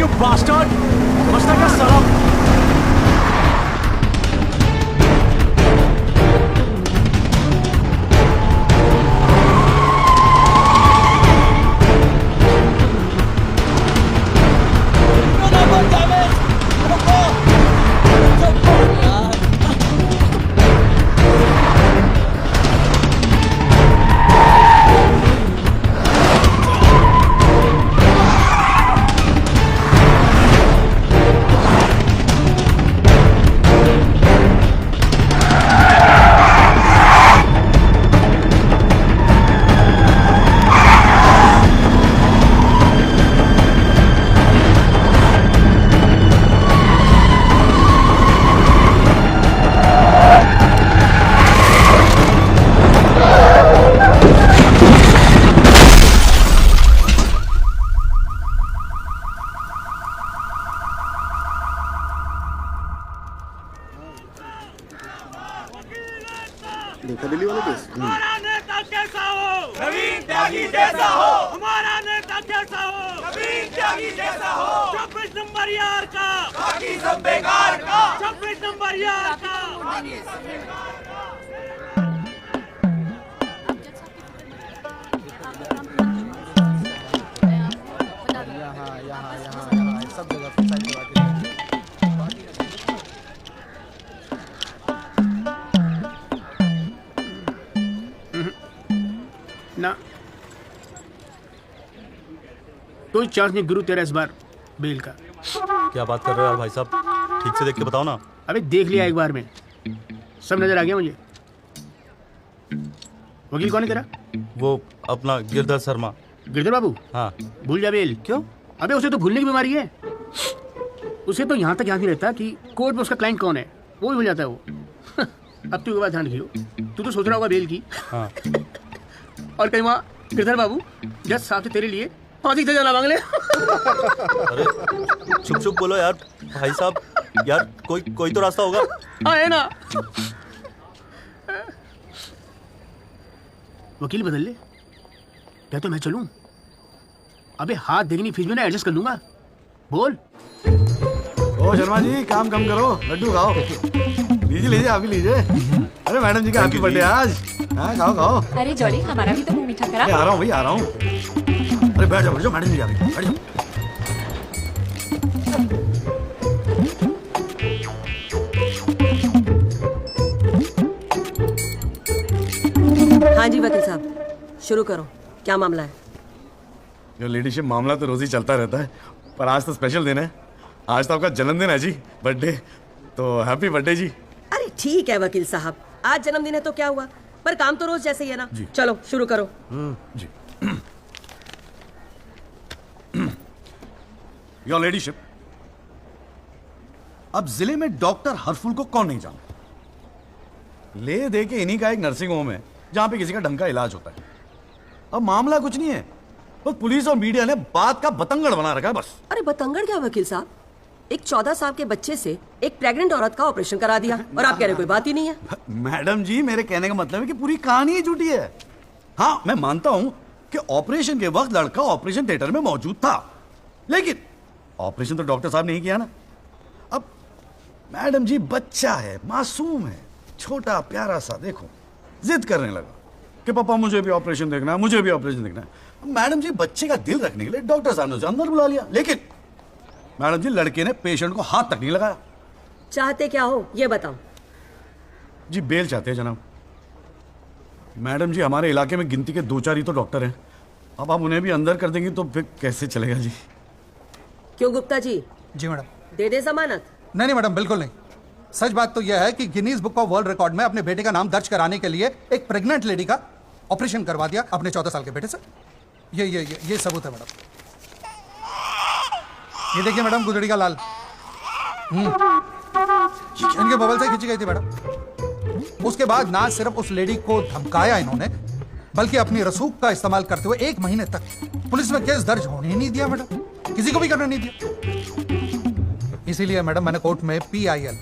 you bastard! समझता क्या साला? देखा दिल्ली वाला केस? हमारा नेता कैसा हो? नवीन त्यागी जैसा हो। हमारा नेता कैसा हो? नवीन त्यागी जैसा हो। 26 नंबर यार का बाकी सब बेकार का। 26 नंबर यार का यहाँ सब जगह साइड करवा के ना कोई चांस नहीं गुरु तेरा इस बार बेल का। क्या बात कर रहे हो यार भाई साहब, ठीक से देख के बताओ ना। अबे देख लिया एक बार में, सब नजर आ गया मुझे। वकील कौन है तेरा? वो अपना गिरधर शर्मा। गिरधर बाबू? हाँ। भूल जा बेल। क्यों? अबे उसे तो भूलने की बीमारी है। उसे तो यहाँ तक याद नहीं रहता कि कोर्ट में उसका क्लाइंट कौन है, वो भी भूल जाता है वो। अब तू एक बात ध्यान रखियो, तू तो सोच रहा होगा बेल की। हाँ। और कहीं वहाँ गिरधर बाबू जज साहब से तेरे लिए 5 की सजा मांग ले। अरे चुप चुप बोलो यार भाई साहब, यार कोई तो रास्ता होगा। हाँ है ना। वकील बदल ले क्या? तो मैं चलूं? अबे हाथ देखनी फीस में ना एडजस्ट कर लूंगा। बोल। ओ शर्मा जी, काम कम करो, लड्डू खाओ। लीजिए लीजिए, आप भी लीजिए। अरे मैडम जी का हैप्पी बर्थडे आज। हाँ खाओ खाओ। अरे जॉली, हमारा भी तो मुंह मीठा करा। आ रहा हूँ भाई, आ रहा हूँ। अरे बैठ जाओ मैडम जी, आ गई, बैठ जाओ। हाँ जी वकील साहब, शुरू करो, क्या मामला है? जो लेडीशिप मामला तो रोज ही चलता रहता है, पर आज तो स्पेशल दिन है। आज तो आपका जन्मदिन है जी, बर्थडे। तो हैप्पी बर्थडे जी। अरे ठीक है वकील साहब, आज जन्मदिन है तो क्या हुआ, पर काम तो रोज जैसे ही है ना। चलो शुरू करो। जी। योर लेडीशिप, अब जिले में डॉक्टर हरफुल को कौन नहीं जानता? ले दे के इन्हीं का एक नर्सिंग होम है जहां पे किसी का ढंग का इलाज होता है। अब मामला कुछ नहीं है, बस पुलिस और मीडिया ने बात का बतंगड़ बना रखा है बस। अरे बतंगड़ क्या वकील साहब, एक 14 साल के बच्चे से एक प्रेग्नेंट औरत का ऑपरेशन करा दिया और आप कह रहे कोई बात ही नहीं है। मैडम जी, मेरे कहने का मतलब है कि पूरी कहानी ही झूठी है। हाँ, मैं मानता हूं कि ऑपरेशन के वक्त लड़का ऑपरेशन थिएटर में मौजूद था, लेकिन ऑपरेशन तो डॉक्टर साहब ने ही किया ना। अब मैडम जी बच्चा है, मासूम है, छोटा प्यारा सा, देखो जिद करने लगा कि पापा मुझे भी ऑपरेशन देखना है, मुझे भी ऑपरेशन देखना है। मैडम जी बच्चे का दिल रखने के लिए डॉक्टर साहब ने उसे अंदर बुला लिया, लेकिन मैडम जी लड़के ने पेशेंट को हाथ तक नहीं लगाया। चाहते क्या हो ये बताओ? जी बेल चाहते हैं जनाब। मैडम जी हमारे इलाके में गिनती के 2-4 ही तो डॉक्टर हैं, अब आप उन्हें भी अंदर कर देंगी तो फिर कैसे चलेगा जी? क्यों गुप्ता जी? जी मैडम। दे दे जमानत? नहीं मैडम, बिल्कुल नहीं। सच बात तो यह है कि Guinness book of world record में अपने बेटे का नाम दर्ज कराने के लिए एक प्रेग्नेंट लेडी का ऑपरेशन करवा दिया अपने 14 साल के बेटे से। ये सबूत है मैडम। ये देखिए मैडम, गुदड़ी का लाल इनके बबल से खींची गई थी मैडम। उसके बाद ना सिर्फ उस लेडी को धमकाया इन्होंने, बल्कि अपनी रसूख का इस्तेमाल करते हुए 1 महीने तक पुलिस में केस दर्ज होने ही नहीं दिया मैडम, किसी को भी करने नहीं दिया। इसीलिए मैडम मैंने कोर्ट में PIL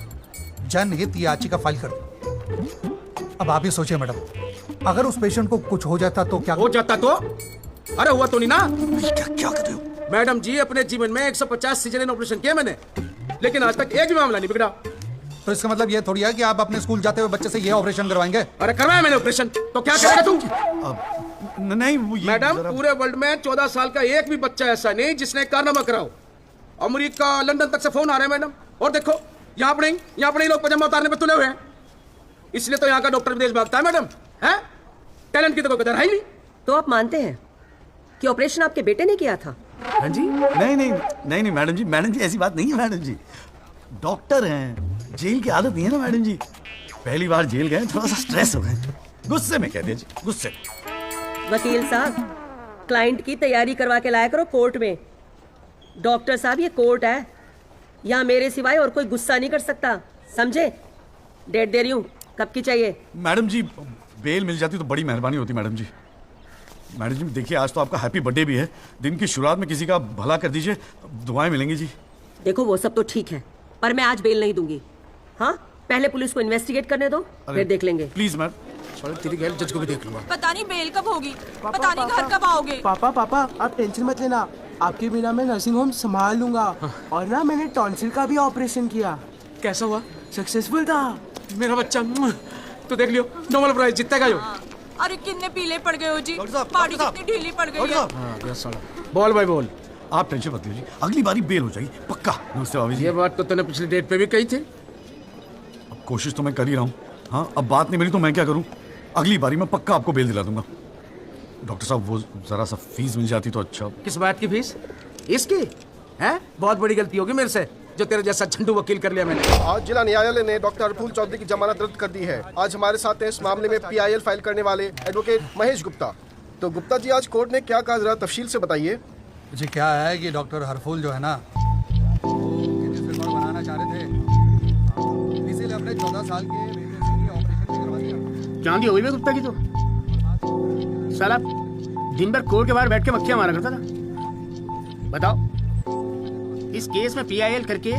जनहित याचिका फाइल कर दी। अब आप ही सोचिए मैडम, अगर उस पेशेंट को कुछ हो जाता तो क्या हो जाता तो? अरे हुआ तो नहीं ना। क्या कर रहे हो? मैडम जी, अपने जीवन में 150 सिजेरियन ऑपरेशन किए मैंने, लेकिन आज तक एक भी मामला नहीं बिगड़ा। तो इसका मतलब ये थोड़ी है कि आप अपने स्कूल जाते हुए बच्चे से ये ऑपरेशन करवाएंगे? अरे करवाया मैंने ऑपरेशन, तो क्या करेगा तू? नहीं वो ये मैडम, जरा- पूरे वर्ल्ड में 14 साल का एक भी बच्चा ऐसा नहीं जिसने कारनामा कराओ। अमेरिका, लंदन तक से फोन आ रहे हैं मैडम। और देखो, यहाँ पर नहीं लोग पजामा उतारने पे तुले हुए हैं। इसलिए तो यहाँ का डॉक्टर विदेश भागता है मैडम। है टैलेंट की तो कोई कदर है ही नहीं। तो आप मानते हैं कि ऑपरेशन आपके बेटे ने किया था? हाँ जी, नहीं मैडम जी ऐसी बात नहीं है मैडम जी। डॉक्टर हैं, जेल की आदत नहीं है ना मैडम जी। पहली बार जेल गए, थोड़ा सा स्ट्रेस हो गए, गुस्से में कह दिया जी, गुस्से। वकील साहब, क्लाइंट की तैयारी करवा के लाया करो कोर्ट में। डॉक्टर साहब, ये कोर्ट है, यहाँ मेरे सिवाय और कोई गुस्सा नहीं कर सकता, समझे? डेट दे रही हूँ, कब की चाहिए? मैडम जी बेल मिल जाती तो बड़ी मेहरबानी होती मैडम जी। मैडम जी देखिए, आज तो आपका हैप्पी बर्थडे भी है, दिन की शुरुआत में किसी का भला कर दीजिए, दुआएं मिलेंगी जी। देखो वो सब तो ठीक है, पर मैं आज बेल नहीं दूंगी। हाँ, पहले पुलिस को इन्वेस्टिगेट करने दो, फिर देख लेंगे। Please madam. साले तेरी गैल जज को भी देख लूंगा। पता नहीं बेल कब होगी, पता नहीं घर कब आओगे। पापा आप टेंशन मत लेना, आपके बिना मैं नर्सिंग होम संभाल लूंगा। और ना मैंने टॉन्सिल का भी ऑपरेशन किया। कैसा हुआ? सक्सेसफुल था। मेरा बच्चा तो देख लियो, नोबेल प्राइज जीतेगा यो। अरे कितने पीले पड़ गए हो जी, डॉक्टर साहब, पार्टी डॉक्टर कितनी ढीली पड़ गई डॉक्टर है। साहब, हाँ, साला। बोल भाई बोल। आप टेंशन मत लीजिए, अगली बारी बेल हो जाएगी पक्का। नमस्ते भाभी जी। ये बात तो तूने पिछली डेट पे भी कही थी। अब कोशिश तो मैं कर ही रहा हूँ। हाँ, अब बात नहीं मिली तो मैं क्या करूँ? अगली बारी मैं पक्का आपको बेल दिला दूंगा। डॉक्टर साहब, वो जरा सा फीस मिल जाती तो अच्छा। किस बात की फीस? इसकी है? बहुत बड़ी गलती होगी मेरे से, जो तेरे जैसा झंडू वकील कर लिया मैंने। आज जिला न्यायालय ने डॉक्टर हरफूल चौधरी की जमानत रद्द कर दी है। आज हमारे साथ हैं इस मामले में PIL फाइल करने वाले एडवोकेट महेश गुप्ता। तो गुप्ता जी, आज कोर्ट ने क्या कहा, जरा तफसील से बताइए। जी क्या है कि डॉक्टर हरफूल जो है ना, गिनीज रिकॉर्ड बनाना चाह रहे थे, इसीलिए अपने 14 साल के बेटे से ये ऑपरेशन भी करवा दिया। चांदी हो गई गुप्ता की तो। साला दिन भर कोर्ट के बाहर बैठ के मक्खियां मारा करता था। बताओ, इस केस में PIL करके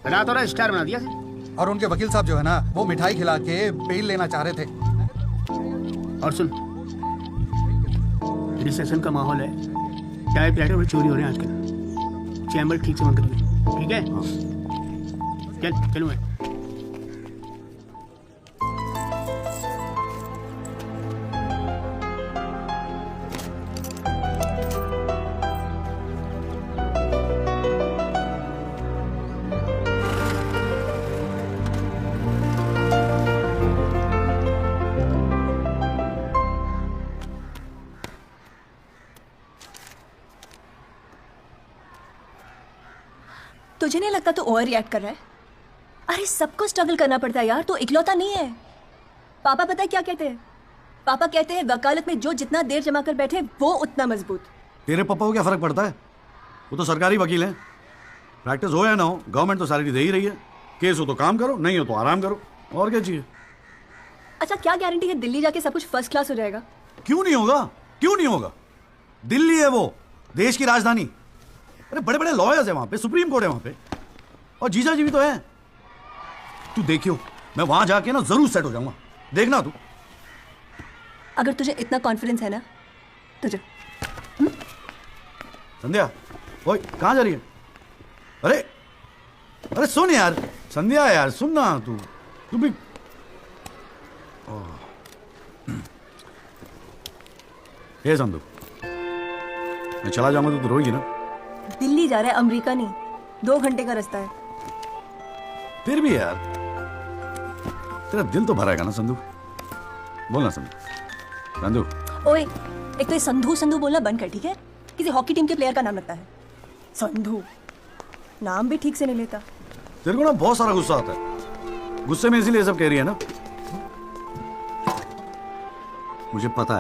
रातों रात स्टार बना दिया था। और उनके वकील साहब जो है ना, वो मिठाई खिला के बेल लेना चाह रहे थे। और सुन, रिसेशन का माहौल है, टाइप राइटर और चोरी हो रहे हैं आजकल। चैम्बर ठीक से बंद करिए, ठीक है? चलूँ मैं। तुझे नहीं लगता तू ओवर रिएक्ट कर रहा है? अरे सबको स्ट्रगल करना पड़ता है यार, तू इकलौता नहीं है। पापा पता है क्या कहते हैं? पापा कहते हैं वकालत में जो जितना देर जमा कर बैठे वो उतना मजबूत। तेरे पापा को क्या फर्क पड़ता है? वो तो सरकारी वकील हैं। प्रैक्टिस हो या ना हो, गवर्नमेंट तो सैलरी दे ही रही है। केस हो तो काम करो, नहीं हो तो आराम करो, और क्या चाहिए? अच्छा, क्या गारंटी है दिल्ली जाके सब कुछ फर्स्ट क्लास हो जाएगा? क्यों नहीं होगा? क्यों नहीं होगा? दिल्ली है वो, देश की राजधानी। अरे बड़े बड़े लॉयर्स हैं वहां पे, सुप्रीम कोर्ट है वहां पे, और जीजा जी भी तो है। तू देखियो, मैं वहां जाके ना जरूर सेट हो जाऊंगा, देखना तू। अगर तुझे इतना कॉन्फिडेंस है ना, तुझे। संध्या, ओए कहाँ जा रही है? अरे अरे सुन यार, संध्या यार सुन ना, तू भी। ये संधू, मैं चला जाऊंगा तो रोएगी ना? दिल्ली जा रहा है, अमेरिका नहीं। 2 घंटे का रास्ता है। फिर भी यार, तेरा दिल तो भराएगा ना संधू? बोल ना संधू। संधू, ओए, एक तो ये संधू संधू बोलना बंद कर, ठीक है? किसी हॉकी टीम के प्लेयर का नाम लगता है संधू, नाम भी ठीक से नहीं लेता। तेरे को ना बहुत सारा गुस्सा आता है, गुस्से में इसीलिए सब कह रही है ना? मुझे पता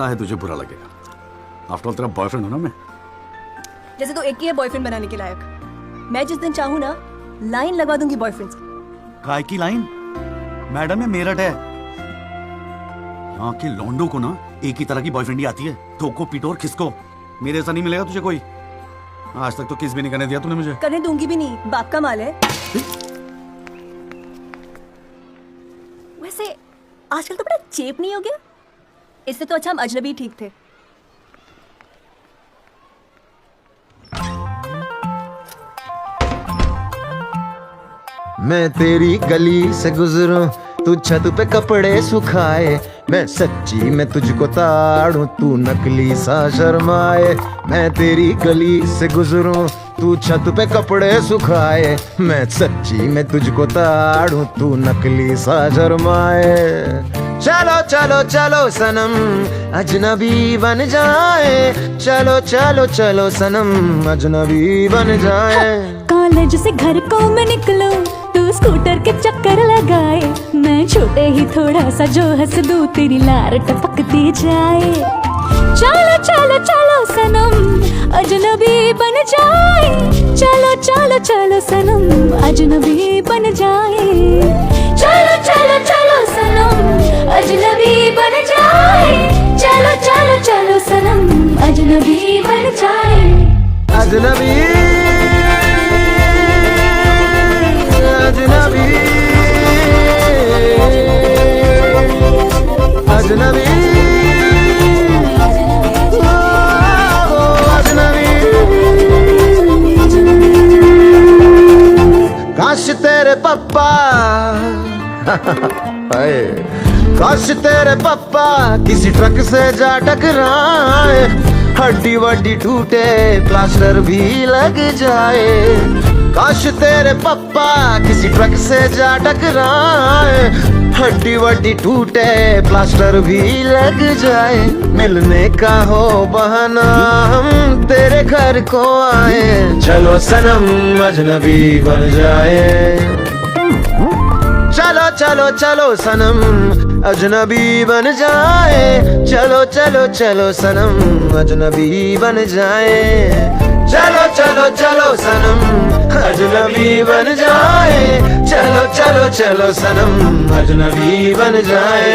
है तुझे बुरा लगेगा। आफ्टर ऑल तेरा बॉयफ्रेंड हूं ना मैं। जैसे तो एक ही है बॉयफ्रेंड बनाने के लायक। मैं जिस दिन चाहूँ ना, लाइन लगवा दूंगी बॉयफ्रेंड्स की। काय की लाइन? मैडम में मेरठ है, यहाँ के लौंडों को ना एक ही तरह की बॉयफ्रेंड ही आती है, ठोको पीटो और खिसको। मेरे ऐसा नहीं मिलेगा तुझे कोई। आज तक तो किस भी नहीं करने दिया तूने मुझे। करने दूंगी भी नहीं, बाप का माल है। वैसे आजकल तो बड़ा चेप नहीं हो गया? इससे तो अच्छा हम अजनबी ठीक थे। मैं तेरी गली से गुजरूं, तू छत पे कपड़े सुखाए, मैं सच्ची मैं तुझको ताड़ूं, तू नकली सा शर्माए। मैं तेरी गली से गुजरूं, तू छत पे कपड़े सुखाए, मैं सच्ची मैं तुझको ताड़ूं, तू नकली सा शर्माए। चलो चलो चलो सनम अजनबी बन जाए, चलो चलो चलो सनम अजनबी बन जाए। कॉलेज से घर को मैं निकलूं, तू स्कूटर के चक्कर लगाए, मैं छोटे ही थोड़ा सा जो हंस दूं, तेरी लार टपकती जाए। चलो चलो चलो सनम अजनबी बन जाए, चलो चलो चलो सनम अजनबी बन जाए। चलो चलो चलो सनम अजनबी बन जाए, चलो चलो चलो सनम अजनबी बन जाए। अजनबी अजनबी अजनबी काश तेरे पप्पा काश तेरे पप्पा किसी ट्रक से जा टकराए, हड्डी वड्डी टूटे प्लास्टर भी लग जाए। काश तेरे पप्पा किसी ट्रक से जा टकराए, हड्डी वड्डी टूटे प्लास्टर भी लग जाए। मिलने का हो बहाना हम तेरे घर को आए, चलो सनम अजनबी बन जाए। चलो चलो चलो सनम अजनबी बन जाए, चलो चलो चलो सनम अजनबी बन जाए। चलो चलो चलो सनम अजनबी बन जाए, चलो चलो चलो सनम अजनबी बन जाए।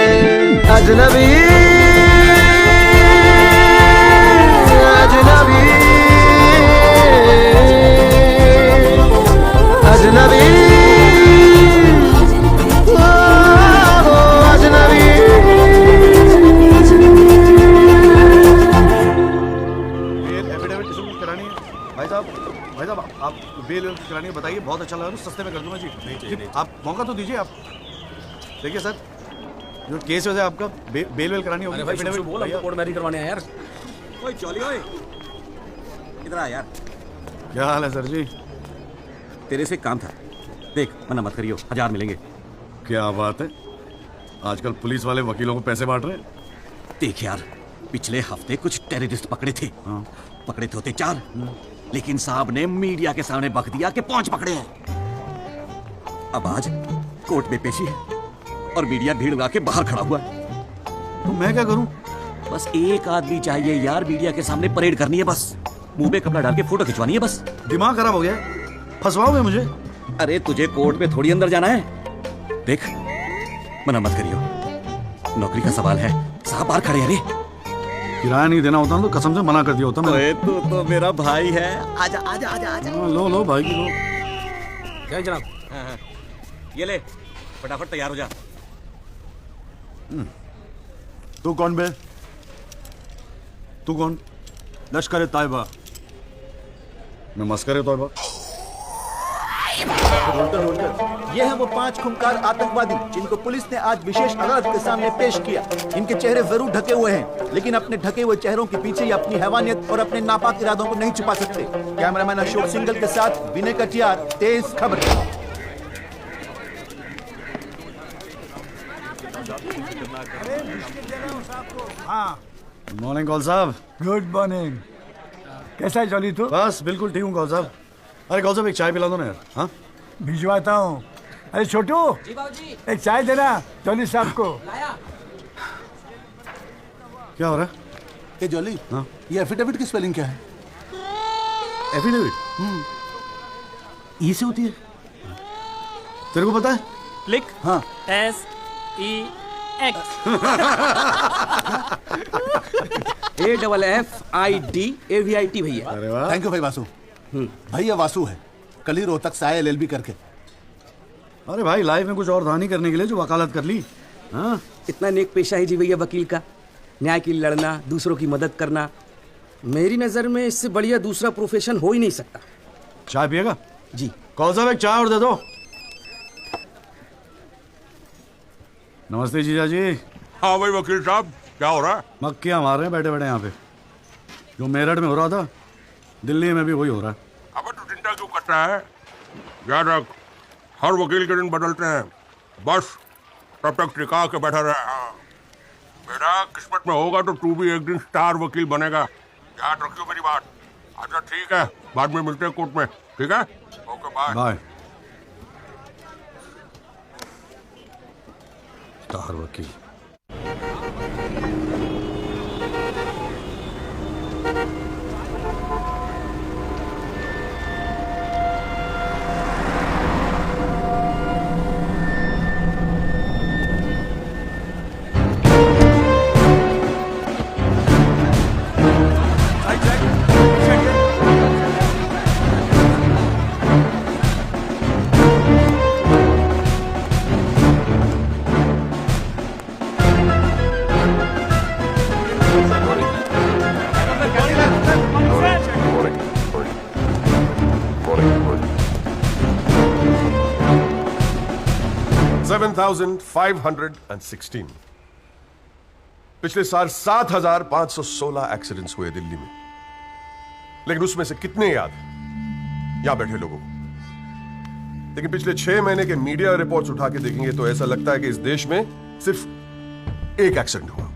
अजनबी अजनबी अजनबी भाई साहब आप बेल करानी बताइए, बहुत अच्छा लगा, सस्ते में कर दूंगा जी। आप मौका तो दीजिए। आप देखिए सर, जो केस है आपका बेल वेल करानी होगी। भाई बोल, हमको कोर्ट मैरिज करवाने हैं यार। ओए चौली ओए, इधर आ यार। क्या हाल है सर जी? तेरे से काम था, देख मना मत करियो, 1000 मिलेंगे। क्या बात है, आजकल पुलिस वाले वकीलों को पैसे बांट रहे हैं। देख यार, पिछले हफ्ते कुछ टेररिस्ट पकड़े थे। हाँ। पकड़े थे होते 4, लेकिन साहब ने मीडिया के सामने बक दिया कि 5 पकड़े हैं। अब आज कोर्ट में पेशी है और मीडिया भीड़ लगा के बाहर खड़ा हुआ है। तो मैं क्या करूं? बस एक आदमी चाहिए यार, मीडिया के सामने परेड करनी है, बस मुंह पे कपड़ा डाल के फोटो खिंचवानी है। बस दिमाग खराब हो गया, फंसवाओगे मुझे? अरे तुझे कोर्ट में थोड़ी अंदर जाना है। देख मना मत करियो, नौकरी का सवाल है, साहब बाहर खड़े हैं। रे किराया नहीं देना होता तो कसम से मना कर दिया होता मैं। ओए तू तो मेरा भाई है, आजा आजा आजा आजा। लो लो भाई की लो। जय जनाब। हाँ। ये ले, फटाफट तैयार हो जा। तू कौन बे? तू कौन? लश्कर ताइबा। मैं मस्कर तोयबा। ये हैं वो 5 खूंखार आतंकवादी जिनको पुलिस ने आज विशेष अदालत के सामने पेश किया। इनके चेहरे जरूर ढके हुए हैं, लेकिन अपने ढके हुए चेहरों के पीछे ये अपनी हैवानियत और अपने नापाक इरादों को नहीं छुपा सकते। कैमरामैन अशोक सिंगल के साथ विनय कटियार, तेज खबर। मॉर्निंग कॉल साहब। Good morning. कैसा है जॉली तू? बस बिल्कुल ठीक हूँ कॉल साहब। अरे कॉल साहब एक चाय पिला दो ना यार। हाँ भिजवाता हूँ। अरे छोटू, एक चाय देना जॉली साहब को। क्या हो रहा है? ए जॉली, हाँ? ये एफिडेविट की स्पेलिंग क्या है? एफिडेविट ई से होती है, तेरे को पता है? लिख। हाँ। SEX AFFIDAVIT भैया। अरे वाह, थैंक यू भाई वासु। भैया वासु है, कल ही रोहतक से आए LLB करके। अरे भाई लाइफ में कुछ और था नहीं करने के लिए जो वकालत कर ली। हाँ इतना नेक पेशा है जी भैया वकील का, न्याय के लिए लड़ना, दूसरों की मदद करना। मेरी नज़र में इससे बढ़िया दूसरा प्रोफेशन हो ही नहीं सकता। चाय पिएगा? जी। कौन साहब एक चाय और दे दो। नमस्ते जीजा जी। हाँ भाई वकील साहब, क्या हो रहा है? मक्खियाँ मार रहे हैं बैठे बैठे यहाँ पे। जो मेरठ में हो रहा था दिल्ली में भी वही हो रहा है। अब तू चिंता क्यों करता है? याद रख, हर वकील के दिन बदलते हैं, बस तब तक टिका के बैठा रहे। हाँ। बेटा किस्मत में होगा तो तू भी एक दिन स्टार वकील बनेगा, याद रखियो मेरी बात। अच्छा ठीक है, बाद में मिलते हैं कोर्ट में, ठीक है? Okay bye. बाय। स्टार वकील। $7,516 पिछले साल 7,516 एक्सीडेंट्स हुए दिल्ली में, लेकिन उसमें से कितने याद यहां बैठे लोगों को? लेकिन पिछले 6 महीने के मीडिया रिपोर्ट्स उठा के देखेंगे तो ऐसा लगता है कि इस देश में सिर्फ एक एक्सीडेंट हुआ,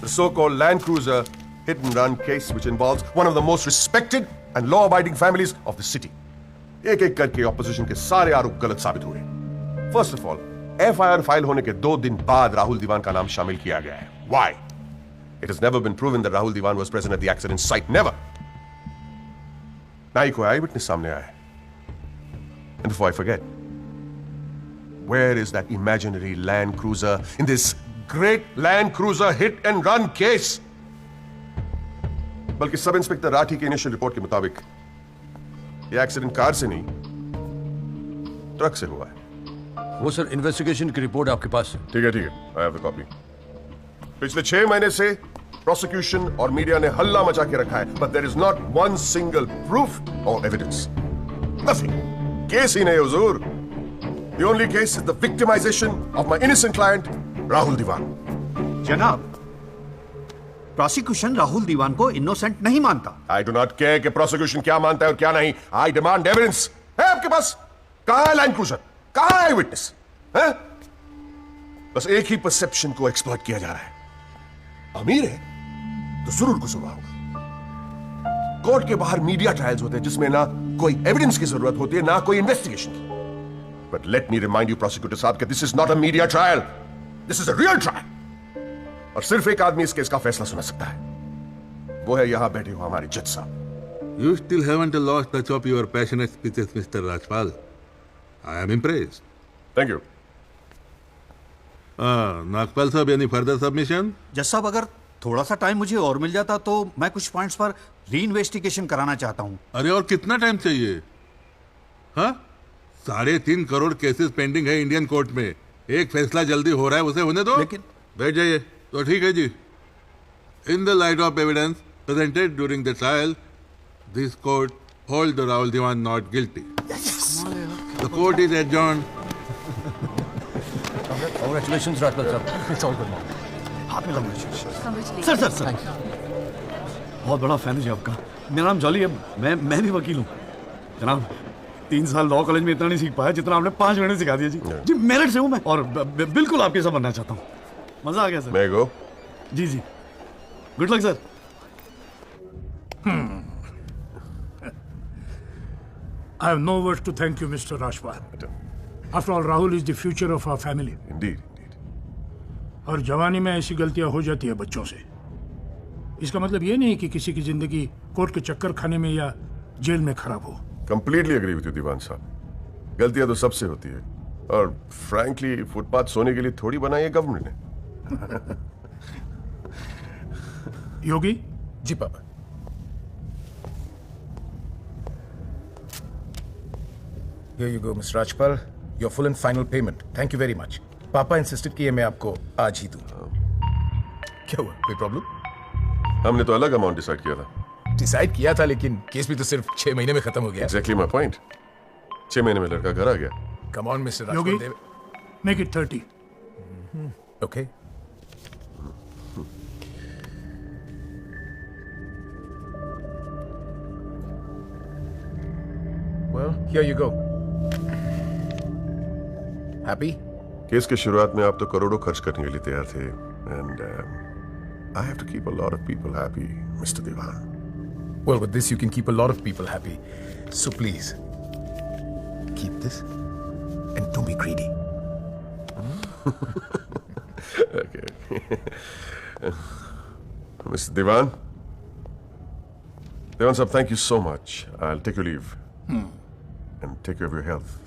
the so-called Land Cruiser hit and run case which involves one of the most respected and law-abiding families of the city. एक एक करके ऑपोजिशन के सारे आरोप गलत साबित हुए। First of all, FIR file होने के 2 दिन बाद राहुल दीवान का नाम शामिल किया गया है। Why? It has never been proven that Rahul Diwan was present at the accident site. Never. ना ही कोई आई विटनेस सामने आया है। And before I forget, where is that imaginary Land Cruiser in this great Land Cruiser hit and run case? बल्कि sub inspector Rathi की initial report के मुताबिक यह एक्सीडेंट कार से नहीं, ट्रक से हुआ है। वो सर इन्वेस्टिगेशन की रिपोर्ट आपके पास है? ठीक है, ठीक है, आई हैव द कॉपी। पिछले 6 महीने से प्रोसिक्यूशन और मीडिया ने हल्ला मचा के रखा है, but there is not one single proof और एविडेंस, नथिंग। केस ही नहीं हुजूर। The only case is the victimization of my innocent client Rahul Diwan. जनाब, प्रोसिक्यूशन राहुल दीवान को इनोसेंट नहीं मानता। आई डू नॉट केयर कि प्रोसिक्यूशन क्या मानता है और क्या नहीं। I demand evidence. है आपके पास? कहां है लैंड क्रूजर? कहां है विटनेस? है? बस एक ही परसेप्शन को एक्सप्लॉइट किया जा रहा है। अमीर है तो जरूर कुछ हुआ होगा। कोर्ट के बाहर मीडिया ट्रायल्स होते हैं जिसमें ना कोई एविडेंस की जरूरत होती है, ना कोई इन्वेस्टिगेशन की। But let me remind you prosecutor साहब कि this is not a media trial, this is a real trial. और सिर्फ एक आदमी इस केस का फैसला सुना सकता है, वो है यहां बैठे हुए हमारे जज साहब। You still haven't lost touch of your passionate speeches, Mr. Rajpal. I am impressed. Thank you. Nagpal साहब, any further submission? जज साहब, अगर थोड़ा सा टाइम मुझे और मिल जाता तो मैं कुछ पॉइंट्स पर री इन्वेस्टिगेशन कराना चाहता हूँ। अरे और कितना टाइम चाहिए? हाँ, 3.5 करोड़ केसेस पेंडिंग है इंडियन कोर्ट में। एक फैसला जल्दी हो रहा है, उसे होने दो। लेकिन बैठ जाइए। तो ठीक है जी। In the light of evidence presented during the trial, this court holds the Rahul Diwan not guilty. Yes. The court is adjourned. Congratulations, Rajpal sir. It's all good. हाथ में लगाओ। सर सर सर, बहुत बड़ा fan है जी आपका। मेरा नाम jolly है, मैं भी वकील हूँ। जनाब, 3 साल लॉ कॉलेज में इतना नहीं सीख पाया जितना आपने 5 महीने सिखा दिया जी। जी मेरठ से हूँ मैं, और बिल्कुल आपके साथ बनना चाहता हूँ। मजा आ गया सर। मैं गो। जी जी, good luck sir. I have no words to thank you, Mr. Rajpal. After all, Rahul is the future of our family. Indeed. और जवानी में ऐसी गलतियां हो जाती है बच्चों से। इसका मतलब ये नहीं कि किसी की जिंदगी कोर्ट के चक्कर खाने में या जेल में खराब हो। कंप्लीटली एग्री विद यू दीवान साहब। गलतियां तो सबसे होती है, और फ्रैंकली फुटपाथ सोने के लिए थोड़ी बनाई है गवर्नमेंट ने। योगी जी पापा। Here you go, Mr. Rajpal. Your full and final payment. Thank you very much. पापा इंसिस्टेड किए मैं आपको आज ही दूं। क्या हुआ, कोई प्रॉब्लम? हमने तो अलग अमाउंट डिसाइड किया था। डिसाइड किया था, लेकिन केस भी तो सिर्फ 6 महीने में खत्म हो गया। Exactly my point. 6 महीने में लड़का घर आ गया। Come on, Mr. Yogi, Rajpal. make it 30. Okay. Well, here you go. Happy? Case की शुरुआत में आप तो करोड़ों खर्च करने के लिए तैयार थे and I have to keep a lot of people happy mister Dewan Well, with this you can keep a lot of people happy. So please, keep this and don't be greedy. Okay. Mr. Diwan? Diwan sahab, thank you so much. I'll take your leave. And take care of your health.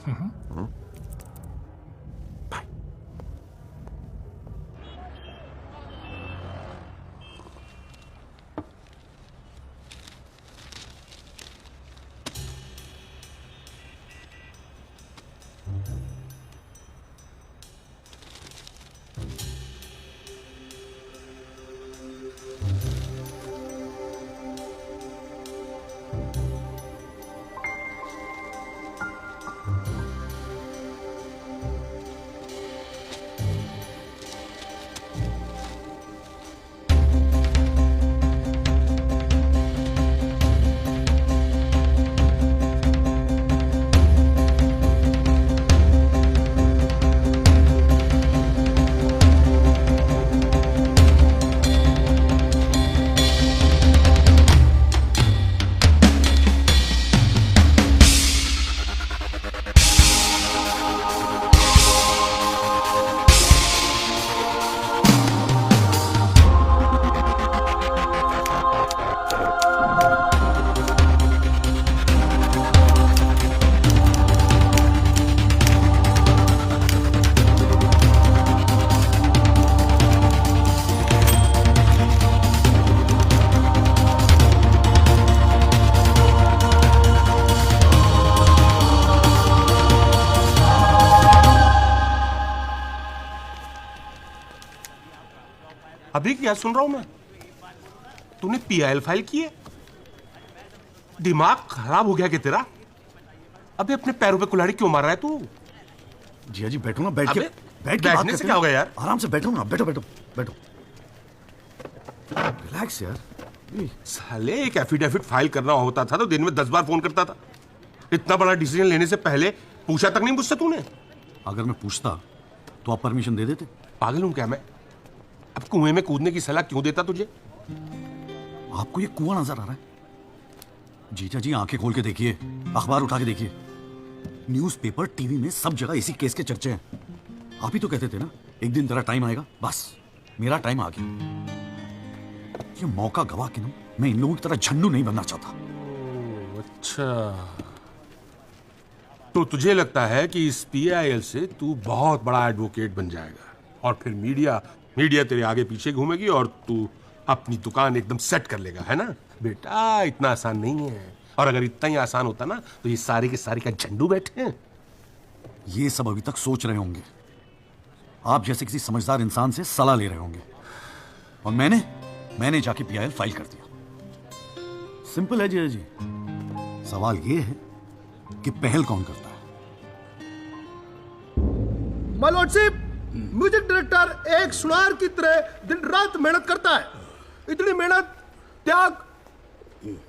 अभी क्या सुन रहा हूं मैं? तूने PIL file की है? दिमाग खराब हो गया क्या तेरा? अबे अपने पैरों पे कुल्हाड़ी क्यों मार रहा है तू? जिया जी बैठो ना, बैठ के बैठने से क्या होगा यार? आराम से बैठो ना, बैठो बैठो बैठो, रिलैक्स यार। साले एक एफिडेविट फाइल करना होता था तो दिन में 10 बार फोन करता था। इतना बड़ा डिसीजन लेने से पहले पूछा तक नहीं मुझसे तूने? अगर मैं पूछता तो आप परमिशन दे देते? पागल हूं क्या मैं? अब कुएं में कूदने की सलाह क्यों देता तुझे? आपको ये कुआं नजर आ रहा है? जीजा जी आंखें खोल के देखिए, अखबार उठा के देखिए, न्यूज़पेपर, टीवी में सब जगह इसी केस के चर्चे हैं। आप ही तो कहते थे ना एक दिन तेरा टाइम आएगा। बस मेरा टाइम आ गया। ये मौका गवा के ना मैं इन लोगों की तरह झंडू नहीं बनना चाहता। अच्छा, तो तुझे लगता है कि इस पीआईएल से तू बहुत बड़ा एडवोकेट बन जाएगा और फिर मीडिया तेरे आगे पीछे घूमेगी और तू अपनी दुकान एकदम सेट कर लेगा, है ना? बेटा इतना आसान नहीं है, और अगर इतना ही आसान होता ना तो ये सारे के सारे का झंडू बैठे हैं। ये सब अभी तक सोच रहे होंगे, आप जैसे किसी समझदार इंसान से सलाह ले रहे होंगे, और मैंने जाके पीआईएल फाइल कर दिया। सिंपल है जी। सवाल ये है कि पहल कौन करता है? माय लॉर्डशिप, म्यूजिक डायरेक्टर एक सुनार की तरह दिन रात मेहनत करता है। इतनी मेहनत, त्याग,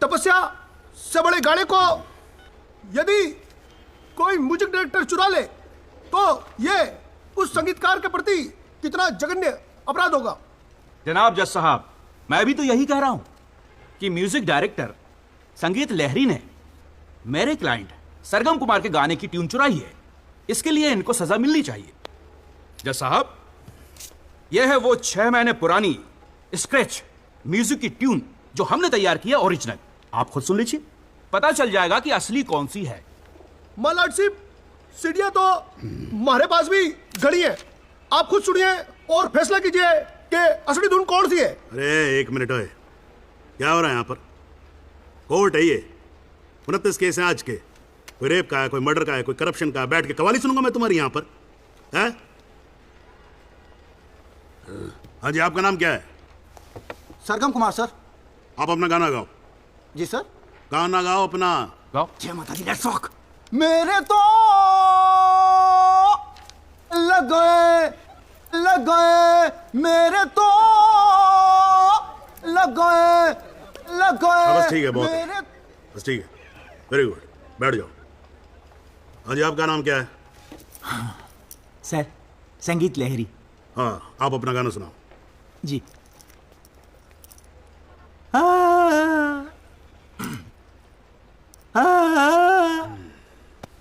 तपस्या से बड़े गाने को यदि कोई म्यूजिक डायरेक्टर चुरा ले तो ये उस संगीतकार के प्रति कितना जघन्य अपराध होगा। जनाब जज साहब, मैं भी तो यही कह रहा हूं कि म्यूजिक डायरेक्टर संगीत लहरी ने मेरे क्लाइंट सरगम कुमार के गाने की ट्यून चुराई है। इसके लिए इनको सजा मिलनी चाहिए। जज साहब, यह है वो 6 महीने पुरानी स्क्रैच म्यूजिक की ट्यून जो हमने तैयार की है ओरिजिनल। आप खुद सुन लीजिए, पता चल जाएगा कि असली कौन सी है। माय लॉर्डशिप, सीढ़ियां तो हमारे पास भी घड़ी है। आप खुद सुनिए और फैसला कीजिए कि असली धुन कौन सी है। अरे एक मिनट है, क्या हो रहा है यहाँ पर? कोर्ट है ये, 29 केस हैं आज के। कोई रेप का है, कोई मर्डर का है, कोई करप्शन का है। बैठ के कवाली सुनूंगा मैं तुम्हारी यहाँ पर, है? हाँ जी, आपका नाम क्या है? सरगम कुमार सर। आप अपना गाना गाओ। जी सर। गाना गाओ अपना। गाओ। जय माता दी, लेट्स रॉक। मेरे तो लगे लग गए मेरे तो लग गए बस ठीक है, बहुत है। बस ठीक है, वेरी गुड, बैठ जाओ। हाँ जी, आपका नाम क्या है? सर संगीत लहरी। हाँ, आप अपना गाना सुनाओ। जी।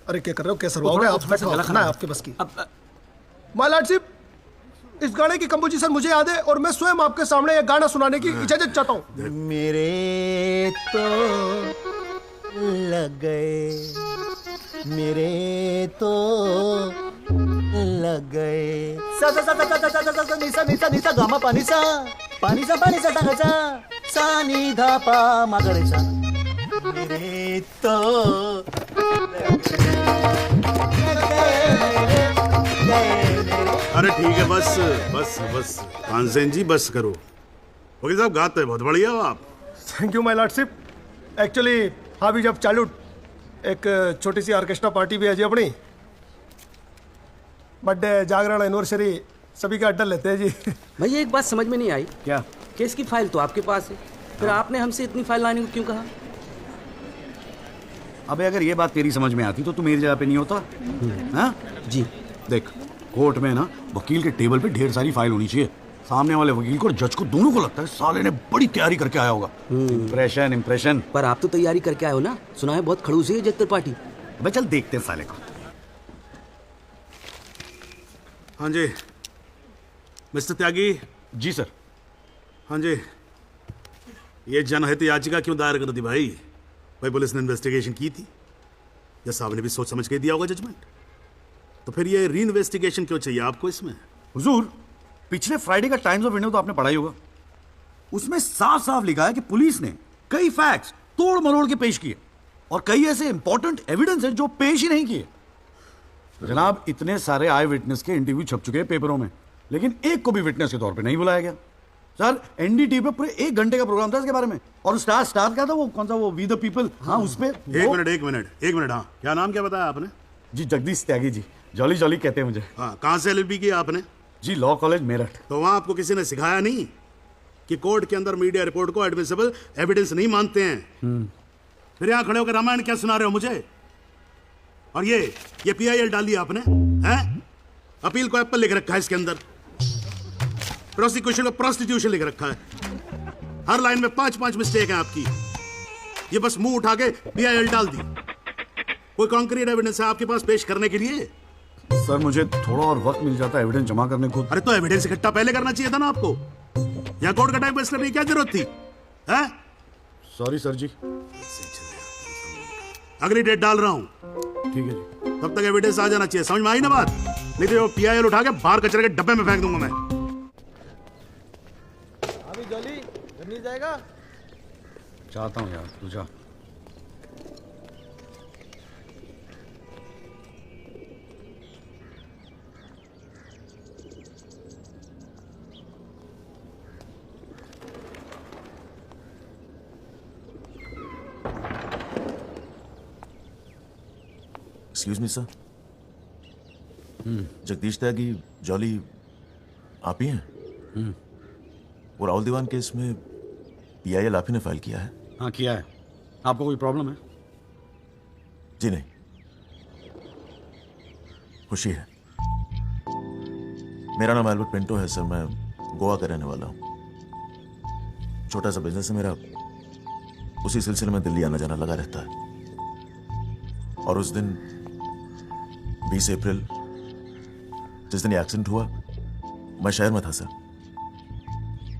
अरे क्या कर रहे हो, कैसे रहोगे आप? बैठो, खाना है आपके बस की। माय लॉर्डशिप, इस गाने की कंपोजिशन मुझे याद है और मैं स्वयं आपके सामने एक गाना सुनाने की इजाजत चाहता हूँ। मेरे तो लग गए, मेरे तो लग गए। सा सा सा सा सा सा सा सा निसा निसा निसा गामा पानी सा टाका सा सा नी धा पा मागड़े सा। मेरे तो अरे ठीक है, बस बस बस तानसेन जी, बस करो। वकील साहब, गाते हैं बहुत बढ़िया हो आप। Thank you my lordship. Actually हाँ भी जब चालू एक छोटी सी ऑर्केस्ट्रा पार्टी भी है जी अपनी, बर्थडे, जागरण, एनिवर्सरी सभी का अड्डा लेते हैं जी। भैया एक बात समझ में नहीं आई। क्या? केस की फाइल तो आपके पास है, फिर आपने हमसे इतनी फाइल लाने को क्यों कहा? अबे अगर ये बात तेरी समझ में आती तो तू मेरी जगह पे नहीं होता। हाँ जी। देख, कोर्ट में ना वकील के टेबल पे ढेर सारी फाइल होनी चाहिए। सामने वाले वकील को और जज को दोनों को लगता है साले ने बड़ी तैयारी करके आया होगा। Impression impression. पर आप तो तैयारी करके आए हो ना, सुना है बहुत खड़ूस है जज त्रिपाठी। अबे चल देखते हैं साले को। हाँ जी मिस्टर त्यागी। जी सर। हाँ जी, ये जनहित याचिका क्यों दायर कर दी भाई? भाई पुलिस ने इन्वेस्टिगेशन की थी या साहब ने भी सोच समझ के दिया होगा जजमेंट? तो फिर ये री इन्वेस्टिगेशन क्यों चाहिए आपको इसमें? हुजूर, पिछले फ्राइडे का टाइम्स ऑफ इंडिया तो आपने पढ़ा ही होगा। उसमें साफ साफ लिखा है कि पुलिस ने कई फैक्ट्स तोड़ मरोड़ के पेश किए और कई ऐसे इंपॉर्टेंट एविडेंस हैं जो पेश ही नहीं किए। जनाब, इतने सारे आई विटनेस के इंटरव्यू छप चुके हैं पेपरों में, लेकिन एक को भी विटनेस के तौर पे नहीं बुलाया गया। सर, एनडीटीवी पे पूरे 1 घंटे का प्रोग्राम था इसके बारे में, और स्टार क्या था वो, कौन सा वो, वी द पीपल। हाँ, उस पे एक मिनट। हाँ, क्या नाम क्या बताया आपने? जी जगदीश त्यागी जी, जॉली जॉली कहते हैं मुझे। हाँ, कहाँ से एलएलबी किया आपने? जी लॉ कॉलेज मेरठ। तो वहां आपको किसी ने सिखाया नहीं कि कोर्ट के अंदर मीडिया रिपोर्ट को एडमिसिबल एविडेंस नहीं मानते हैं? फिर यहाँ खड़े होकर रामायण क्या सुना रहे हो मुझे? और ये पीआईएल डाली आपने, हैं? अपील को एप्पल लिख रखा है इसके अंदर, प्रोसिक्यूशन को प्रोस्टिट्यूशन लिख रखा है। हर लाइन में 5-5 मिस्टेक है आपकी। ये बस मुंह उठा के पीआईएल डाल दी। कोई कॉन्क्रीट एविडेंस है आपके पास पेश करने के लिए? सर, मुझे थोड़ा और वक्त मिल जाता एविडेंस जमा करने को। अरे तो एविडेंस इकट्ठा पहले करना चाहिए था ना आपको। यहाँ कोर्ट का टाइम वेस्ट करने की क्या जरूरत थी? हैं? सॉरी सर जी। अगली डेट डाल रहा हूँ। ठीक है जी। तब तक एविडेंस आ जाना चाहिए, समझ में आई ना बात? नहीं तो पीआईएल उठा के बाहर कचरे के डब्बे में फेंक दूंगा मैं। अभी जॉली घर नहीं जाएगा? चाहता हूँ यार, तू जा। एक्सक्यूज मी सर, जगदीश त्यागी, जॉली आप ही हैं? वो राहुल दीवान केस में पीआईएल आप ही ने फाइल किया है? हाँ किया है। आपको कोई प्रॉब्लम है? जी नहीं, खुशी है। मेरा नाम एल्बर्ट पिंटो है सर, मैं गोवा का रहने वाला हूँ। छोटा सा बिजनेस है मेरा, उसी सिलसिले में दिल्ली आना जाना लगा रहता है। और उस दिन 20 अप्रैल जिस दिन एक्सीडेंट हुआ, मैं शहर में था सर,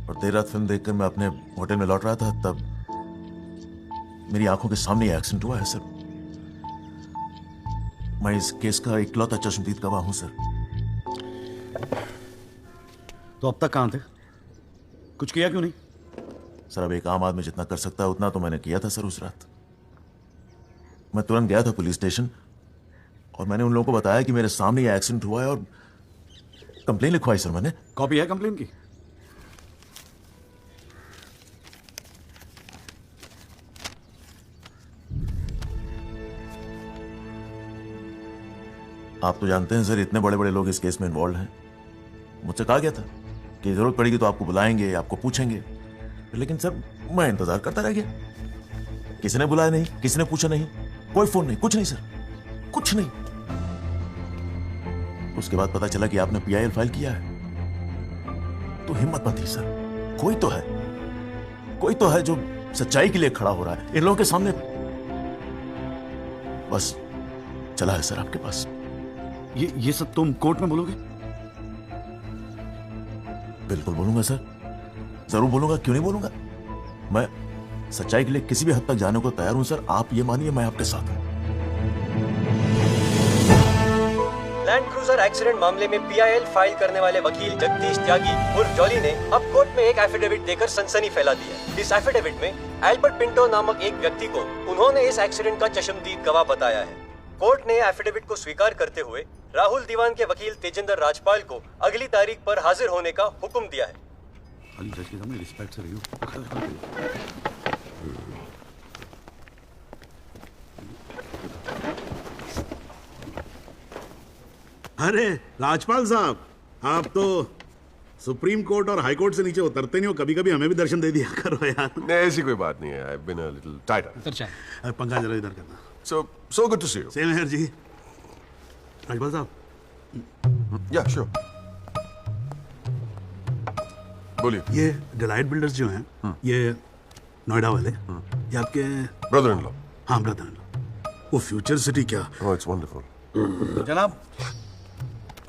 और देर रात फिल्म देखकर मैं अपने होटल में लौट रहा था, तब मेरी आंखों के सामने ही एक्सीडेंट हुआ है सर। मैं इस केस का इकलौता चश्मदीद गवाह हूं सर। तो अब तक कहां थे? कुछ किया क्यों नहीं? सर, अब एक आम आदमी जितना कर सकता है उतना तो मैंने किया था सर। उस रात मैं तुरंत गया था पुलिस स्टेशन और मैंने उन लोगों को बताया कि मेरे सामने ये एक्सीडेंट हुआ है और कंप्लेन लिखवाई सर मैंने। कॉपी है कंप्लेन की? आप तो जानते हैं सर, इतने बड़े बड़े लोग इस केस में इन्वॉल्व हैं, मुझसे कहा गया था कि जरूरत पड़ेगी तो आपको बुलाएंगे, आपको पूछेंगे, लेकिन सर मैं इंतजार करता रह गया। किसी ने बुलाया नहीं, किसी ने पूछा नहीं, कोई फोन नहीं, कुछ नहीं सर, कुछ नहीं। उसके बाद पता चला कि आपने PIL फाइल किया है, तो हिम्मत मत थी सर। कोई तो है जो सच्चाई के लिए खड़ा हो रहा है इन लोगों के सामने। बस चला है सर आपके पास। ये सब तुम कोर्ट में बोलोगे? बिल्कुल बोलूंगा सर, जरूर बोलूंगा, क्यों नहीं बोलूंगा। मैं सच्चाई के लिए किसी भी हद तक जाने को तैयार हूं सर। आप ये मानिए मैं आपके साथ हूं। लैंड क्रूजर एक्सीडेंट मामले में PIL फाइल करने वाले वकील जगदीश त्यागी उर्फ जॉली ने अब कोर्ट में एक एफिडेविट देकर सनसनी फैला दी है। इस एफिडेविट में एल्बर्ट पिंटो नामक एक व्यक्ति को उन्होंने इस एक्सीडेंट का चश्मदीद गवाह बताया है। कोर्ट ने एफिडेविट को स्वीकार करते हुए राहुल दीवान के वकील तेजेंद्र राजपाल को अगली तारीख पर हाजिर होने का हुक्म दिया है। जज के सामने रिस्पेक्ट से रहियो। अरे राजपाल साहब, आप तो सुप्रीम कोर्ट और हाई कोर्ट से नीचे उतरते नहीं हो, कभी कभी हमें भी दर्शन दे दिया करो यार। नहीं, ऐसी कोई बात नहीं है। I've been a little tighter. पंखा जरा इधर करना। So good to see you. Same here जी। राजपाल साहब। Yeah, sure. बोलिए। ये डिलाइट बिल्डर्स जो हैं, ये नोएडा वाले, ये आपके ब्रदर इन लॉ। हाँ, ब्रदर इन लॉ। वो फ्यूचर सिटी क्या? Oh, it's wonderful. जनाब,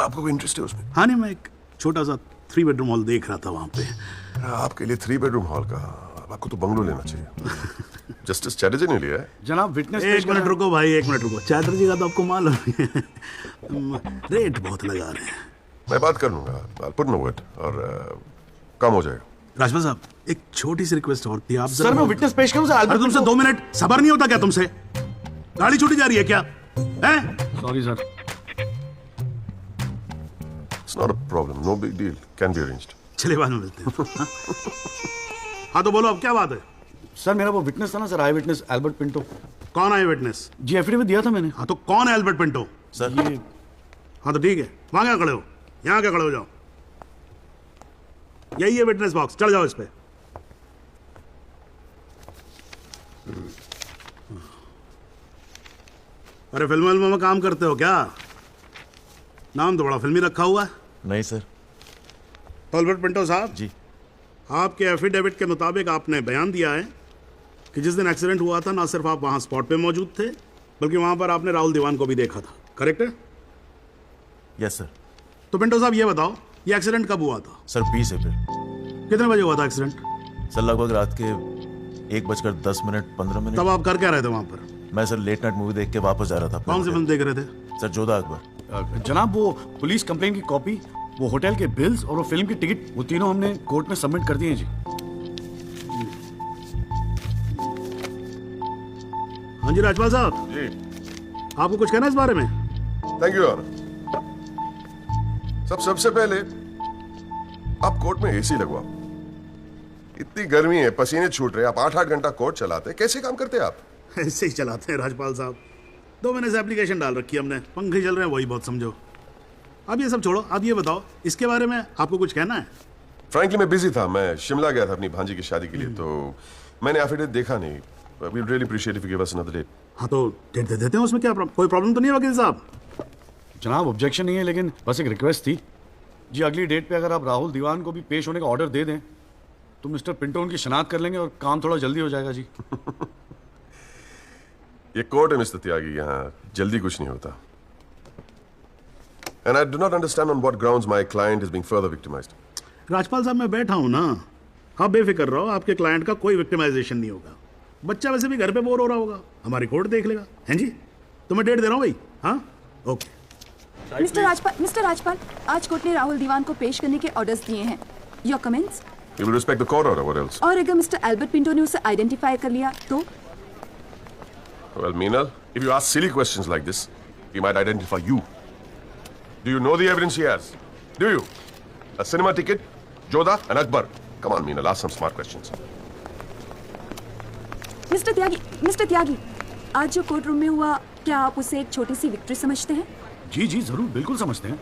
आपको कोई इंटरेस्ट है उसमें? हाँ नहीं, मैं एक छोटा सा 3 बेडरूम हॉल देख रहा था वहाँ पे। आपके लिए 3 बेडरूम हॉल का, आपको तो बंगलो लेना चाहिए। जस्टिस चैटर्जी ने लिया है। जनाब विटनेस। एक मिनट रुको भाई, एक मिनट रुको। चैटर्जी का तो आपको मालूम है, रेट बहुत लगा रहे हैं। मैं बात कर लूंगा, I'll put in a word, और काम हो जाएगा। राजपाल साहब, एक छोटी सी रिक्वेस्ट और थी। आप सर मैं विटनेस पेश करूं सर। अरे तुमसे 2 मिनट सबर नहीं होता क्या तुमसे? गाड़ी छूटी जा रही है क्या? हैं? Sorry sir. It's not a problem, no big deal, can be arranged. चलिए बाद में मिलते हैं। हाँ तो बोलो, अब क्या बात है? सर मेरा वो विटनेस था ना सर, आई विटनेस एल्बर्ट पिंटो। कौन आई विटनेस? जी एफिडेविट दिया था मैंने। हाँ तो कौन है एल्बर्ट पिंटो? सर ये। हाँ तो ठीक है, वहां क्या खड़े हो? यहाँ क्या खड़े हो जाओ। यही है विटनेस बॉक्स, चल जाओ इस पे। अरे फिल्म में काम करते हो क्या? नाम तो बड़ा फिल्मी रखा हुआ है। नहीं सर। एल्बर्ट पिंटो साहब जी, आपके एफिडेविट के मुताबिक आपने बयान दिया है कि जिस दिन एक्सीडेंट हुआ था ना सिर्फ आप वहां स्पॉट पे मौजूद थे, बल्कि वहां पर आपने राहुल दीवान को भी देखा था, करेक्ट है? Yes sir. तो पिंटो साहब ये बताओ, ये एक्सीडेंट कब हुआ था? सर 20 अप्रैल। कितने बजे हुआ था एक्सीडेंट? सर लगभग रात के 1:10 तब आप कर क्या रहे थे वहां पर? मैं सर लेट नाइट मूवी देख के वापस जा रहा था। कौन सी फिल्म देख रहे थे? सर जोधा अकबर। जनाब वो पुलिस कंप्लेन की कॉपी, वो होटल के बिल्स और वो फिल्म की टिकट, वो तीनों हमने कोर्ट में सबमिट कर दिए जी। हाँ जी राजपाल साहब जी, आपको कुछ कहना है इस बारे में? Thank you honour. सबसे पहले आप कोर्ट में एसी लगवाओ। इतनी गर्मी है, पसीने छूट रहे, आप 8-8 घंटा कोर्ट चलाते, कैसे काम करते आप? ऐसे ही चलाते हैं राजपाल साहब। 2 महीने से एप्लीकेशन डाल रखी है हमने, पंखे चल रहे हैं, वही बहुत समझो। अब ये सब छोड़ो, अब ये बताओ इसके बारे में आपको कुछ कहना है? फ्रैंकली मैं बिजी था, मैं शिमला गया था अपनी भांजी की शादी के लिए, तो मैंने एफिडेविट देखा नहीं। We really appreciate if you give us another date. हाँ तो डेट दे देते हैं, उसमें क्या कोई प्रॉब्लम तो नहीं है वकील साहब? जनाब ऑब्जेक्शन नहीं है, लेकिन बस एक रिक्वेस्ट थी जी, अगली डेट पे अगर आप राहुल दीवान को भी पेश होने का ऑर्डर दे दें तो मिस्टर पिंटो उनकी शनाख्त कर लेंगे और काम थोड़ा जल्दी हो जाएगा जी। ये कोर्ट है मिस्टर त्यागी, यहाँ जल्दी कुछ नहीं होता। And I do not understand on what grounds my client is being further victimized. Rajpal साहब मैं बैठा हूँ ना, आप बेफिक्र रहो, आपके क्लाइंट का कोई विक्टिमाइजेशन नहीं होगा। बच्चा वैसे भी घर पे बोर हो रहा होगा, हमारी कोर्ट देख लेगा। हैं जी, तो मैं डेट दे रहा हूँ भाई। हाँ ओके। मिस्टर राजपाल, आज कोर्ट ने राहुल दीवान को पेश करने के ऑर्डर्स दिए हैं। Your comments? We will respect the court order. What else? और अगर मिस्टर एल्बर्ट पिंटो ने उसे आइडेंटिफाई कर लिया तो? Well, Meenal, if you ask silly questions like this, he might identify you. Do you know the evidence he has? Do you? A cinema ticket, Jodha and Akbar. Come on, Meenal, ask some smart questions. Mister Tyagi, आज जो court room में हुआ, क्या आप उसे एक छोटी सी victory समझते हैं? जी जी जरूर, बिल्कुल समझते हैं।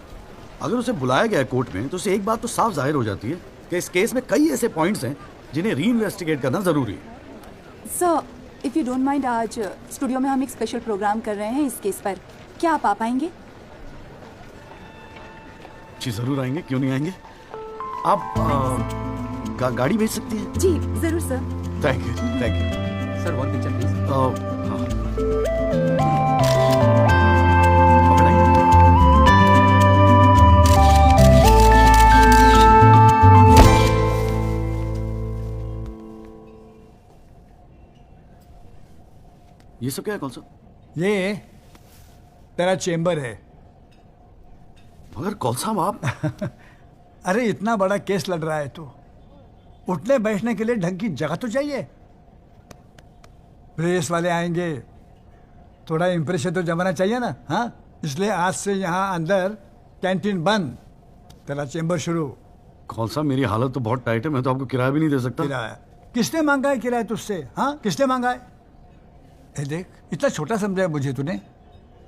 अगर उसे बुलाया गया है कोर्ट में तो उसे एक बात तो साफ जाहिर हो जाती है कि इस केस में कई ऐसे पॉइंट्स हैं जिन्हें री इन्वेस्टिगेट करना जरूरी है। Sir, if you don't mind, आज स्टूडियो में हम एक स्पेशल प्रोग्राम कर रहे हैं इस केस पर। क्या आप आ पाएंगे? जी जरूर आएंगे, क्यों नहीं आएंगे। आप गाड़ी भेज सकती हैं? जी जरूर sir. Thank you, thank you sir. One picture please. ये सब क्या है? कौन सा? ये तेरा चेंबर है। मगर कौन सा आप? अरे इतना बड़ा केस लड़ रहा है तो उठने बैठने के लिए ढंग की जगह तो चाहिए। प्रेस वाले आएंगे, थोड़ा इंप्रेशन तो जमाना चाहिए ना। हाँ, इसलिए आज से यहाँ अंदर कैंटीन बंद, तेरा चेंबर शुरू। कौन सा? मेरी हालत तो बहुत टाइट है, मैं तो आपको किराया भी नहीं दे सकता। किराया किसने मांगा है? किराया तुझसे? हाँ, किसने मांगा है? देख, इतना छोटा समझा है मुझे तूने।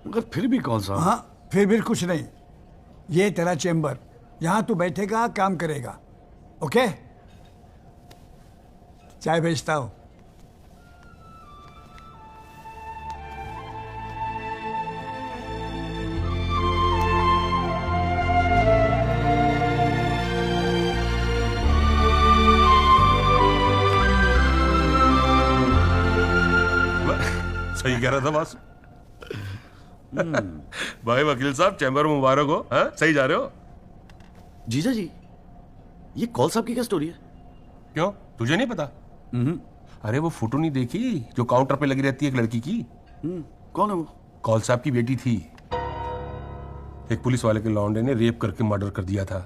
मगर फिर भी कौन सा? हाँ, फिर भी कुछ नहीं। ये तेरा चेंबर, यहाँ तू बैठेगा, काम करेगा। ओके, चाय भेजता हूँ। सही कह रहा था बॉस। भाई वकील साहब, चैम्बर मुबारक हो। हाँ, सही जा रहे हो। जीजा जी, ये कौल साहब की क्या स्टोरी है? क्यों, तुझे नहीं पता? अरे वो फोटो नहीं देखी जो काउंटर पे लगी रहती है एक लड़की की? कौन है वो? कौल साहब की बेटी थी। एक पुलिस वाले के लौंडे ने रेप करके मर्डर कर दिया था।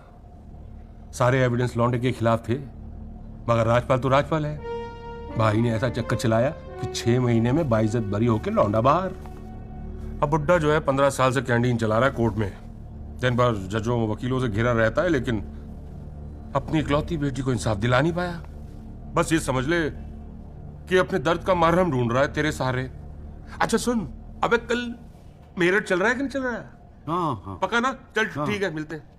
सारे एविडेंस लौंडे के खिलाफ थे, मगर राजपाल तो राजपाल है। भाई ने ऐसा चक्कर चलाया कि 6 महीने में बाइज्जत बरी होके लौंडा बाहर। अब बुड्ढा जो है 15 साल से कैंटीन चला रहा है कोर्ट में। दिन भर जजों वकीलों से घिरा रहता है, लेकिन अपनी इकलौती बेटी को इंसाफ दिला नहीं पाया। बस ये समझ ले कि अपने दर्द का मरहम ढूंढ रहा है तेरे सहारे। अच्छा सुन, अबे कल मेरठ चल रहा है कि नहीं चल रहा है? हाँ हाँ। पक्का ना? चल ठीक है, मिलते हैं।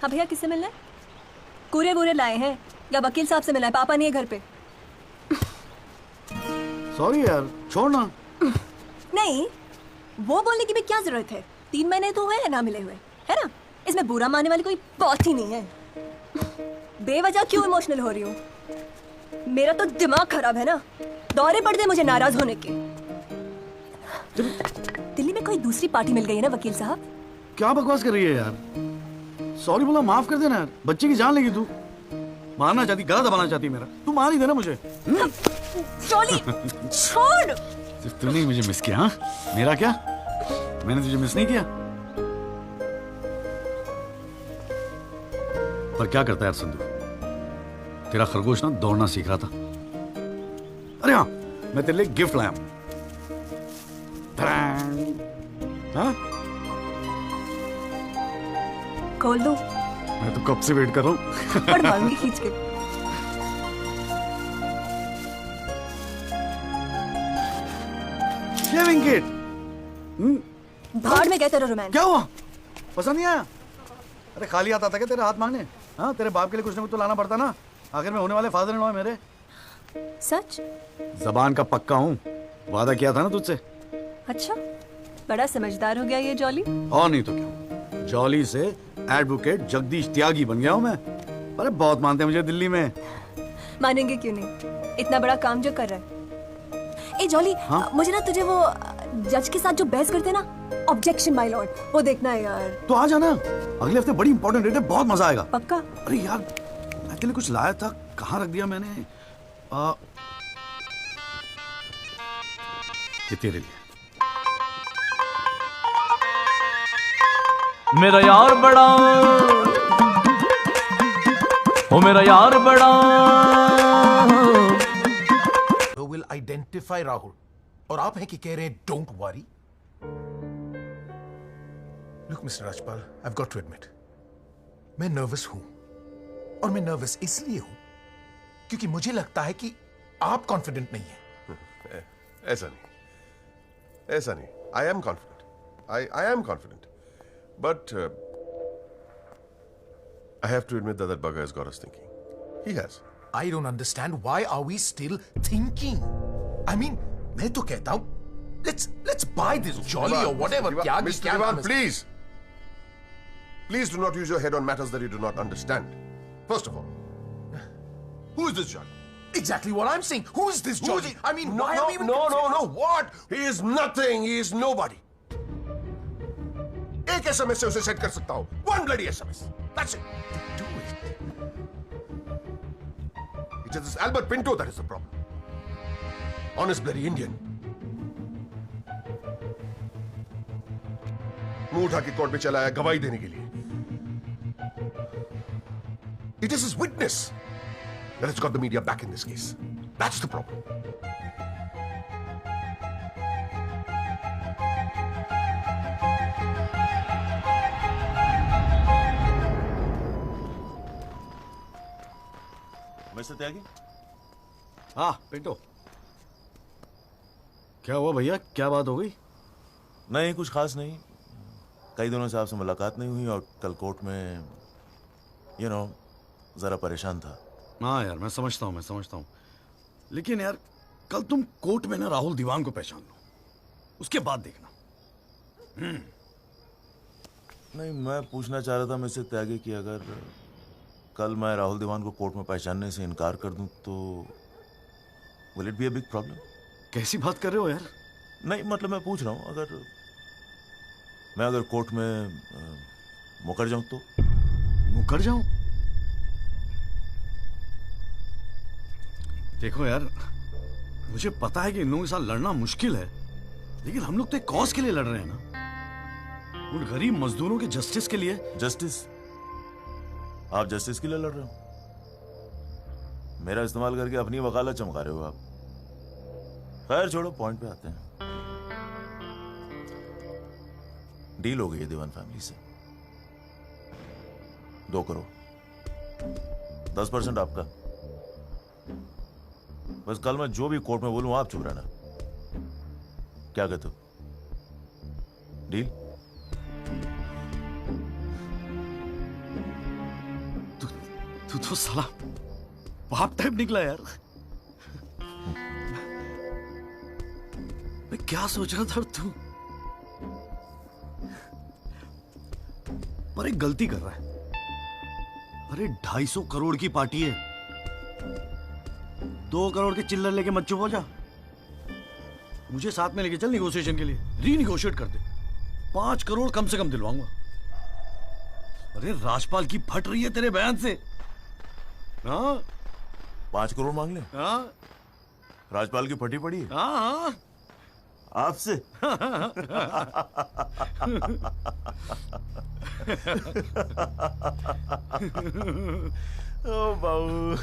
हाँ भैया, किससे मिलना है? कूरे वूरे लाए हैं या वकील साहब से मिलना है? पापा नहीं है घर पे। सॉरी यार, छोड़ ना। नहीं, वो बोलने की भी क्या जरूरत है? 3 महीने तो हुए हैं ना मिले हुए, है ना? इसमें बुरा मानने वाली कोई बात ही नहीं है। बेवजह क्यों इमोशनल हो रही हूँ? मेरा तो दिमाग खराब है ना। दौरे पड़ गए मुझे नाराज होने के। दिल्ली में कोई दूसरी पार्टी मिल गई है ना वकील साहब? क्या बकवास कर रही है यार? सॉरी बोला, माफ कर देना यार। बच्चे की जान लेगी तू। मारना चाहती, गला दबाना चाहती मेरा। तू मार ही देना मुझे। जॉली, छोड़। सिर्फ तूने ही मुझे मिस किया। हाँ, मेरा क्या? मैंने तुझे मिस नहीं किया। पर क्या करता है यार संधू, तेरा खरगोश ना दौड़ना सीख रहा था। अरे हाँ, मैं तेरे लिए गिफ्ट लाया हूं। हाँ? खोल दो। मैं तो कब से वेट कर रहा हूँ। पढ़ मारूंगी खींच के। Shaving kit. भाड़ में गए तेरा रोमांस। क्या हुआ? पसंद नहीं आया? अरे खाली हाथ आता क्या तेरे हाथ मांगने? हाँ, तेरे बाप के लिए कुछ ना कुछ तो लाना पड़ता ना। आखिर में होने वाले फादर इन लॉ है मेरे। सच? जबान का पक्का हूँ, वादा किया था ना तुझसे। अच्छा, बड़ा समझदार हो गया ये जॉली। और नहीं तो क्या, जॉली से एडवोकेट जगदीश त्यागी बन गया हूँ मैं। अरे बहुत मानते हैं मुझे दिल्ली में। मानेंगे क्यों नहीं, इतना बड़ा काम जो कर रहा है। ए जॉली, हाँ? मुझे ना तुझे वो जज के साथ जो बहस करते ना, ऑब्जेक्शन माय लॉर्ड, वो देखना है यार। तो आ जाना, अगले हफ्ते बड़ी इंपॉर्टेंट डेट है, बहुत मजा आएगा। पक्का? अरे यार, मैं के लिए कुछ लाया था, कहाँ रख दिया मैंने? ये तेरे लिए। मेरा यार बड़ा हो, मेरा यार बड़ा। Who will identify Rahul? और आप हैं कि कह रहे हैं don't worry? Look, Mr. Rajpal, I've got to admit, मैं नर्वस हूं और मैं नर्वस इसलिए हूं क्योंकि मुझे लगता है कि आप कॉन्फिडेंट नहीं हैं। ऐसा नहीं। I am confident. I am confident. But I have to admit that bugger has got us thinking. He has. I don't understand why are we still thinking? I mean, मैं तो कहता हूं, let's buy this jolly or whatever. Mr. Diwan, please. Please do not use your head on matters that you do not understand. First of all, who is this Jolly? Exactly what I'm saying. Who is this Jolly? I mean, why are we even... No. What? He is nothing. He is nobody. एक SMS से उसे set कर सकता हूं. One bloody SMS. That's it. Do it. It's just this Albert Pinto that is the problem. Honest bloody Indian. मुंह उठा के court में चला आया गवाही देने के लिए. It is his witness that has got the media back in this case. That's the problem. Mister Tyagi? हाँ पिंटो, क्या हुआ भैया? क्या बात हो गई? नहीं, कुछ खास नहीं। कई दिनों से आपसे मुलाकात नहीं हुई और कल कोर्ट में जरा परेशान था। हाँ यार, मैं समझता हूँ, लेकिन यार कल तुम कोर्ट में ना राहुल दीवान को पहचान लो, उसके बाद देखना। नहीं, मैं पूछना चाह रहा था मिस्टर त्यागी कि अगर कल मैं राहुल दीवान को कोर्ट में पहचानने से इनकार कर दूं तो will it be a big problem? कैसी बात कर रहे हो यार? नहीं, मतलब मैं पूछ रहा हूं, अगर कोर्ट में मुकर जाऊं तो? मुकर जाऊं? देखो यार, मुझे पता है कि इन लोगों के साथ लड़ना मुश्किल है, लेकिन हम लोग तो एक कॉज के लिए लड़ रहे हैं ना, उन गरीब मजदूरों के जस्टिस के लिए। जस्टिस? आप जस्टिस के लिए लड़ रहे हो? मेरा इस्तेमाल करके अपनी वकालत चमका रहे हो आप। खैर छोड़ो, पॉइंट पे आते हैं। डील हो गई है दीवान फैमिली से, 2 करोड़, 10% आपका। बस कल मैं जो भी कोर्ट में बोलूं आप चुप रहना। क्या कहते हो? डील? तू तो साला बाप टाइप निकला यार। मैं क्या सोच रहा था तू? पर एक गलती कर रहा है। अरे 250 करोड़ की पार्टी है, 2 करोड़ के चिल्लर लेके मत चुप हो जा। मुझे साथ में लेके चल निगोशिएशन के लिए, रीनिगोशिएट कर दे। 5 करोड़ कम से कम दिलवाऊंगा। अरे राजपाल की फट रही है तेरे बयान से। हाँ, 5 करोड़ मांग ले? हाँ, राजपाल की फटी पड़ी है? हाँ, आपसे? ओ बाबू,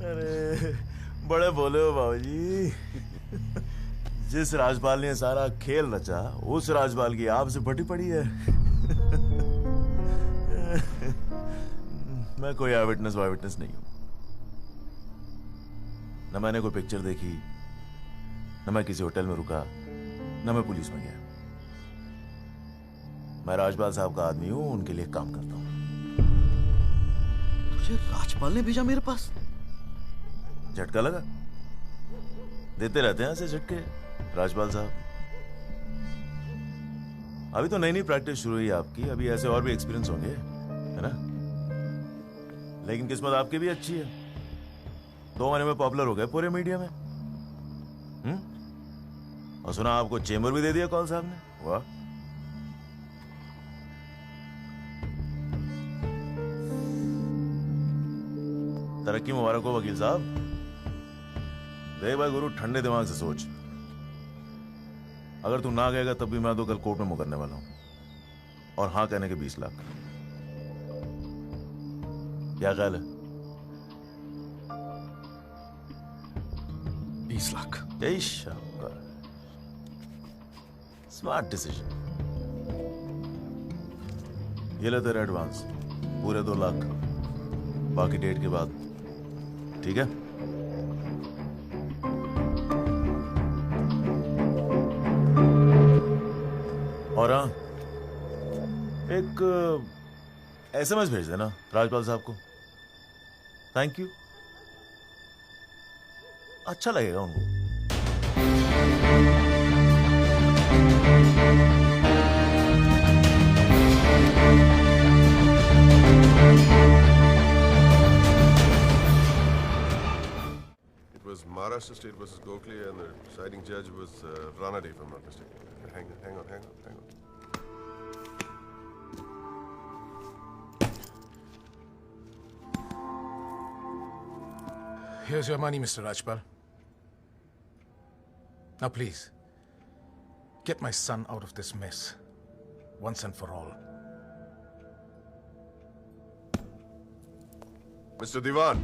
अरे बड़े बोले हो बाबूजी। जिस राजपाल ने सारा खेल रचा, उस राजपाल की आपसे फटी पड़ी है। मैं कोई आई विटनेस नहीं हूं। न मैंने कोई पिक्चर देखी, न मैं किसी होटल में रुका, न मैं पुलिस में गया। मैं राजपाल साहब का आदमी हूं, उनके लिए काम करता हूं। तुझे राजपाल ने भेजा मेरे पास? झटका लगा? देते रहते हैं ऐसे झटके राजपाल साहब। अभी तो नई प्रैक्टिस शुरू हुई है आपकी, अभी ऐसे और भी एक्सपीरियंस होंगे, है ना? लेकिन किस्मत आपकी भी अच्छी है, 2 महीने में पॉपुलर हो गए पूरे मीडिया में। और सुना आपको चेंबर भी दे दिया कॉल साहब ने। वाह, तरक्की मुबारक हो वकील साहब। देख भाई गुरु, ठंडे दिमाग से सोच। अगर तू ना गएगा तब भी मैं तो कल कोर्ट में मुकरने वाला हूं, और हां कहने के 20 लाख। क्या ख्याल है? 20 लाख। यही शाबाश, स्मार्ट डिसीजन। ये ले तेरा एडवांस, पूरे 2 लाख, बाकी डेट के बाद, ठीक है? और हाँ, एक SMS भेज देना राजपाल साहब को, थैंक यू, अच्छा लगेगा उनको। It was Maharashtra State versus Gokhale, and the deciding judge was Ranade, if I'm not mistaken. Hang on. Here's your money, Mr. Rajpal. Now, please, get my son out of this mess, once and for all. Mr. Diwan.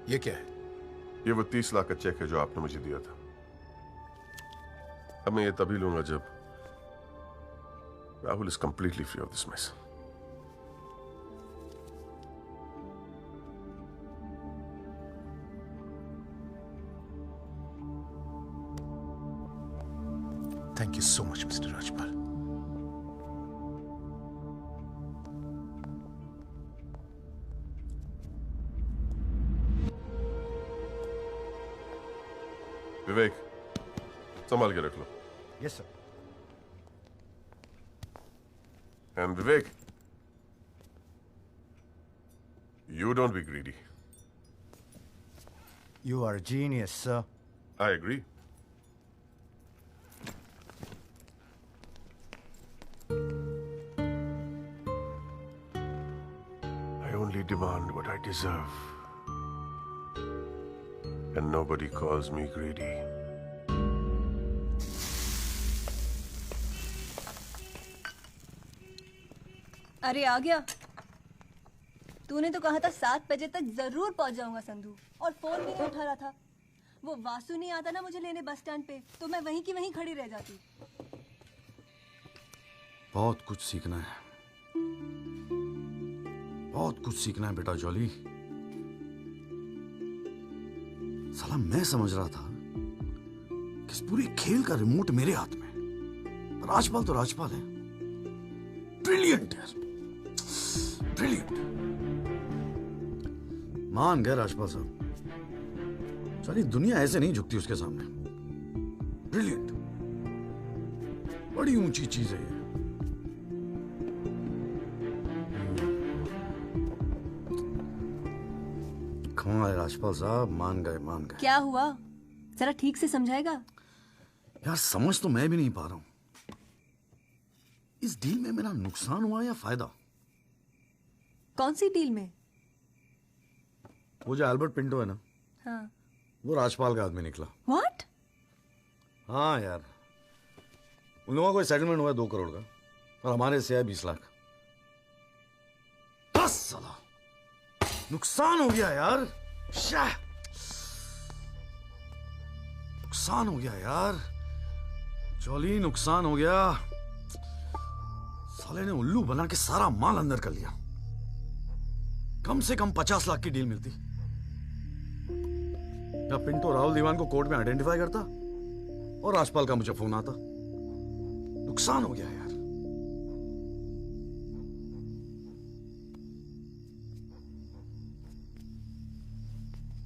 ये क्या है? ये वो 30 लाख का check है जो आपने मुझे दिया था। अब मैं ये तभी लूंगा जब Rahul is completely free of this mess. Thank you so much, Mr. Rajpal. विवेक, संभाल के रख लो। Yes, sir. And Vivek, you don't be greedy. You are a genius, sir. I agree. I only demand what I deserve. And nobody calls me greedy. अरे आ गया। तूने तो कहा था 7 बजे तक जरूर पहुंच जाऊंगा संधू, और फोन भी नहीं उठा रहा था। वो वासु नहीं आता ना मुझे लेने बस स्टैंड पे, तो मैं वहीं की वहीं खड़ी रह जाती। बहुत कुछ सीखना है, बहुत कुछ सीखना है बेटा जॉली। साला मैं समझ रहा था कि इस पूरे खेल का रिमोट मेरे हाथ में। राजपाल तो राजपाल है, ब्रिलियंट है, ब्रिलियंट। मान गए राजपाल साहब, सारी दुनिया ऐसे नहीं झुकती उसके सामने। ब्रिलियंट, बड़ी ऊंची चीज है ये। कमाल है राजपाल साहब, मान गए मान गए। क्या हुआ, जरा ठीक से समझाएगा? यार समझ तो मैं भी नहीं पा रहा हूं, इस डील में मेरा नुकसान हुआ या फायदा? कौन सी डील में? वो जो एल्बर्ट पिंटो है ना, हाँ। वो राजपाल का आदमी निकला। What? हाँ यार, उन लोगों को सेटलमेंट हुआ 2 करोड़ का, और हमारे से है 20 लाख। 10 साला नुकसान हो गया यार, नुकसान हो गया यार, जॉली नुकसान हो गया। साले ने उल्लू बना के सारा माल अंदर कर लिया। कम से कम 50 लाख की डील मिलती। या पिंटो राहुल दीवान को कोर्ट में आइडेंटिफाई करता और राजपाल का मुझे फोन आता। नुकसान हो गया यार।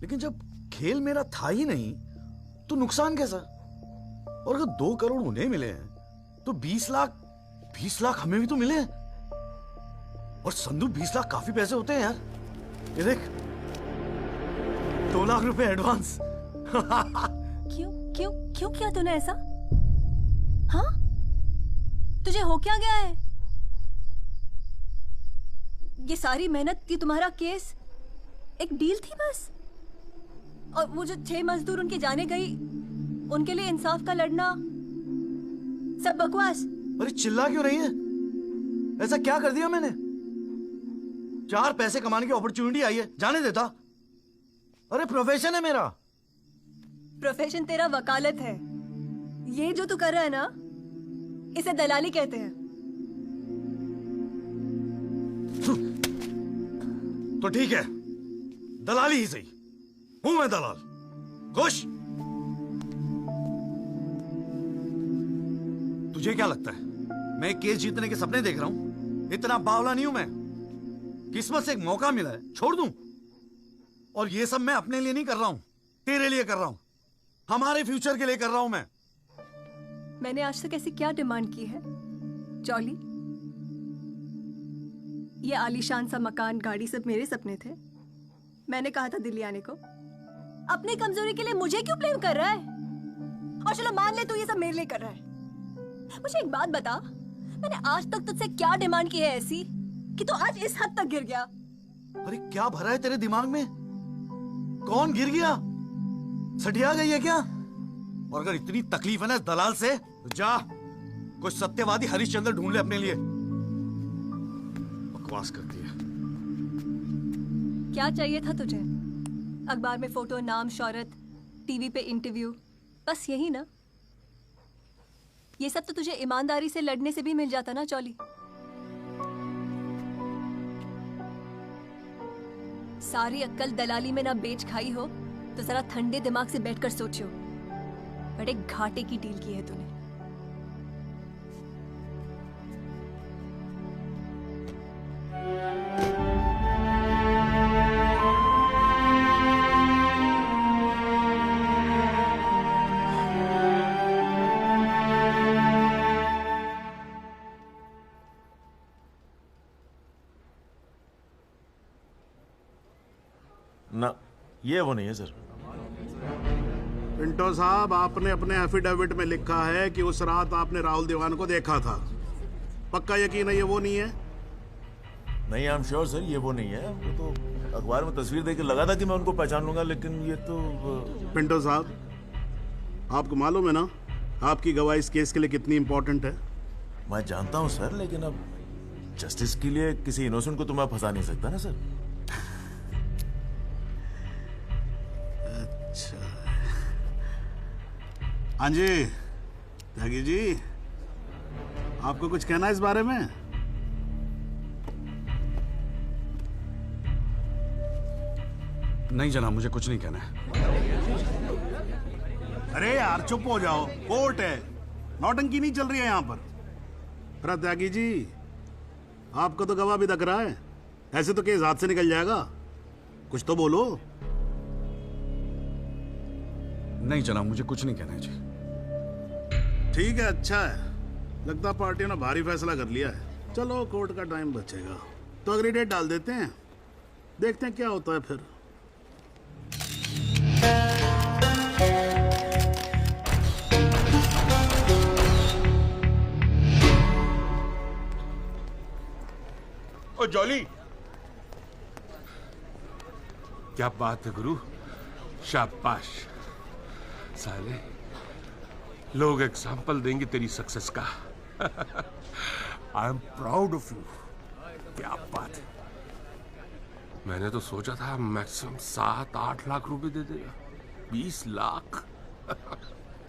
लेकिन जब खेल मेरा था ही नहीं तो नुकसान कैसा? और अगर 2 करोड़ उन्हें मिले हैं तो 20 लाख हमें भी तो मिले हैं। और संधू 20 लाख काफी पैसे होते हैं यार। ये देख, 2 लाख रुपए एडवांस। क्यों किया तूने ऐसा? हाँ, तुझे हो क्या गया है? ये सारी मेहनत की, तुम्हारा केस एक डील थी बस। और वो जो 6 मजदूर उनके जाने गई, उनके लिए इंसाफ का लड़ना सब बकवास। अरे चिल्ला क्यों रही है? ऐसा क्या कर दिया मैंने? 4 पैसे कमाने की अपॉर्चुनिटी आई है, जाने देता? अरे प्रोफेशन है मेरा। प्रोफेशन तेरा वकालत है। ये जो तू कर रहा है ना, इसे दलाली कहते हैं। तो ठीक है, दलाली ही सही। हूं मैं दलाल। खुश? तुझे क्या लगता है मैं केस जीतने के सपने देख रहा हूं? इतना बावला नहीं हूं मैं। किस्मत से एक मौका मिला है, छोड़ दूं? और ये सब मैं अपने लिए नहीं कर रहा हूं, तेरे लिए कर रहा हूं, हमारे फ्यूचर के लिए कर रहा हूं मैं। मैंने आज तक ऐसी क्या डिमांड की है जॉली? ये आलीशान सा मकान, गाड़ी सब मेरे सपने थे। मैंने कहा था दिल्ली आने को। अपनी कमजोरी के लिए मुझे क्यों ब्लेम कर रहा है? और चलो मान ले तू ये सब मेरे लिए कर रहा है। मुझे एक बात बता, मैंने आज तक तुझसे क्या डिमांड की है ऐसी कि तू आज इस हद तक गिर गया? अरे क्या भरा है तेरे दिमाग में? कौन गिर गया? सटिया गई है क्या? और अगर इतनी तकलीफ है ना इस दलाल से, तो जा कोई सत्यवादी हरिश्चंद्र ढूंढ ले अपने लिए। बकवास करती है। क्या चाहिए था तुझे? अखबार में फोटो, नाम, शोहरत, टीवी पे इंटरव्यू, बस यही ना? ये सब तो तुझे ईमानदारी से लड़ने से भी मिल जाता ना जॉली। सारी अक्ल दलाली में ना बेच खाई हो तो जरा ठंडे दिमाग से बैठकर सोचो, बड़े घाटे की डील की है तूने। ना, ये वो नहीं है सर। पिंटो साहब, आपने अपने एफिडेविट में लिखा है कि उस रात आपने राहुल दीवान को देखा था। पक्का यकीन है ये वो नहीं है? नहीं, आई एम श्योर सर, ये वो नहीं है। वो तो अखबार में तस्वीर देख के लगा था कि मैं उनको पहचान लूंगा, लेकिन ये तो पिंटो साहब, आपको मालूम है ना आपकी गवाही इस केस के लिए कितनी इंपॉर्टेंट है? मैं जानता हूँ सर, लेकिन अब जस्टिस के लिए किसी इनोसेंट को तो मैं फंसा नहीं सकता ना सर। अच्छा, हाँ जी त्यागी जी, आपको कुछ कहना है इस बारे में? नहीं जनाब, मुझे कुछ नहीं कहना है। अरे यार चुप हो जाओ, कोर्ट है, नौटंकी नहीं चल रही है यहाँ पर। अरे त्यागी जी, आपको तो गवाह भी दिख रहा है, ऐसे तो केस हाथ से निकल जाएगा, कुछ तो बोलो। नहीं जनाब, मुझे कुछ नहीं कहना है जी। ठीक है, अच्छा है, लगता पार्टियों ने भारी फैसला कर लिया है। चलो कोर्ट का टाइम बचेगा तो अगली डेट डाल देते हैं, देखते हैं क्या होता है फिर। ओ जॉली, क्या बात है गुरु, शाबाश। साले लोग एग्जाम्पल देंगे तेरी सक्सेस का। I am proud of you. क्या बात है। मैंने तो सोचा था मैक्सिमम 7-8 लाख रुपए दे देगा, 20 लाख।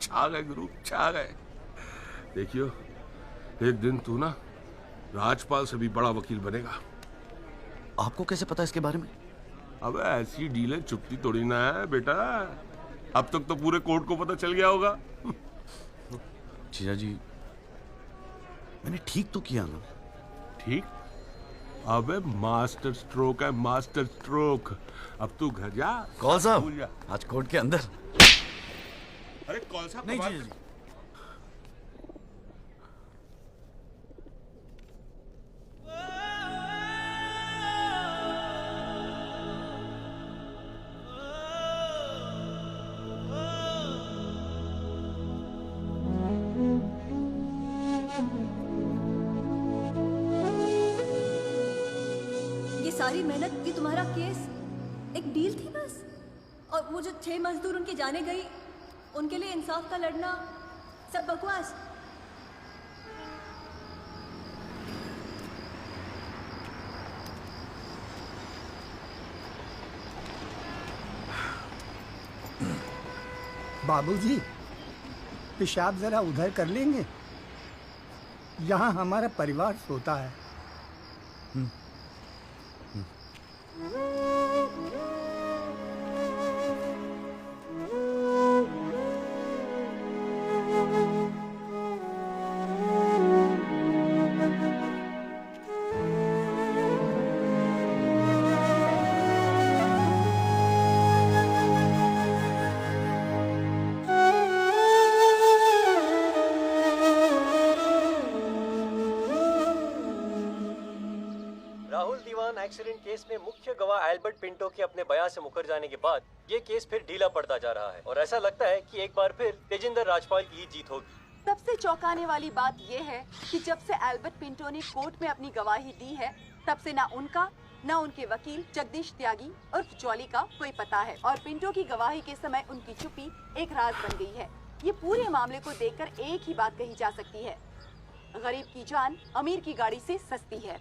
छा गए गुरु, छा गए। देखियो, एक दिन तू ना राजपाल से भी बड़ा वकील बनेगा। आपको कैसे पता इसके बारे में? अब ऐसी डीलें चुपती थोड़ी ना है बेटा, अब तक तो पूरे कोर्ट को पता चल गया होगा। जीजा जी, मैंने ठीक तो किया ना? ठीक? अबे मास्टर स्ट्रोक है, मास्टर स्ट्रोक। अब तू घर जा। कौल साहब, आज कोर्ट के अंदर। अरे कौल साहब, नहीं जीजा जी। सारी मेहनत, ये तुम्हारा केस एक डील थी बस? और वो जो 6 मजदूर उनके जाने गई, उनके लिए इंसाफ का लड़ना सब बकवास। बाबूजी, पेशाब जरा उधर कर लेंगे, यहाँ हमारा परिवार सोता है। राहुल दीवान एक्सीडेंट केस में मुख्य गवाह एल्बर्ट पिंटो के अपने बयान से मुकर जाने के बाद ये केस फिर ढीला पड़ता जा रहा है और ऐसा लगता है कि एक बार फिर तेजिंदर राजपाल की ही जीत होगी। सबसे चौंकाने वाली बात यह है कि जब से एल्बर्ट पिंटो ने कोर्ट में अपनी गवाही दी है, तब से ना उनका न उनके वकील जगदीश त्यागी और जॉली का कोई पता है और पिंटो की गवाही के समय उनकी चुप्पी एक राज बन गई है। ये पूरे मामले को देखकर एक ही बात कही जा सकती है, गरीब की जान अमीर की गाड़ी से सस्ती है।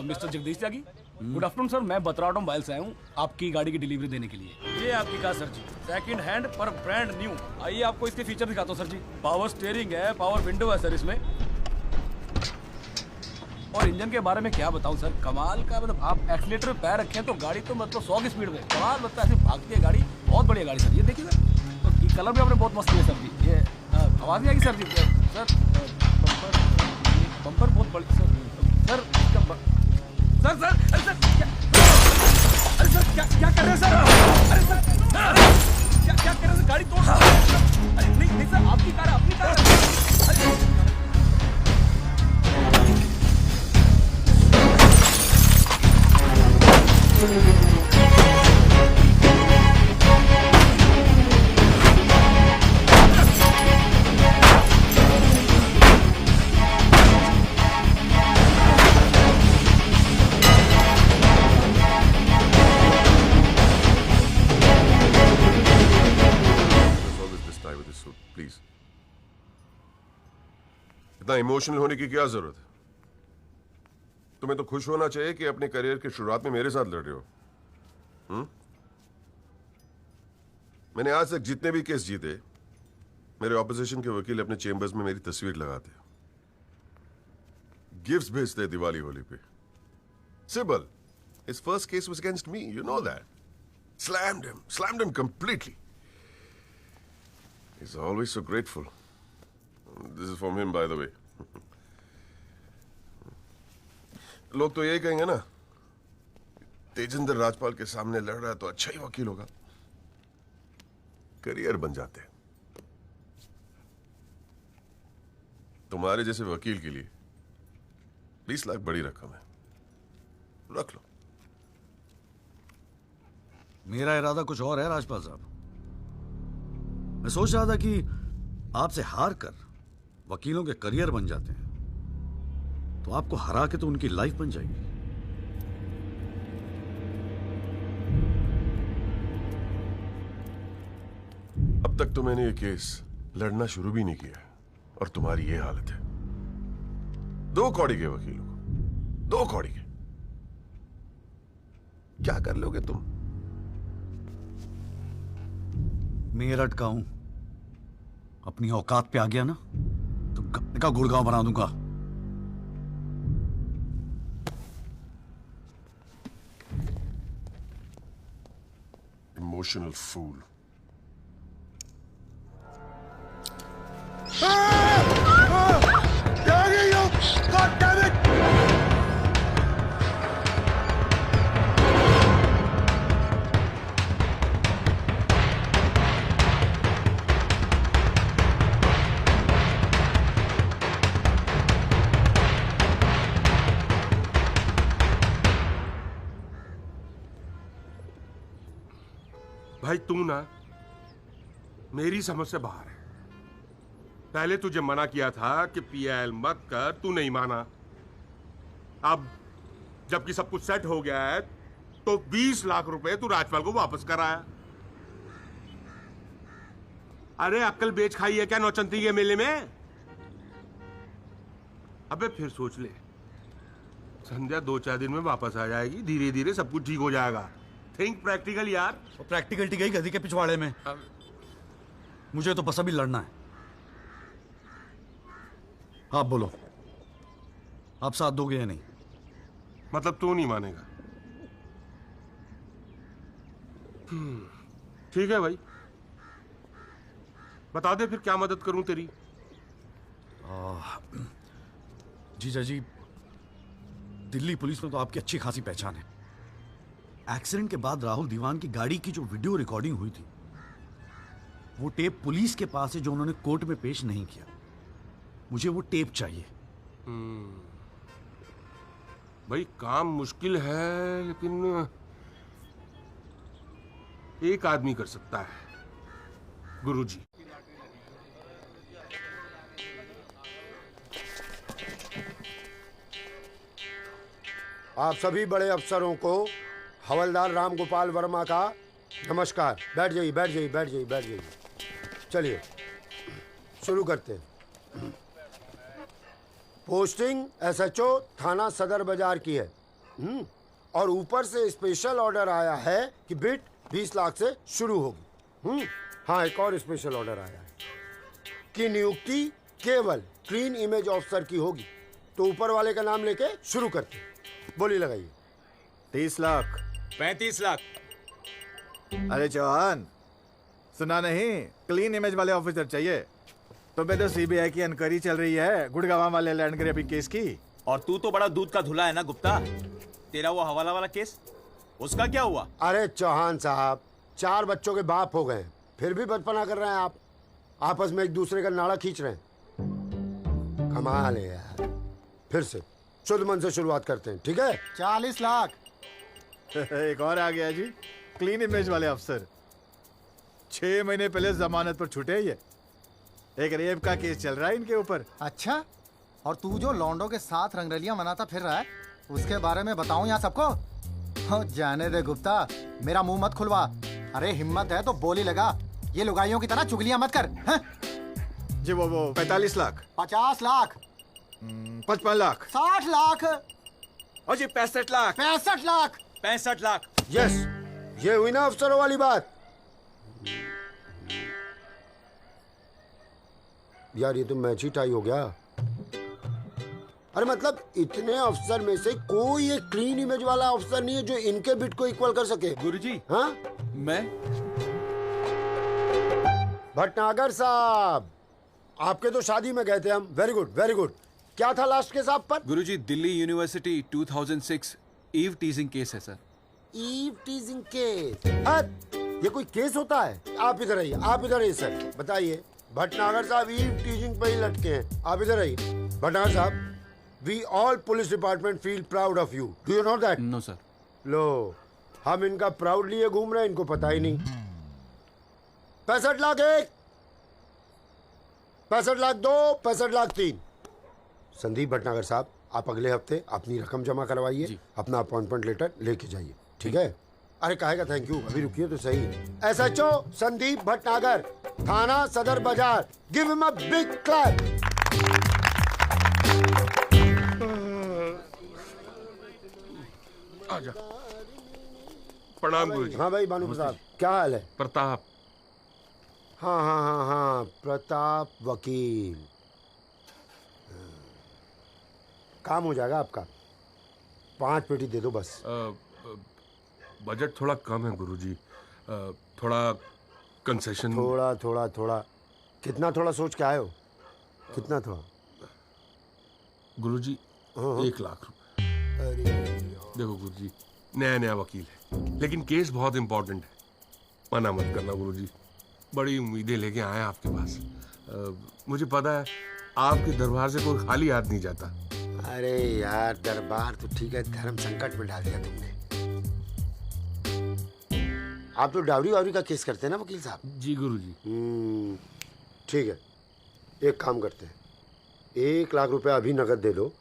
मिस्टर जगदीश त्यागी, गुड आफ्टरनून सर। मैं बतराट मोबाइल से आया हूँ आपकी गाड़ी की डिलीवरी देने के लिए। ये आपकी कार सर जी, सेकंड हैंड पर ब्रांड न्यू। आइए आपको इसके फीचर दिखाता हूँ सर जी। पावर स्टीयरिंग है, पावर विंडो है सर इसमें, और इंजन के बारे में क्या बताऊँ सर, कमाल का। मतलब आप एक्सीलेटर पे पैर रखें तो गाड़ी तो मतलब 100 की स्पीड में कमाल लगता है, ऐसे भागती है गाड़ी। बहुत बढ़िया गाड़ी सर, ये देखिए ना, तो कलर भी आपने बहुत मस्त किया सर जी। ये आवाज़ नहीं आएगी सर जी। सर बम्पर बहुत बड़ी सर। सर सर सर अरे सर क्या, अरे सर क्या कर रहे हैं सर? अरे सर क्या कर रहे हैं सर? गाड़ी तोड़। अरे नहीं सर, आपकी कार है, अपनी कार है। प्लीज, इतना इमोशनल होने की क्या जरूरत है? तुम्हें तो खुश होना चाहिए कि अपने करियर की शुरुआत में मेरे साथ लड़ रहे हो। मैंने आज तक जितने भी केस जीते, मेरे ऑपोजिशन के वकील अपने चेंबर्स में मेरी तस्वीर लगाते, गिफ्ट्स भेजते दिवाली होली पे। Sibal, his first case was against me, you know that. Slammed him completely. He's always so grateful. This is from him, by the way. लोग तो यही कहेंगे ना, तेजिंदर राजपाल के सामने लड़ रहा है तो अच्छा ही वकील होगा। करियर बन जाते हैं। तुम्हारे जैसे वकील के लिए 20 लाख बड़ी रकम है, रख लो। मेरा इरादा कुछ और है राजपाल साहब। मैं सोच रहा था कि आपसे हार कर वकीलों के करियर बन जाते हैं, तो आपको हरा के तो उनकी लाइफ बन जाएगी। अब तक तो मैंने ये केस लड़ना शुरू भी नहीं किया है और तुम्हारी ये हालत है। 2 कौड़ी के वकीलों को, 2 कौड़ी के, क्या कर लोगे तुम? मेरठ का हूं, अपनी औकात पे आ गया ना तो गप्पे का गुड़गांव बना दूंगा। Emotional fool. भाई तू ना मेरी समझ से बाहर है। पहले तुझे मना किया था कि पीएल मत कर, तू नहीं माना। अब जबकि सब कुछ सेट हो गया है तो 20 लाख रुपए तू राजपाल को वापस कराया। अरे अक्ल बेच खाई है क्या नौचंती के मेले में? अबे फिर सोच ले, संध्या 2-4 दिन में वापस आ जाएगी, धीरे धीरे सब कुछ ठीक हो जाएगा। थिंक प्रैक्टिकल यार। प्रैक्टिकलिटी गई गधी के पिछवाड़े में। मुझे तो बस अभी लड़ना है। आप बोलो, आप साथ दोगे या नहीं? मतलब तू नहीं मानेगा? ठीक है भाई, बता दे फिर क्या मदद करूं तेरी। जीजा जी, दिल्ली पुलिस में तो आपकी अच्छी खासी पहचान है। एक्सीडेंट के बाद राहुल दीवान की गाड़ी की जो वीडियो रिकॉर्डिंग हुई थी, वो टेप पुलिस के पास है जो उन्होंने कोर्ट में पेश नहीं किया। मुझे वो टेप चाहिए। भाई काम मुश्किल है, लेकिन एक आदमी कर सकता है, गुरुजी। आप सभी बड़े अफसरों को हवलदार राम गोपाल वर्मा का नमस्कार। बैठ जाइए, बैठ जाइए, बैठ जाइए, बैठ जाइए। चलिए शुरू करते हैं। पोस्टिंग एसएचओ थाना सदर बाजार की है। और ऊपर से स्पेशल ऑर्डर आया है कि बिट 20 लाख से शुरू होगी। हाँ, एक और स्पेशल ऑर्डर आया है कि नियुक्ति केवल क्लीन इमेज ऑफिसर की होगी। तो ऊपर वाले का नाम लेके शुरू करते हैं। बोली लगाइए। 30 लाख। 35 लाख। अरे चौहान, सुना नहीं? क्लीन इमेज वाले ऑफिसर चाहिए। तुम्हें तो सीबीआई की इंक्वायरी चल रही है गुड़गांव वाले लैंड ग्रैबिंग केस की। और तू तो बड़ा दूध का धुला है ना गुप्ता। तेरा वो हवाला वाला केस, उसका क्या हुआ? अरे चौहान साहब, 4 बच्चों के बाप हो गए, फिर भी बचपना कर रहे हैं आप। आपस में एक दूसरे का नाड़ा खींच रहे हैं। कमाल है यार। फिर से शुद्ध मन से शुरुआत करते हैं, ठीक है? 40 लाख। एक और आ गया जी, क्लीन इमेज वाले अफसर। 6 महीने पहले जमानत पर छूटे ये। एक रेप का केस चल रहा है इनके ऊपर। अच्छा, और तू जो लौंडों के साथ रंगरलियां मनाता फिर रहा है, उसके बारे में बताऊं यहाँ सबको? हो जाने दे गुप्ता, मेरा मुंह मत खुलवा। अरे हिम्मत है तो बोली लगा, ये लुगाइयों की तरह चुगलियां मत कर। जी वो 45 लाख। 50 लाख। 55 लाख। 60 लाख। और जी 65 लाख। 65 लाख। 65 लाख। यस, ये हुई ना अफसरों वाली बात। यार ये तो मैच ही टाई हो गया। अरे मतलब इतने अफसर में से कोई एक क्लीन इमेज वाला अफसर नहीं है जो इनके बिट को इक्वल कर सके। गुरुजी, हाँ? मैं भटनागर साहब, आपके तो शादी में गए थे हम। Very good, very good. क्या था लास्ट केस आप पर? गुरुजी, Delhi university 2006 eve teasing case है सर। Eve teasing case? ये कोई केस होता है? आप इधर आइए, आप इधर आइए सर। बताइए। भटनागर साहब ईव टीजिंग पे ही लटके हैं। आप इधर आइए। भटनागर साहब, we all police department feel proud of you. Do you know that? No sir. लो, हम इनका प्राउड लिए घूम रहे हैं, इनको पता ही नहीं। 65 लाख 1, 65 लाख 2, 65 लाख 3। संदीप भटनागर साहब, आप अगले हफ्ते अपनी रकम जमा करवाइए, अपना अपॉइंटमेंट लेटर लेके जाइए, ठीक है? अरे काहेगा थैंक यू, अभी रुकिए तो सही। एसएचओ संदीप भटनागर, थाना सदर बाजार। Give him a big clap. आजा। प्रणाम गुरुजी। हाँ भाई भानु प्रताप, क्या हाल है? प्रताप। हाँ हाँ हाँ हाँ, प्रताप वकील। काम हो जाएगा आपका। 5 पेटी दे दो बस। बजट थोड़ा कम है गुरुजी, थोड़ा कंसेशन। थोड़ा थोड़ा थोड़ा कितना थोड़ा सोच के आए हो? कितना थोड़ा? गुरुजी 1 लाख रुपए। अरे देखो गुरुजी, नया नया वकील है, लेकिन केस बहुत इंपॉर्टेंट है। मना मत करना गुरुजी, बड़ी उम्मीदें लेके आए आपके पास। मुझे पता है आपके दरबार से कोई खाली हाथ नहीं जाता। अरे यार, दरबार तो ठीक है, धर्म संकट में डाल दिया तुमने। आप तो डावरी वावरी का केस करते हैं ना वकील साहब? जी गुरुजी। ठीक है, एक काम करते हैं, 1 लाख रुपए अभी नगद दे दो,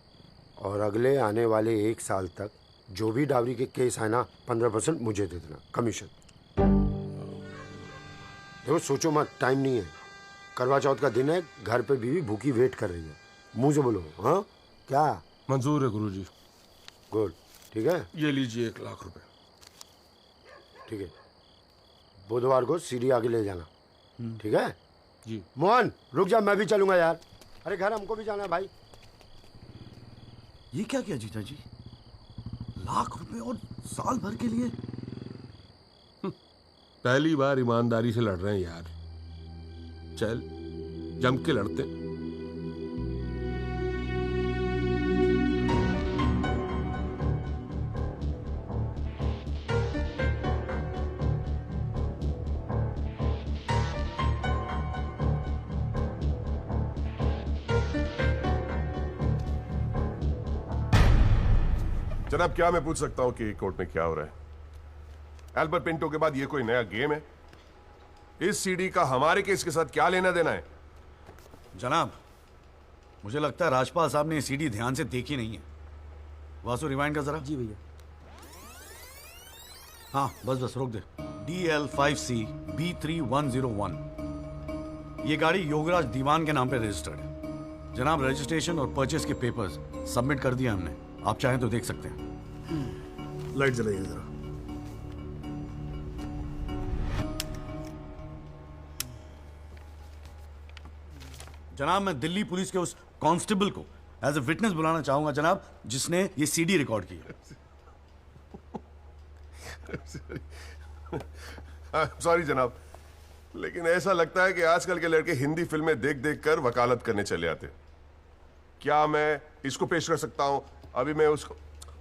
और अगले आने वाले 1 साल तक जो भी डावरी के केस आए ना, 15% मुझे दे देना कमीशन। देखो सोचो मत, टाइम नहीं है। करवा चौथ का दिन है, घर पे बीवी भूखी वेट कर रही है। मुंह से बोलो। हाँ क्या? मंजूर है गुरुजी। गुड, ठीक है। ये लीजिए 1 लाख रुपए। ठीक है, बुधवार को सीढ़ी आगे ले जाना, ठीक है जी। मोहन रुक जा, मैं भी चलूंगा यार। अरे घर हमको भी जाना है भाई। ये क्या किया जीजा जी? लाख रुपए और साल भर के लिए? पहली बार ईमानदारी से लड़ रहे हैं यार। चल जम के लड़ते। जनाब, क्या मैं पूछ सकता हूं कि कोर्ट में क्या हो रहा है? एल्बर्ट पिंटो के बाद ये कोई नया गेम है? इस सीडी का हमारे केस के साथ क्या लेना देना है? जनाब, मुझे लगता है राजपाल साहब ने ये सीडी ध्यान से देखी नहीं है। वासु रिवाइंड कर जरा। जी भैया। हाँ बस रोक दे। DL5C B3101, ये गाड़ी योगराज दीवान के नाम पे रजिस्टर्ड है। जनाब, रजिस्ट्रेशन और परचेस के पेपर्स सबमिट कर दिया हमने, आप चाहें तो देख सकते हैं। लाइट जलाइए जरा। जनाब, मैं दिल्ली पुलिस के उस कांस्टेबल को एज ए विटनेस बुलाना चाहूंगा जनाब, जिसने ये सीडी रिकॉर्ड की है। सॉरी जनाब, लेकिन ऐसा लगता है कि आजकल के लड़के हिंदी फिल्में देख देख कर वकालत करने चले आते। क्या मैं इसको पेश कर सकता हूं? अभी मैं उसको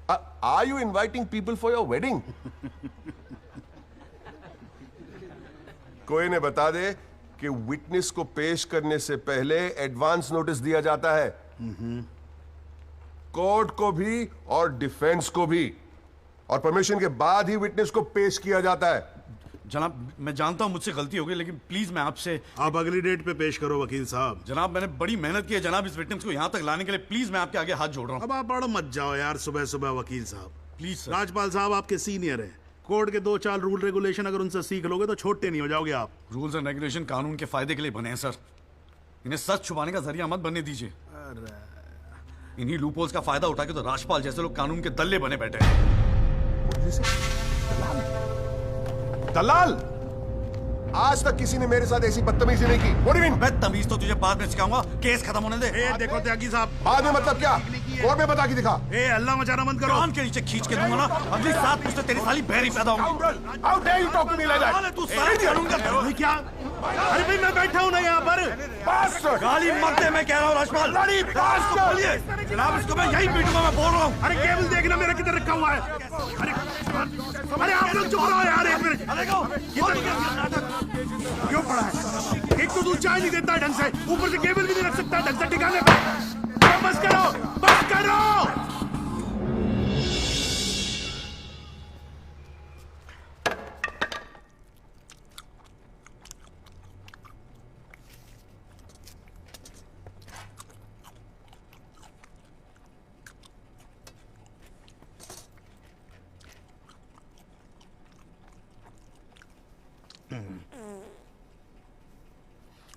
are you inviting people for your wedding? कोई ने बता दे कि विटनेस को पेश करने से पहले एडवांस नोटिस दिया जाता है, कोर्ट को भी और डिफेंस को भी, और परमिशन के बाद ही विटनेस को पेश किया जाता है। जनाब, मैं जानता हूं मुझसे गलती हो गई, लेकिन प्लीज मैं आपसे। आप अगली डेट पे पेश करो वकील साहब। जनाब, मैंने बड़ी मेहनत की है जनाब इस विटनेस को यहां तक लाने के लिए। प्लीज मैं आपके आगे हाथ जोड़ रहा हूं। अब आप बड़ा मत जाओ यार सुबह सुबह वकील साहब। Please sir. राजपाल साहब आपके सीनियर हैं, कोर्ट के 2-4 रूल रेगुलेशन अगर उनसे सीख लोगे तो छोटे नहीं हो जाओगे आप। रूल्स एंड रेगुलेशन कानून के फायदे के लिए बने हैं सर, इन्हें सच छुपाने का जरिया मत बनने दीजिए। इन्हीं लूपहोल्स का फायदा उठा के तो राजपाल जैसे लोग कानून के दल्ले बने बैठे हैं। दलाल, आज तक किसी ने मेरे साथ ऐसी बदतमीजी नहीं की। What do you mean? मैं तमीज तो तुझे बाद में सिखाऊंगा, केस खत्म होने दे। देखो त्यागी साहब, बाद में मतलब क्या? कोर्ट में बता के दिखा। अल्लाह मचाना बंद करो। कान के नीचे खींच के दूंगा ना, अगली सात मुझसे तेरी साली बहरी पैदा होगी। How dare you talk to me like that? तू साला कानून का क्या? अरे भाई मैं बैठा हूं ना यहाँ पर। गाली मत दे, मैं कह रहा हूँ राजपाल। जनाब, इसको मैं यही पीटूंगा, मैं बोल रहा हूँ। अरे केबल देखना मेरा किधर रखा हुआ है। अरे आप लोग चुप रहो यार, एक मिनट। क्यों पड़ा है? एक तो तू चाय नहीं देता ढंग से, ऊपर से केबल भी नहीं रख सकता ढंग से ठिकाने पे। बस करो, बस करो।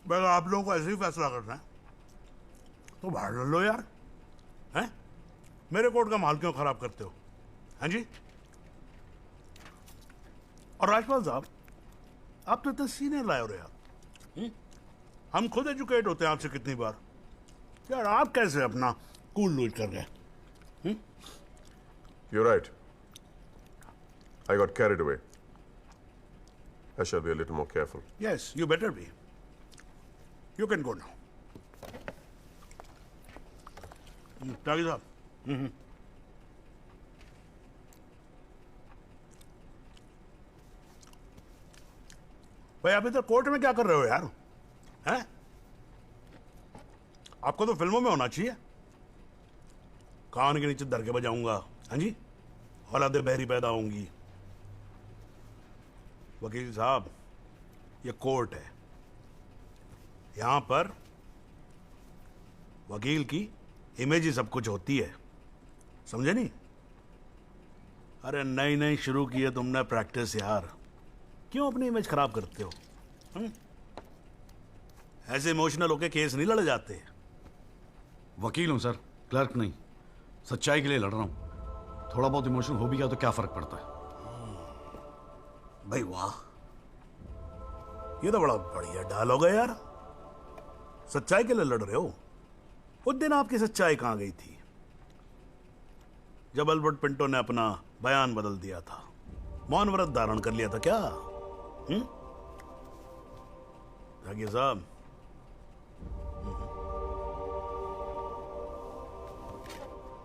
अगर आप लोगों को ऐसे ही फैसला करना है तो बाहर लड़ लो यार, हैं? मेरे कोर्ट का माल क्यों खराब करते हो? हाँ जी। और राजपाल साहब, आप तो इतने सीनियर लाए हो रहे यार। हम खुद एजुकेट होते हैं आपसे कितनी बार यार, आप कैसे अपना कूल लूज कर गए? You're right. I got carried away. I shall be a little more careful. Yes, you better be. You can go now. त्यागी साहब। भाई आप इधर कोर्ट में क्या कर रहे हो यार? हैं? आपको तो फिल्मों में होना चाहिए। कान के नीचे धर के बजाऊंगा, हाँ जी, औलादे बहरी पैदा होंगी। वकील साहब, ये कोर्ट है, यहां पर वकील की इमेज ही सब कुछ होती है, समझे नहीं? अरे नई नई शुरू की है तुमने प्रैक्टिस यार, क्यों अपनी इमेज खराब करते हो? ऐसे इमोशनल होके केस नहीं लड़े जाते। वकील हूं सर, क्लर्क नहीं। सच्चाई के लिए लड़ रहा हूं। थोड़ा बहुत इमोशन हो भी गया तो क्या फर्क पड़ता है। भाई वाह, ये तो बड़ा बढ़िया डायलॉग है यार। सच्चाई के लिए लड़ रहे हो। उस दिन आपकी सच्चाई कहां गई थी जब एल्बर्ट पिंटो ने अपना बयान बदल दिया था, मौन व्रत धारण कर लिया था क्या? जागिर साहब,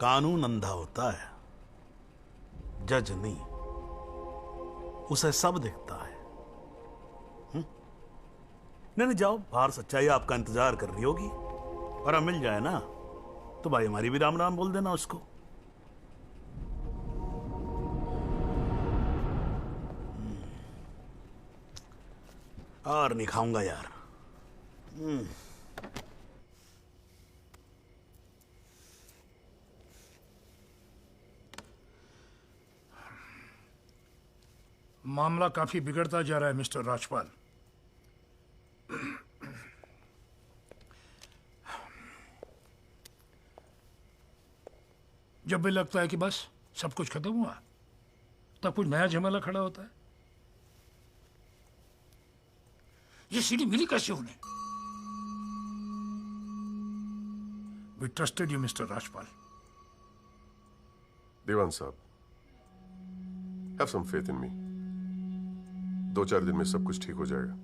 कानून अंधा होता है, जज नहीं। उसे सब दिखता है। नहीं जाओ बाहर, सच्चाई आपका इंतजार कर रही होगी। और अब मिल जाए ना तो भाई हमारी भी राम राम बोल देना उसको। और नहीं खाऊंगा यार। मामला काफी बिगड़ता जा रहा है मिस्टर राजपाल। जब भी लगता है कि बस सब कुछ खत्म हुआ, तब कुछ नया झमेला खड़ा होता है। ये सीढ़ी मिली कैसे उन्हें? We trusted you, mister Rajpal. देवान साहब, हैव सम फेथ इन मी। 2-4 दिन में सब कुछ ठीक हो जाएगा।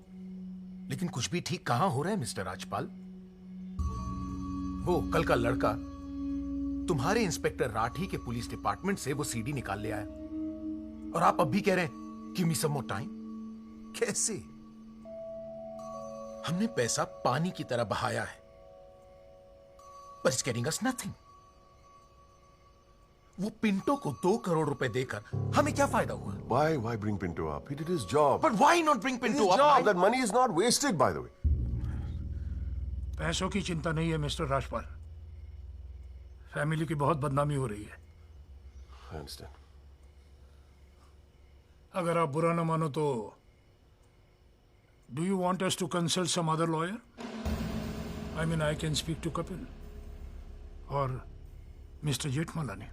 लेकिन कुछ भी ठीक कहां हो रहा है मिस्टर राजपाल? वो कल का लड़का तुम्हारे इंस्पेक्टर राठी के पुलिस डिपार्टमेंट से वो सीडी निकाल ले आया, और आप अब भी कह रहे हैं गिव मी सम मोर टाइम। कैसे? हमने पैसा पानी की तरह बहाया है, but it's getting us nothing। वो पिंटो को 2 करोड़ रुपए देकर हमें क्या फायदा हुआ? Why bring Pinto up? He did his job. But why not bring Pinto up? Job. That money is not wasted, by the way. पैसों की चिंता नहीं है मिस्टर राजपाल। फैमिली की बहुत बदनामी हो रही है। I understand. अगर आप बुरा ना मानो तो do you want us to consult some other lawyer? I mean, I can speak to Kapil or Mr. Jetmalani.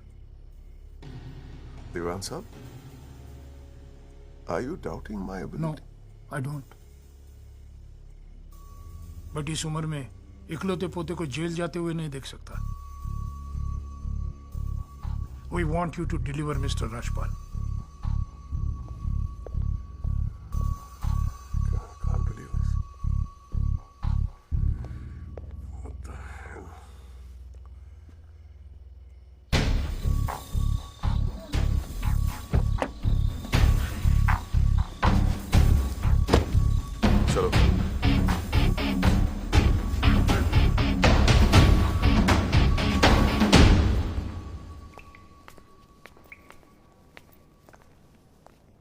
Devan sahab, are you doubting my ability? No, I don't. But इस उम्र में इकलौते पोते को जेल जाते हुए नहीं देख सकता। We want you to deliver, Mr. Rajpal. Can't believe this. What the hell? चलो।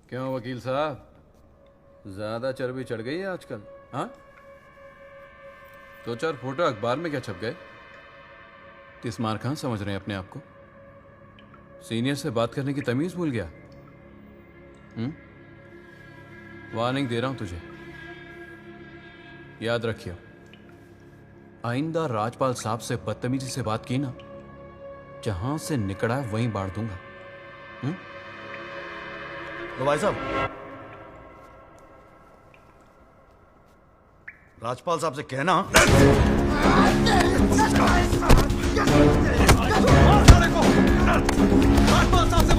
क्यों वकील साहब, ज्यादा चर्बी चढ़ गई है आजकल? हाँ, 2-4 फोटो अखबार में क्या छप गए? किस मार कहां समझ रहे हैं अपने आप को? सीनियर से बात करने की तमीज भूल गया? वार्निंग दे रहा हूं तुझे, याद रखियो, आइंदा राजपाल साहब से बदतमीजी से बात की ना, जहां से निकला वहीं बांट दूंगा। तो भाई साहब, राजपाल साहब से कहना राजपाल साहब से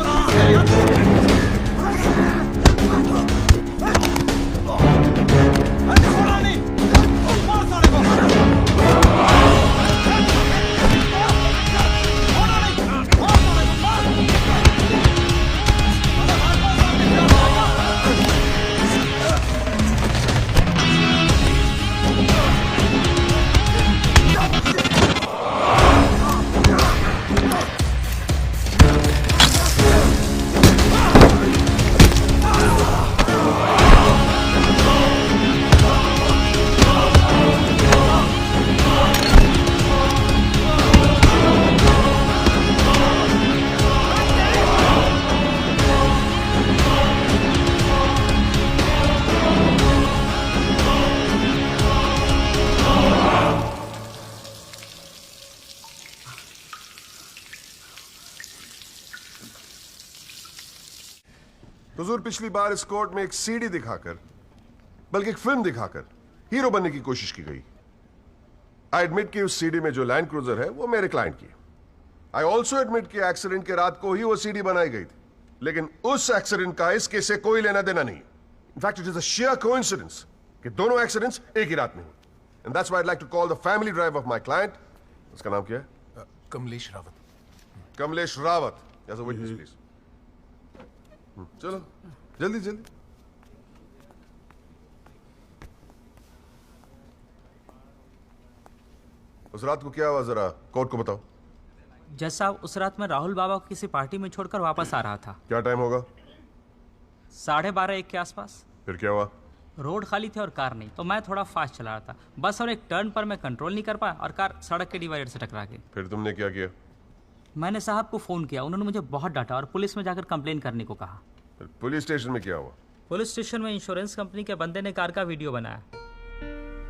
जरूर पिछली बार इस कोर्ट में एक सीडी दिखाकर, बल्कि एक फिल्म दिखाकर हीरो बनने की कोशिश की गई। आई एडमिट कि उस सीडी में जो लैंड क्रूजर है वो मेरे क्लाइंट की। आई ऑल्सो एडमिट कि एक्सीडेंट के रात को ही वो सीडी बनाई गई थी, लेकिन उस एक्सीडेंट का इस केस से कोई लेना देना नहीं। In fact it is a share coincidence कि दोनों एक्सीडेंट्स एक ही रात में हुए। And that's why I'd like to call the family driver of my client. उसका नाम क्या है? Kamlesh Rawat. Kamlesh Rawat as a witness please. चलो जल्दी जल्दी। उस रात को क्या हुआ जरा कोर्ट को बताओ। जज साहब, उस रात मैं राहुल बाबा को किसी पार्टी में छोड़कर वापस आ रहा था। क्या टाइम होगा? 12:30-1 के आसपास। फिर क्या हुआ? रोड खाली थे और कार नहीं, तो मैं थोड़ा फास्ट चला रहा था। बस और एक टर्न पर मैं कंट्रोल नहीं कर पाया और कार सड़क के डिवाइडर से टकरा गई। फिर तुमने क्या किया? मैंने साहब को फोन किया, उन्होंने मुझे बहुत डांटा और पुलिस में जाकर कंप्लेन करने को कहा। फिर पुलिस स्टेशन में क्या हुआ? पुलिस स्टेशन में इंश्योरेंस कंपनी के बंदे ने कार का वीडियो बनाया।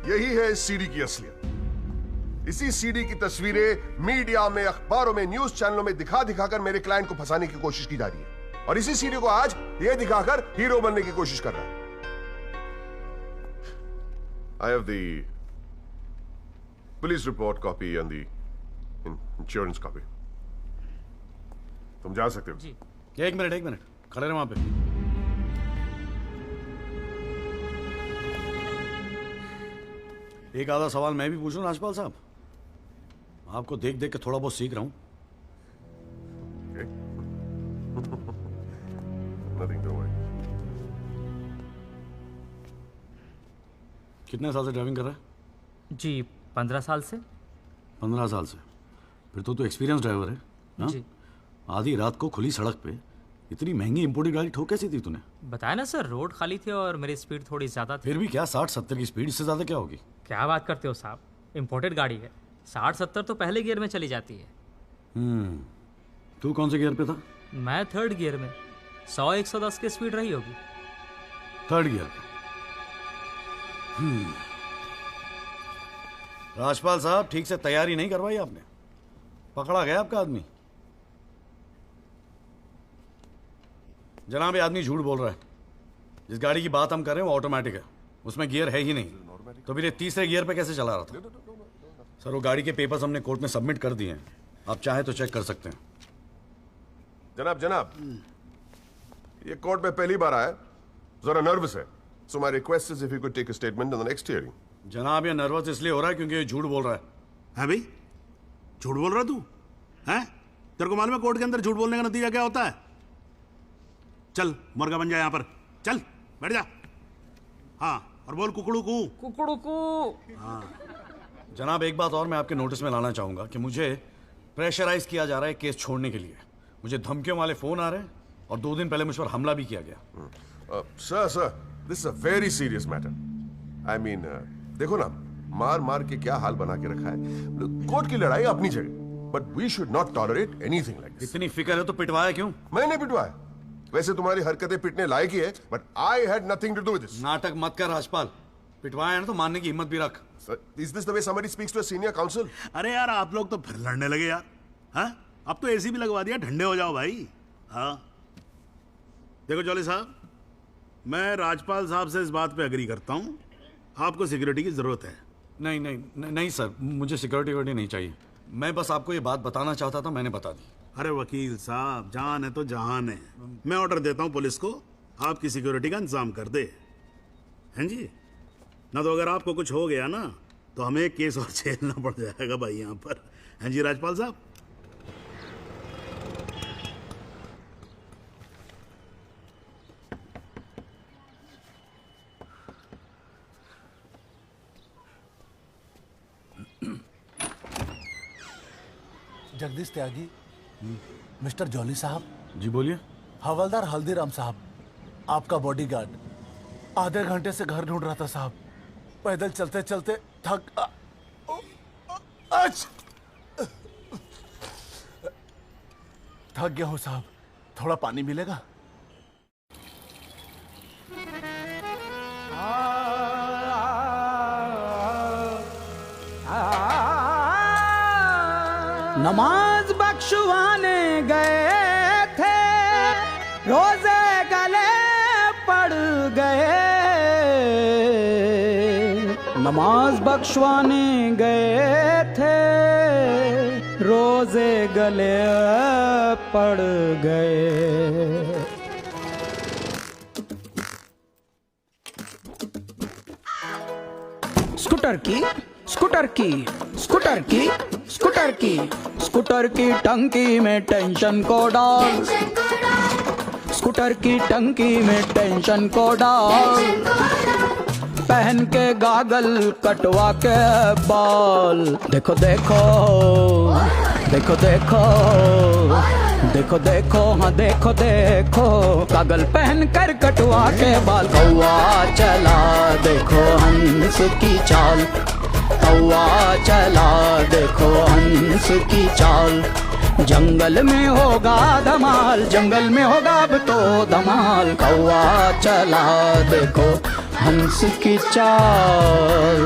यही है इस सीडी की असलियत। इसी सीडी की तस्वीरें मीडिया में, अखबारों में, न्यूज चैनलों में दिखा दिखाकर मेरे क्लाइंट को फंसाने की कोशिश की जा रही है, और इसी सीडी को आज ये दिखाकर हीरो बनने की कोशिश कर रहा है। I have the police report copy and the insurance copy. तुम जा सकते हो। जी। एक मिनट खड़े रहो वहां पे। एक आधा सवाल मैं भी पूछूं राजपाल साहब? आपको देख देख के थोड़ा बहुत सीख रहा हूं। Nothing to worry. कितने साल से ड्राइविंग कर रहा है? जी 15 साल से। 15 साल से? फिर तो एक्सपीरियंस ड्राइवर है ना? जी। आधी रात को खुली सड़क पे इतनी महंगी इंपोर्टेड गाड़ी ठोक कैसी थी तूने? बताया ना सर, रोड खाली थी और मेरी स्पीड थोड़ी ज्यादा थी। फिर भी क्या 60-70 की स्पीड, इससे ज्यादा क्या होगी? क्या बात करते हो साहब, इंपोर्टेड गाड़ी है। 60-70 तो पहले गियर में चली जाती है। तू कौन से गियर पे था? मैं 3rd गियर में। 100-110 की स्पीड रही होगी। 3rd गियर पे। राजपाल साहब, ठीक से तैयारी नहीं करवाई आपने, पकड़ा गया आपका आदमी। जनाब, ये आदमी झूठ बोल रहा है। जिस गाड़ी की बात हम कर रहे हैं वो ऑटोमेटिक है, उसमें गियर है ही नहीं, तो फिर ये 3रे गियर पे कैसे चला रहा था? सर, वो गाड़ी के पेपर्स हमने कोर्ट में सबमिट कर दिए हैं, आप चाहें तो चेक कर सकते हैं। जनाब, ये कोर्ट में पहली बार आया, जरा नर्वस है। So my request is if you could take a statement in the next hearing. जनाब, ये नर्वस इसलिए हो रहा है क्योंकि ये झूठ बोल रहा है। है भाई? झूठ बोल रहा तू? हैं? तेरे को मालूम है कोर्ट के अंदर झूठ बोलने का नतीजा क्या होता है? चल मुर्गा बन जा यहाँ पर, चल बैठ जा। हाँ, और बोल कुकड़ू कू। कुकड़ू कू। हाँ। जनाब, एक बात और मैं आपके नोटिस में लाना चाहूंगा कि मुझे प्रेशराइज किया जा रहा है केस छोड़ने के लिए। मुझे धमकियों वाले फोन आ रहे हैं और 2 दिन पहले मुझ पर हमला भी किया गया। Sir, this is a very serious matter. I mean, देखो ना, मार के क्या हाल बना के रखा है। कोर्ट की लड़ाई अपनी जगह, but we should not tolerate anything like this. इतनी फिक्र है तो पिटवाया क्यों? मैंने पिटवाया? वैसे तुम्हारी हरकतें पिटने लायक ही है, but I had nothing to do with this. नाटक मत कर राजपाल, पिटवाया है ना तो मानने की हिम्मत भी रख। Is this the way somebody speaks to a senior counsel? अरे यार, आप लोग तो फिर लड़ने लगे यार। हाँ, अब तो एसी भी लगवा दिया, ठंडे हो जाओ भाई। हाँ, देखो जॉली साहब, मैं राजपाल साहब से इस बात पे अग्री करता हूँ, आपको सिक्योरिटी की जरूरत है। नहीं सर, मुझे सिक्योरिटी नहीं चाहिए। मैं बस आपको ये बात बताना चाहता था, मैंने बता दी। अरे वकील साहब, जान है तो जहान है। मैं ऑर्डर देता हूँ पुलिस को, आपकी सिक्योरिटी का इंतजाम कर दे। हैं जी? ना तो अगर आपको कुछ हो गया ना तो हमें केस और झेलना पड़ जाएगा भाई यहाँ पर। हैं जी राजपाल साहब? जगदीश त्यागी, मिस्टर जॉली साहब। जी बोलिए। हवलदार हल्दीराम साहब, आपका बॉडीगार्ड। आधे घंटे से घर ढूंढ रहा था साहब, पैदल चलते चलते थक गया हूँ साहब, थोड़ा पानी मिलेगा? नमाज बख्शवाने गए थे, रोजे गले नमाज बख्शवाने गए थे, रोजे गले पड़ गए। स्कूटर की स्कूटर की स्कूटर की स्कूटर की स्कूटर की टंकी में टेंशन को डाल, स्कूटर की टंकी में टेंशन को डाल, पहन के गागल कटवा के बाल। देखो देखो देखो देखो देखो देखो हाँ देखो देखो, कागल पहन कर कटवा के बाल। कौआ चला देखो हंस की चाल, कौआ चला देखो हंस की चाल। जंगल में होगा धमाल, जंगल में होगा अब तो धमाल। कौआ चला देखो हंस की चाल।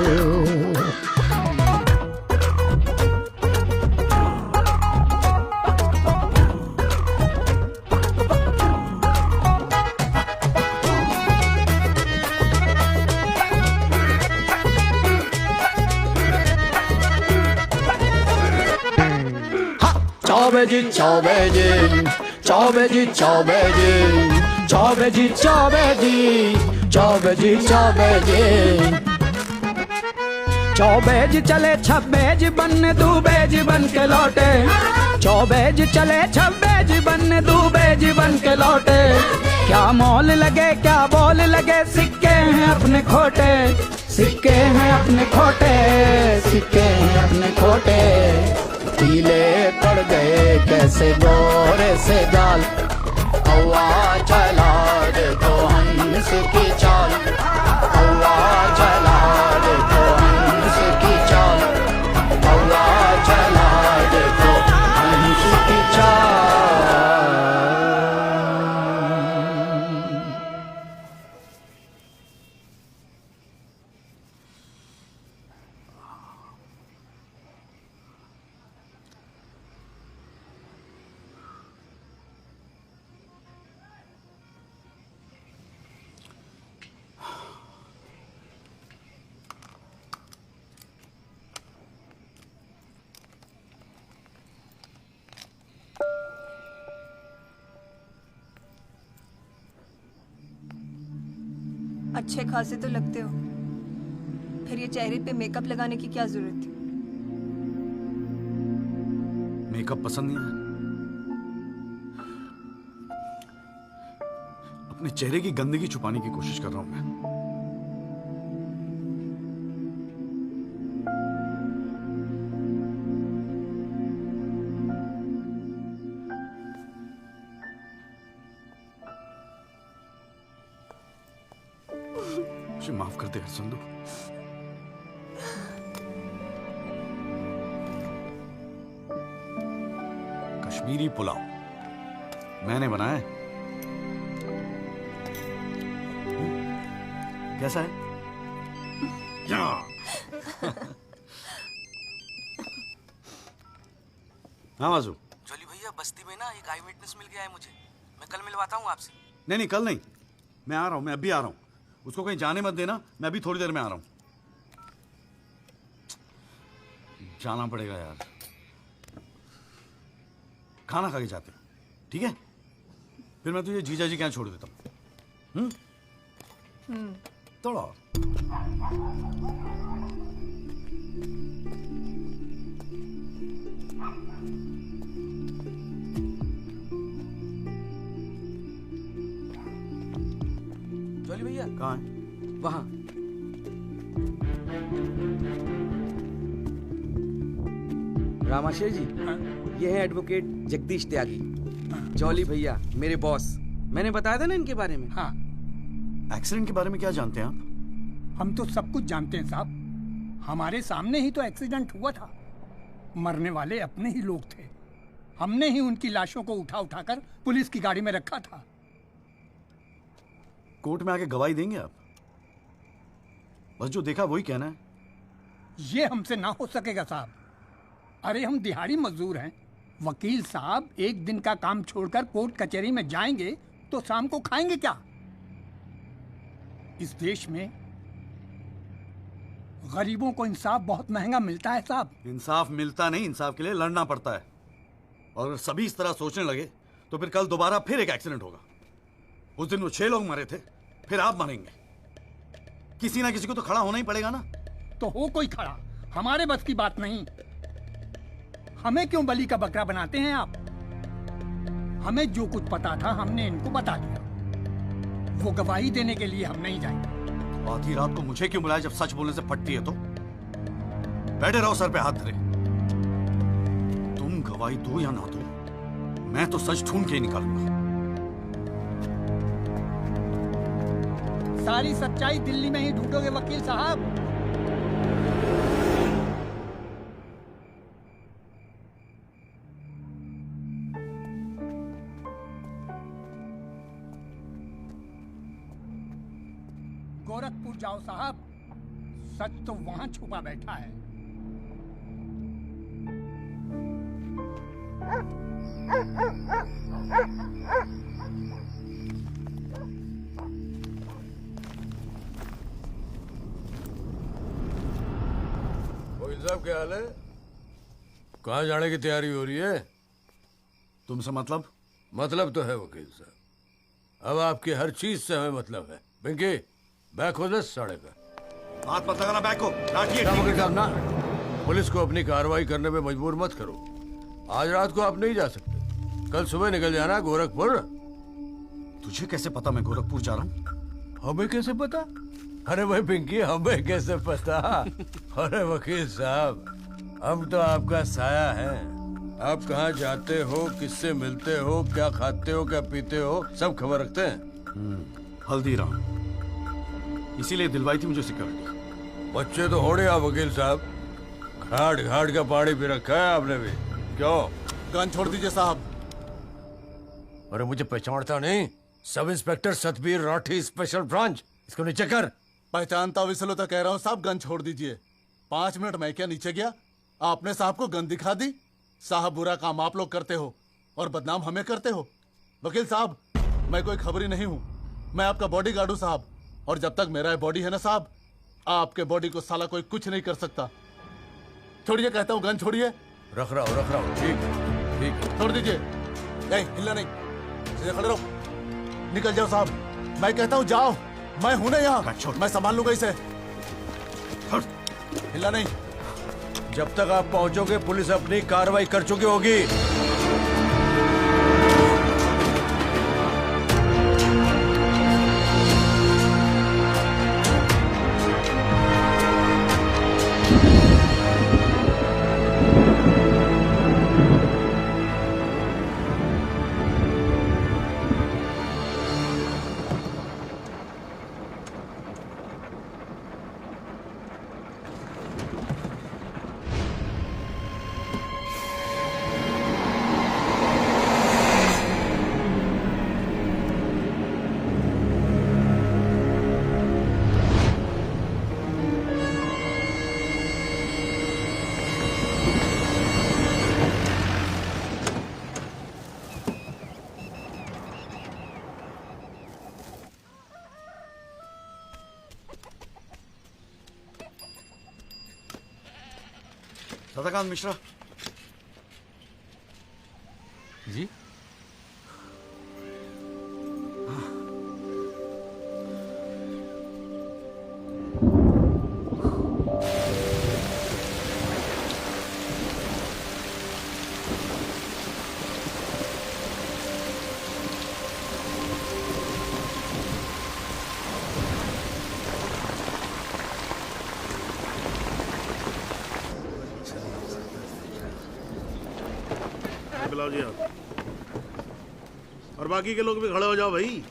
Chaubeji, chaubeji, chaubeji, chaubeji, chaubeji, chaubeji, chaubeji, chaubeji, चौबेज चले छब्बेज बनने दूबेज बन के लौटे, चौबेज चले छब्बेज बनने दूबेज बन के लौटे। क्या मोल लगे क्या बोल लगे, सिक्के हैं अपने खोटे, सिक्के हैं अपने खोटे, सिक्के हैं अपने खोटे। पीले पड़ गए कैसे गोरे से गाल, कौआ चला देखो हंस की चाल, कौआ चला देखो हंस की चाल, कौआ चला देखो हंस की चाल। अच्छे खासे तो लगते हो, फिर ये चेहरे पे मेकअप लगाने की क्या जरूरत थी? मेकअप पसंद नहीं है? अपने चेहरे की गंदगी छुपाने की कोशिश कर रहा हूं मैं। मुझे माफ कर दे संधू। कश्मीरी पुलाव मैंने बनाया है। कैसा है? हाँ वाजू। जॉली भैया बस्ती में ना एक आई विटनेस मिल गया है मुझे, मैं कल मिलवाता हूँ आपसे। नहीं नहीं कल नहीं, मैं आ रहा हूँ, मैं अभी आ रहा हूँ। उसको कहीं जाने मत देना, मैं अभी थोड़ी देर में आ रहा हूँ। जाना पड़ेगा यार, खाना खा के जाते हैं, ठीक है? फिर मैं तुझे जीजा जी के यहाँ छोड़ देता हूँ। थोड़ा और। जॉली भैया कहाँ है? वहां। रामाशय जी, ये है एडवोकेट जगदीश त्यागी। जॉली भैया मेरे बॉस, मैंने बताया था ना इनके बारे में। हाँ। एक्सीडेंट के बारे में क्या जानते हैं आप? हम तो सब कुछ जानते हैं साहब, हमारे सामने ही तो एक्सीडेंट हुआ था। मरने वाले अपने ही लोग थे, हमने ही उनकी लाशों को उठा उठाकर पुलिस की गाड़ी में रखा था। कोर्ट में आके गवाही देंगे आप? बस जो देखा वही कहना है। ये हमसे ना हो सकेगा साहब, अरे हम दिहाड़ी मजदूर हैं। वकील साहब एक दिन का काम छोड़कर कोर्ट कचहरी में जाएंगे तो शाम को खाएंगे क्या? इस देश में गरीबों को इंसाफ बहुत महंगा मिलता है साहब। इंसाफ मिलता नहीं, इंसाफ के लिए लड़ना पड़ता है। और अगर सभी इस तरह सोचने लगे तो फिर कल दोबारा फिर एक एक्सीडेंट होगा। उस दिन वो 6 लोग मरे थे, फिर आप मरेंगे। किसी ना किसी को तो खड़ा होना ही पड़ेगा ना। तो हो कोई खड़ा, हमारे बस की बात नहीं। हमें क्यों बलि का बकरा बनाते हैं आप? हमें जो कुछ पता था हमने इनको बता दिया। वो गवाही देने के लिए हम नहीं जाएंगे। आधी रात को मुझे क्यों बुलाया जब सच बोलने से फटती है तो? बैठे रहो सर पे हाथ धरे। तुम गवाही दो या ना दो, मैं तो सच ढूंढ के ही निकालूंगा। सारी सच्चाई दिल्ली में ही ढूंढोगे वकील साहब। गोरखपुर जाओ साहब, सच तो वहां छुपा बैठा है। वकील साहब क्या हाल है? कहाँ जाने की तैयारी हो रही है? तुमसे मतलब? मतलब तो है वकील साहब, अब आपकी हर चीज से हमें मतलब है। पिंकी बैग खोल साढ़े का। हाथ मत लगाना बैग को। वकील साहब ना, पुलिस को अपनी कार्रवाई करने में मजबूर मत करो। आज रात को आप नहीं जा सकते, कल सुबह निकल जाना गोरखपुर। तुझे कैसे पता मैं गोरखपुर जा रहा हूँ? हमें कैसे पता? अरे भाई पिंकी, हमें कैसे पता? अरे वकील साहब, हम तो आपका साया है। आप कहाँ जाते हो, किससे मिलते हो, क्या खाते हो, क्या पीते हो, सब खबर रखते हैं। हल्दीराम, इसीलिए दिलवाई थी मुझे सिक्योरिटी। बच्चे तो होड़े आप वकील साहब, घाट घाट का पानी पी रखा है आपने भी। क्यों? गन छोड़ दीजिए साहब। अरे मुझे पहचानता नहीं? Sub inspector Satbir Rathi, special branch. इसको नीचे कर। पहचानता हूँ इसलिए तो कह रहा हूँ साहब, गन छोड़ दीजिए। 5 मिनट मैं क्या नीचे गया, आपने साहब को गन दिखा दी। साहब बुरा काम आप लोग करते हो और बदनाम हमें करते हो। वकील साहब, मैं कोई खबरी नहीं हूँ, मैं आपका बॉडीगार्ड हूँ साहब। और जब तक मेरा बॉडी है ना साहब, आपके बॉडी को साला कोई कुछ नहीं कर सकता। छोड़िए कहता हूँ, गन छोड़िए। रख रहा हूँ, ठीक है, ठीक है। छोड़ दीजिए। नहीं हिलना नहीं, सीधे खड़े रहो। निकल जाओ साहब, मैं कहता हूँ जाओ। मैं हूं ना यहाँ, मैं संभाल लूंगा इसे। हिलना नहीं। जब तक आप पहुंचोगे पुलिस अपनी कार्रवाई कर चुकी होगी। सदाकांत मिश्रा जी। बुलाओ जी आप। और बाकी के लोग भी खड़े हो जाओ भाई।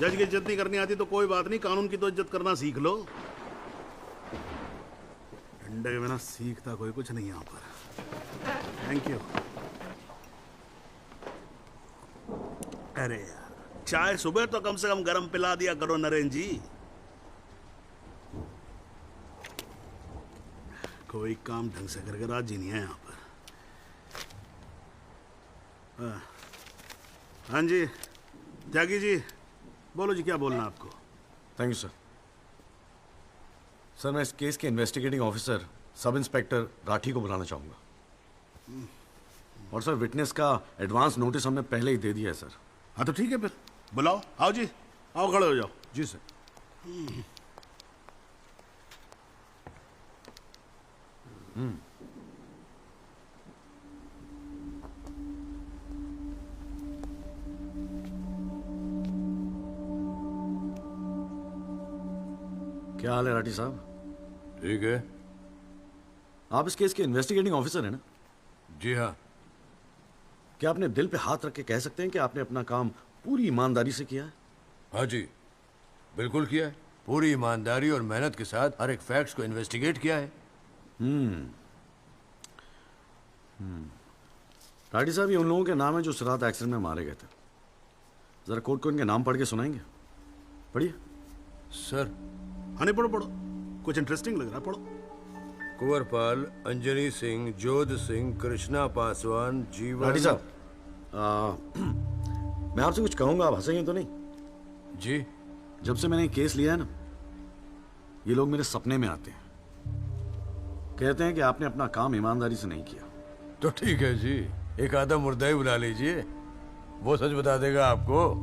जज की इज्जत नहीं करनी आती तो कोई बात नहीं, कानून की तो इज्जत करना सीख लो। डंडे के बिना सीखता कोई कुछ नहीं यहाँ पर। Thank you. अरे यार, चाय सुबह तो कम से कम गर्म पिला दिया करो नरेंद्र जी। कोई काम ढंग से करके राजी नहीं है यहाँ पर। हाँ जी त्यागी जी, बोलो जी क्या बोलना आपको। Thank you sir. सर मैं इस केस के investigating officer sub inspector Rathi को बुलाना चाहूंगा। और सर विटनेस का एडवांस नोटिस हमने पहले ही दे दिया है सर। हाँ तो ठीक है फिर बुलाओ। आओ जी, आओ खड़े हो जाओ। जी सर। क्या हाल है राठी साहब? ठीक है। आप इस केस के इन्वेस्टिगेटिंग ऑफिसर हैं ना? जी हाँ। क्या आपने दिल पे हाथ रख के कह सकते हैं कि आपने अपना काम पूरी ईमानदारी से किया है? हाँ जी, बिल्कुल किया है। पूरी ईमानदारी और मेहनत के साथ हर एक फैक्ट्स को इन्वेस्टिगेट किया है। राठी साहब, ये उन लोगों के नाम है जो इस रात एक्सीडेंट में मारे गए थे। जरा कोर्ट को इनके नाम पढ़ के सुनाएंगे? पढ़िए। सर। हाँ नहीं, पढ़ो पढ़ो, कुछ इंटरेस्टिंग लग रहा है, पढ़ो। कुंवरपाल, अंजनी सिंह, जोध सिंह, कृष्णा पासवान, जीवन। राठी साहब, मैं आपसे कुछ कहूंगा, आप हंसेंगे तो नहीं? जी। जब से मैंने केस लिया है ना, ये लोग मेरे सपने में आते हैं, कहते हैं कि आपने अपना काम ईमानदारी से नहीं किया। तो ठीक है जी, एक आधा मुर्दा ही बुला लीजिए, वो सच बता देगा आपको।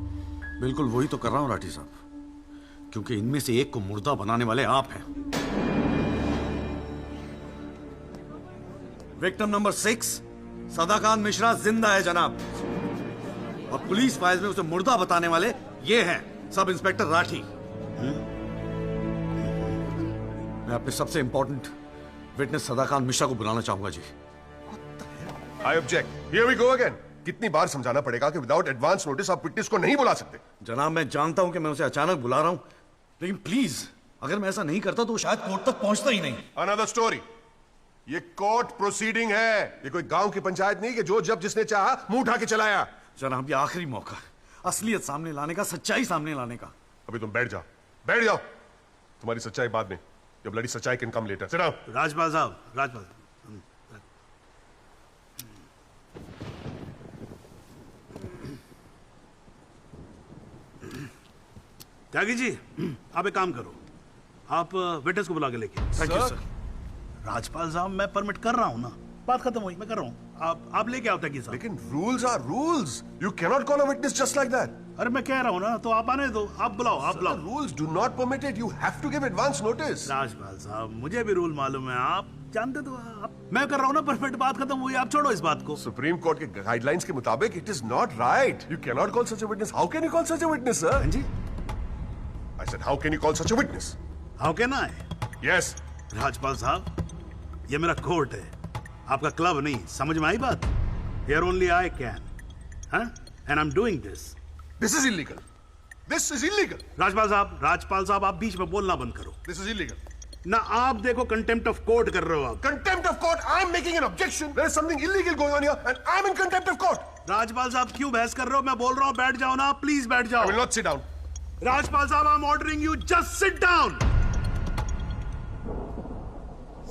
बिल्कुल वही तो कर रहा हूं राठी साहब, क्योंकि इनमें से एक को मुर्दा बनाने वाले आप हैं। विक्टिम नंबर 6 सदाकांत मिश्रा जिंदा है जनाब, और पुलिस फाइल्स में उसे मुर्दा बताने वाले ये हैं सब इंस्पेक्टर राठी। मैं अपने सबसे इंपॉर्टेंट विटनेस सदाकांत मिश्रा को बुलाना चाहूंगा जी। I object. Here we go again. कितनी बार समझाना पड़ेगा कि विदाउट एडवांस नोटिस आप विटनेस को नहीं बुला सकते? जनाब मैं जानता हूं कि मैं उसे अचानक बुला रहा हूं, लेकिन प्लीज अगर मैं ऐसा नहीं करता तो शायद कोर्ट तक पहुंचता ही नहीं। Another story. ये कोर्ट प्रोसीडिंग है, ये कोई गांव की पंचायत नहीं कि जो जब जिसने चाहा मुंह उठा के चलाया। जनाब ये आखिरी मौका है असलियत सामने लाने का, सच्चाई सामने लाने का। अभी तुम बैठ जाओ, बैठ जाओ। तुम्हारी सच्चाई बाद में, जब लड़ी सच्चाई can come later. Sit down. Rajpal साहब, राजपाल साहब। त्यागी जी, आप एक काम करो, आप विटनेस को बुला के लेके। Thank you sir. राजपाल साहब मैं परमिट कर रहा हूं ना, बात खत्म हुई, मैं कर रहा हूं। आप लेके आओ त्यागी साहब। लेकिन rules are rules. You can not call a witness just like that. अरे मैं कह रहा हूं ना, तो आप आने दो, आप बुलाओ, आप बुलाओ। Rules do not permit it. You have to give advance notice. Rajpal साहब मुझे भी रूल मालूम है, आप जानते तो आप। मैं कर रहा हूं ना परफेक्ट, बात खत्म हुई, आप छोड़ो इस बात को। सुप्रीम कोर्ट के गाइडलाइंस के मुताबिक it is not right. You can not call such a witness. How can you call such a witness sir? हाँ जी। I said, how can you call such a witness? How can I? Yes. Rajpal साहब, ये मेरा court है, आपका club नहीं, समझ में आई बात? Here only I can, huh? And I'm doing this. This is illegal. This is illegal. Rajpal साहब, आप बीच में बोलना बंद करो। This is illegal. ना आप देखो कंटेम्प्ट ऑफ कोर्ट कर रहे हो आप। Contempt of court. I'm making an objection. There is something illegal going on here, and I'm in contempt of court. Rajpal साहब क्यों बहस कर रहे हो? मैं बोल रहा हूँ, बैठ जाओ ना, प्लीज बैठ जाओ। I will not sit down. Rajpal साहब, I'm ordering you, just sit down.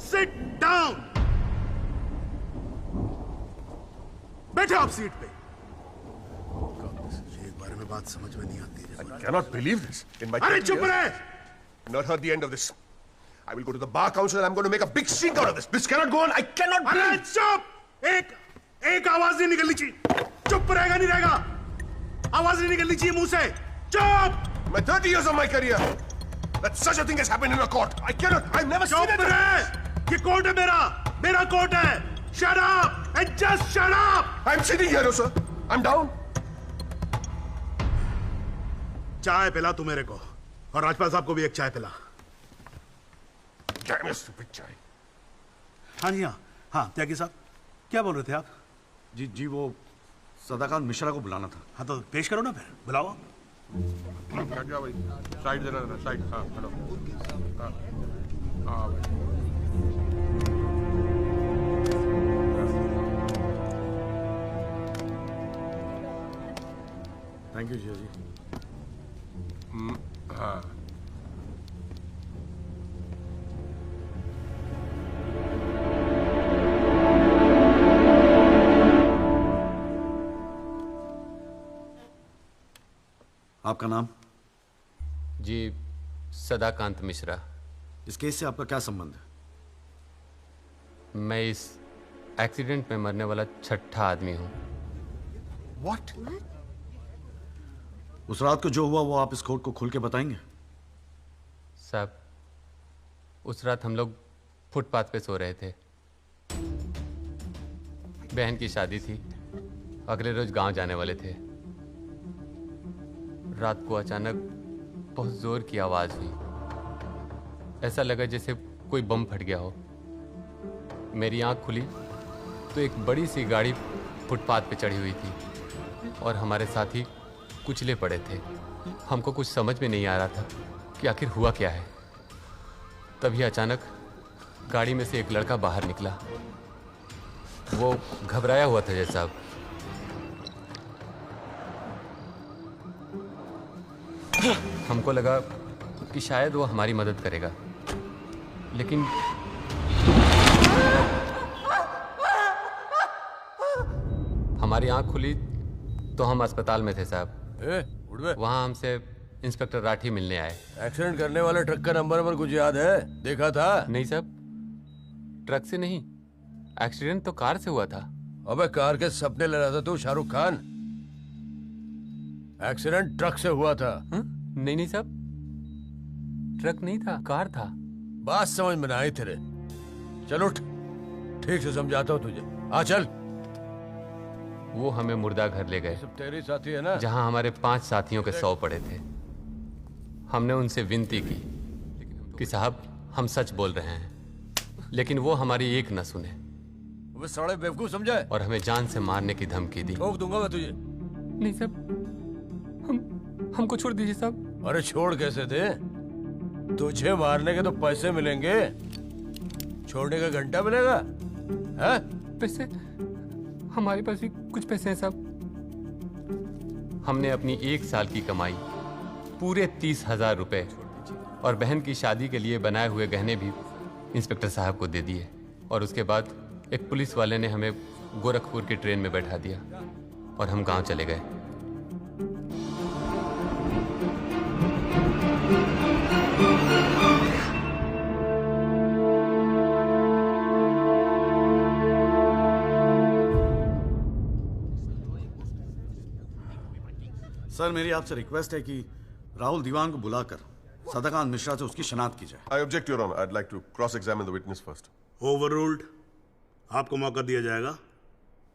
Sit down. बैठो आप सीट पे। एक बार में बात समझ में नहीं आती। I cannot believe this. In my अरे 30 चुप years, रहे। I've not heard the end of this. I will go to the bar council and I'm going to make a big stink out of this. This cannot go on. I cannot अरे breathe. चुप! एक आवाज नहीं निकलनी चाहिए। चुप रहेगा नहीं रहेगा। आवाज नहीं निकलनी चाहिए मुंह से। चुप! My 30 years of my career, that such a thing has happened in a court. I cannot. I've never seen it. ये कोर्ट है मेरा कोर्ट है। Shut up and just shut up. I'm sitting here, sir. I'm down. चाय पिला तू मेरे को, और राजपाल साहब को भी एक चाय पिला। Damn your stupid chai. हाँ जी, हाँ त्यागी साहब, क्या बोल रहे थे आप? जी वो सदाकांत मिश्रा को बुलाना था। हाँ तो पेश करो ना फिर, बुलाओ। क्या भाई, साइड देना, साइड। हाँ हेलो। हाँ भाई। थैंक यू जी। हाँ आपका नाम? जी सदाकांत मिश्रा। इस केस से आपका क्या संबंध है? मैं इस एक्सीडेंट में मरने वाला छठा आदमी हूँ। What? उस रात को जो हुआ वो आप इस कोर्ट को खुल के बताएंगे? साहब, उस रात हम लोग फुटपाथ पे सो रहे थे। बहन की शादी थी, अगले रोज गांव जाने वाले थे। रात को अचानक बहुत जोर की आवाज हुई। ऐसा लगा जैसे कोई बम फट गया हो। मेरी आंख खुली तो एक बड़ी सी गाड़ी फुटपाथ पे चढ़ी हुई थी और हमारे साथी कुचले पड़े थे। हमको कुछ समझ में नहीं आ रहा था कि आखिर हुआ क्या है। तभी अचानक गाड़ी में से एक लड़का बाहर निकला। वो घबराया हुआ था जैसा। हमको लगा कि शायद वो हमारी मदद करेगा, लेकिन हमारी आंख खुली तो हम अस्पताल में थे साहब। वहां हमसे इंस्पेक्टर राठी मिलने आए। एक्सीडेंट करने वाले ट्रक का नंबर कुछ याद है? देखा था? नहीं साहब, ट्रक से नहीं, एक्सीडेंट तो कार से हुआ था। अबे कार के सपने ले रहा था तू शाहरुख खान। एक्सीडेंट ट्रक से हुआ था। नहीं नहीं साहब, ट्रक नहीं था, कार था। बात समझ में ना आई तेरे। चल उठ, ठीक से समझाता हूँ तुझे। आ चल। वो हमें मुर्दा घर ले गए। सब तेरी साथी है ना? जहां हमारे 5 साथियों के 100 पड़े थे। हमने उनसे विनती की कि साहब हम सच बोल रहे हैं, लेकिन वो हमारी एक न सुने। वो साले बेवकूफ समझा है और हमें जान से मारने की धमकी दी। ठोक दूंगा मैं तुझे। नहीं साहब, हमको छोड़ दीजिए साहब। अरे छोड़ कैसे दे? तुझे मारने के तो पैसे मिलेंगे, छोड़ने का घंटा मिलेगा? है? पैसे? हमारे पास भी कुछ पैसे हैं साहब। हमने अपनी 1 साल की कमाई पूरे 30,000 रुपए और बहन की शादी के लिए बनाए हुए गहने भी इंस्पेक्टर साहब को दे दिए। और उसके बाद एक पुलिस वाले ने हमें गोरखपुर की ट्रेन में बैठा दिया और हम गांव चले गए। सर, मेरी आपसे रिक्वेस्ट है कि राहुल दीवान को बुलाकर सदाकांत मिश्रा से उसकी शनाख्त की जाए। I object, Your Honor. I'd like to cross-examine the witness first. Overruled. आपको मौका दिया जाएगा,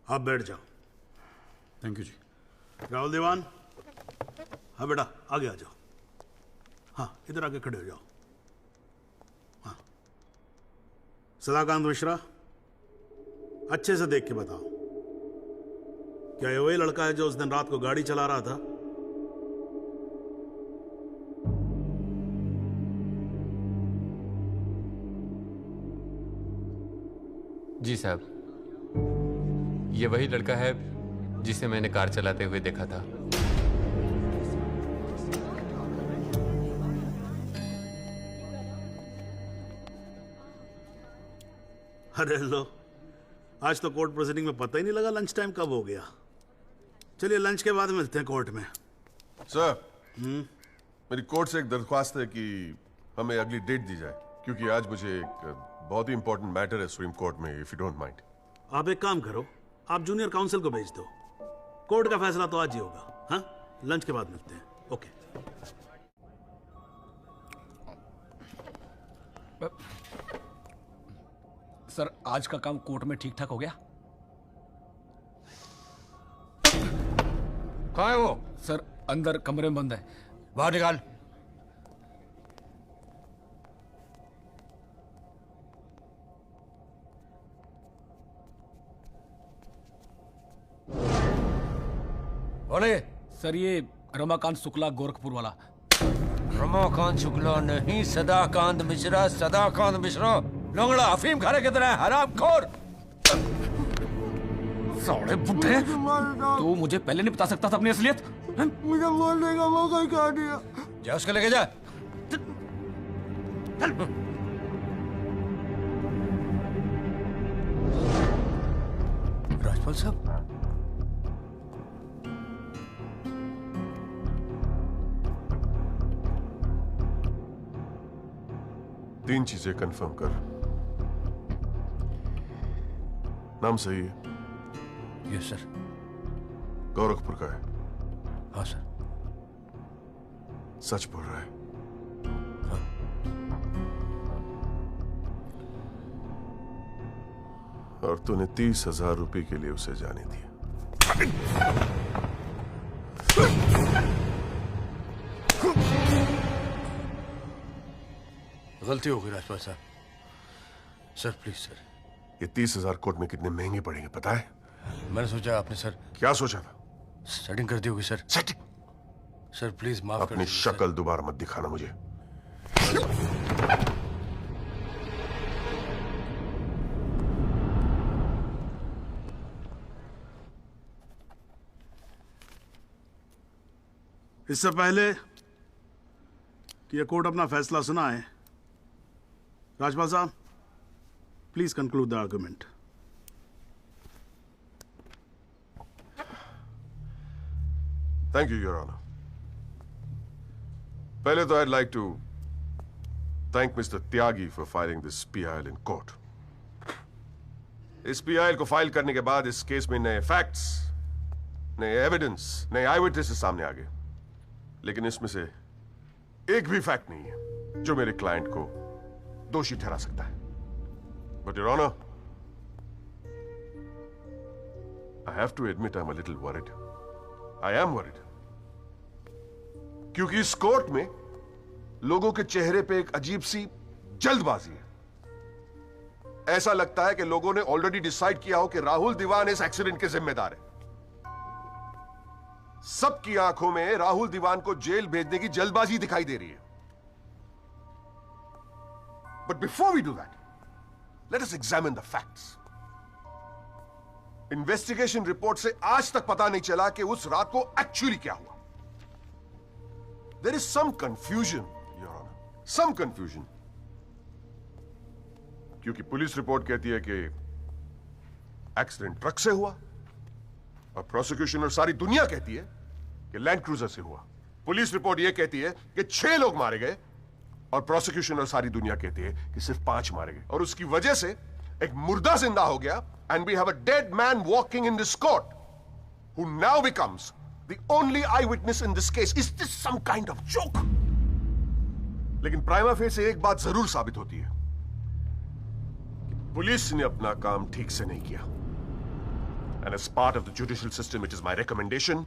आप बैठ जाओ। थैंक यू जी। राहुल दीवान, हाँ बेटा आगे आ जाओ। हाँ इधर आके खड़े हो जाओ। हाँ सदाकांत मिश्रा, अच्छे से देख के बताओ, क्या ये वही लड़का है जो उस दिन रात को गाड़ी चला रहा था? जी साहब, ये वही लड़का है जिसे मैंने कार चलाते हुए देखा था। अरे लो, आज तो कोर्ट प्रोसीडिंग में पता ही नहीं लगा लंच टाइम कब हो गया। चलिए लंच के बाद मिलते हैं कोर्ट में। सर, मेरी कोर्ट से एक दरख्वास्त है कि हमें अगली डेट दी जाए, क्योंकि आज मुझे एक बहुत ही इंपॉर्टेंट मैटर है सुप्रीम कोर्ट में, इफ यू डोंट माइंड। आप एक काम करो, आप जूनियर काउंसिल को भेज दो। कोर्ट का फैसला तो आज ही होगा। हाँ, लंच के बाद मिलते हैं। ओके। सर, आज का काम कोर्ट में ठीक ठाक हो गया? कहाँ है वो? सर, अंदर कमरे में बंद है। बाहर निकाल। सर, ये रमाकांत शुक्ला गोरखपुर वाला। रमाकांत शुक्ला नहीं, सदाकांत मिश्रा। सदाकांत मिश्रा लंगड़ा अफीम खाने की तरह हरामखोर। साले बुड्ढे, तू मुझे पहले नहीं बता सकता था अपनी असलियत? मुझे बोलने का मौका क्या दिया? जा उसको लेके जा। राजपाल साहब, 3 चीजें कंफर्म कर। नाम सही है? Yes sir. गोरखपुर का है? हाँ सर। सच बोल रहा है? हाँ। और तूने 30,000 रुपए के लिए उसे जाने दिया। गलती हो गई राजपाल साहब। Sir please sir. ये 30,000 कोर्ट में कितने महंगे पड़ेंगे पता है? मैंने सोचा आपने सर। क्या सोचा था? सेटिंग कर दी होगी सर। सेटिंग? सर प्लीज माफ कर अपनी दीजिए, शक्ल दोबारा मत दिखाना मुझे। इससे पहले कि यह कोर्ट अपना फैसला सुनाए, राजपाल साहब please conclude the argument. Thank you your honour. पहले तो I'd like to thank Mr. Tyagi for filing this PIL in court. इस PIL को फाइल करने के बाद इस केस में नए फैक्ट्स, नए एविडेंस, नए आई विटनेसेस सामने आ गए, लेकिन इसमें से एक भी फैक्ट नहीं है जो मेरे क्लाइंट को दोषी ठहरा सकता है। But your honour, I have to admit I'm a little worried. I am worried. क्योंकि इस कोर्ट में लोगों के चेहरे पे एक अजीब सी जल्दबाजी है। ऐसा लगता है कि लोगों ने ऑलरेडी डिसाइड किया हो कि राहुल दीवान इस एक्सीडेंट के जिम्मेदार है। सबकी आंखों में राहुल दीवान को जेल भेजने की जल्दबाजी दिखाई दे रही है। But before we do that, let us examine the facts. Investigation report से आज तक पता नहीं चला कि उस रात को एक्चुअली क्या हुआ। There is some confusion, Your Honor. Some confusion. क्योंकि पुलिस रिपोर्ट कहती है कि एक्सीडेंट ट्रक से हुआ, और प्रोसिक्यूशन और सारी दुनिया कहती है कि लैंड क्रूजर से हुआ। पुलिस रिपोर्ट यह कहती है कि 6 लोग मारे गए, और प्रोसिक्यूशन और सारी दुनिया कहती है कि सिर्फ 5 मारे गए, और उसकी वजह से एक मुर्दा जिंदा हो गया, and we have a dead man walking in this court who now becomes the only eyewitness in this case. Is this some kind of joke? लेकिन प्राइमा फेसी एक बात जरूर साबित होती है कि पुलिस ने अपना काम ठीक से नहीं किया। And as part of the judicial system, it is my recommendation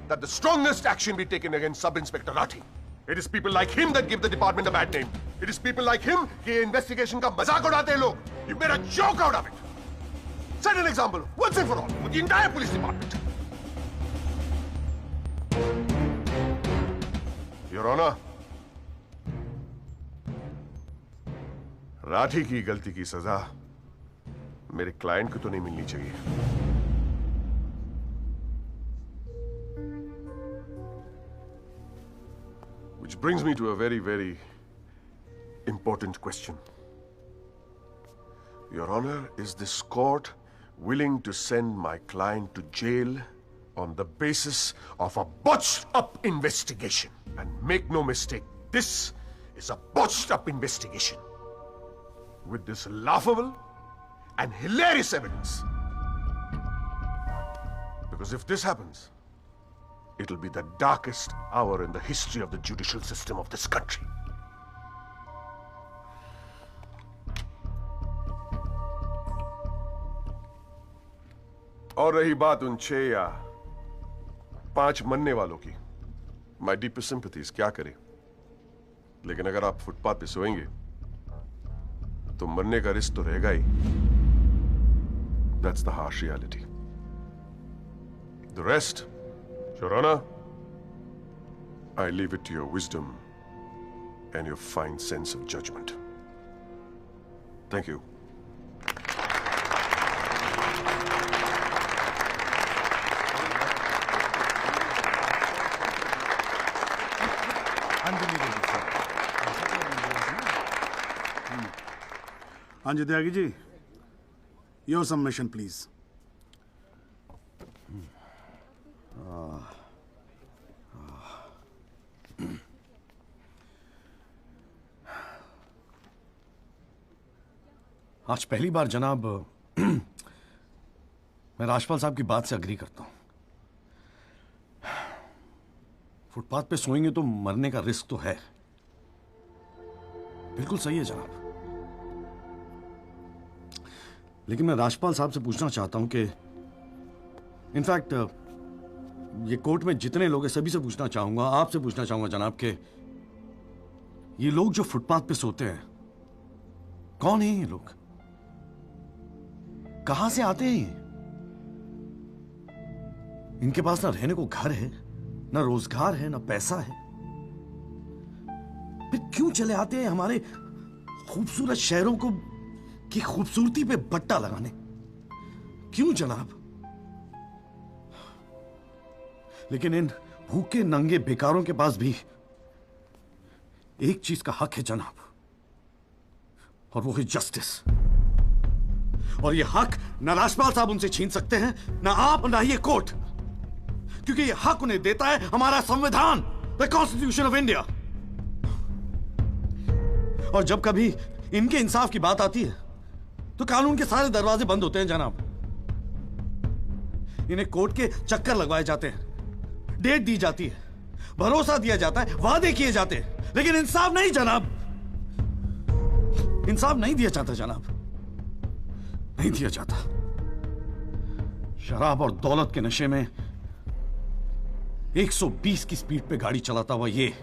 that the strongest action be taken against Sub-Inspector Rathi. It is people like him that give the department a bad name. It is people like him कि investigation का मजाक उड़ाते हैं लोग. You made a joke out of it. Set an example once and for all with the entire police department. Your Honor, Rathi की गलती की सजा मेरे क्लाइंट को तो नहीं मिलनी चाहिए। Which brings me to a very, very important question. Your Honor, is this court willing to send my client to jail on the basis of a botched-up investigation? And make no mistake, this is a botched-up investigation with this laughable and hilarious evidence. Because if this happens, it'll be the darkest hour in the history of the judicial system of this country. और रही बात उन 6 या 5 मरने वालों की, माई deepest sympathies, क्या करें, लेकिन अगर आप फुटपाथ पे सोएंगे तो मरने का रिस्क तो रहेगा ही। That's the harsh reality. The rest, Your Honor, I leave it to your wisdom and your fine sense of judgment. Thank you. हाँ जी Tyagi ji, your submission please. आज पहली बार जनाब मैं राजपाल साहब की बात से अग्री करता हूं। फुटपाथ पे सोएंगे तो मरने का रिस्क तो है। बिल्कुल सही है जनाब। लेकिन मैं राजपाल साहब से पूछना चाहता हूं कि इनफैक्ट ये कोर्ट में जितने लोग हैं सभी से पूछना चाहूंगा, आपसे पूछना चाहूंगा जनाब कि ये लोग जो फुटपाथ पे सोते हैं कौन है ये लोग? कहां से आते हैं ये? इनके पास ना रहने को घर है, ना रोजगार है, ना पैसा है, फिर क्यों चले आते हैं हमारे खूबसूरत शहरों को की खूबसूरती पे बट्टा लगाने? क्यों जनाब? लेकिन इन भूखे नंगे बेकारों के पास भी एक चीज का हक है जनाब, और वो है जस्टिस। और ये हक ना राजपाल साहब उनसे छीन सकते हैं, ना आप, ना ये कोर्ट, क्योंकि ये हक उन्हें देता है हमारा संविधान, द कॉन्स्टिट्यूशन ऑफ इंडिया। और जब कभी इनके इंसाफ की बात आती है तो कानून के सारे दरवाजे बंद होते हैं जनाब। इन्हें कोर्ट के चक्कर लगवाए जाते हैं, डेट दी जाती है, भरोसा दिया जाता है, वादे किए जाते हैं, लेकिन इंसाफ नहीं जनाब। इंसाफ नहीं दिया जाता जनाब, नहीं दिया जाता। शराब और दौलत के नशे में 120 की स्पीड पे गाड़ी चलाता हुआ ये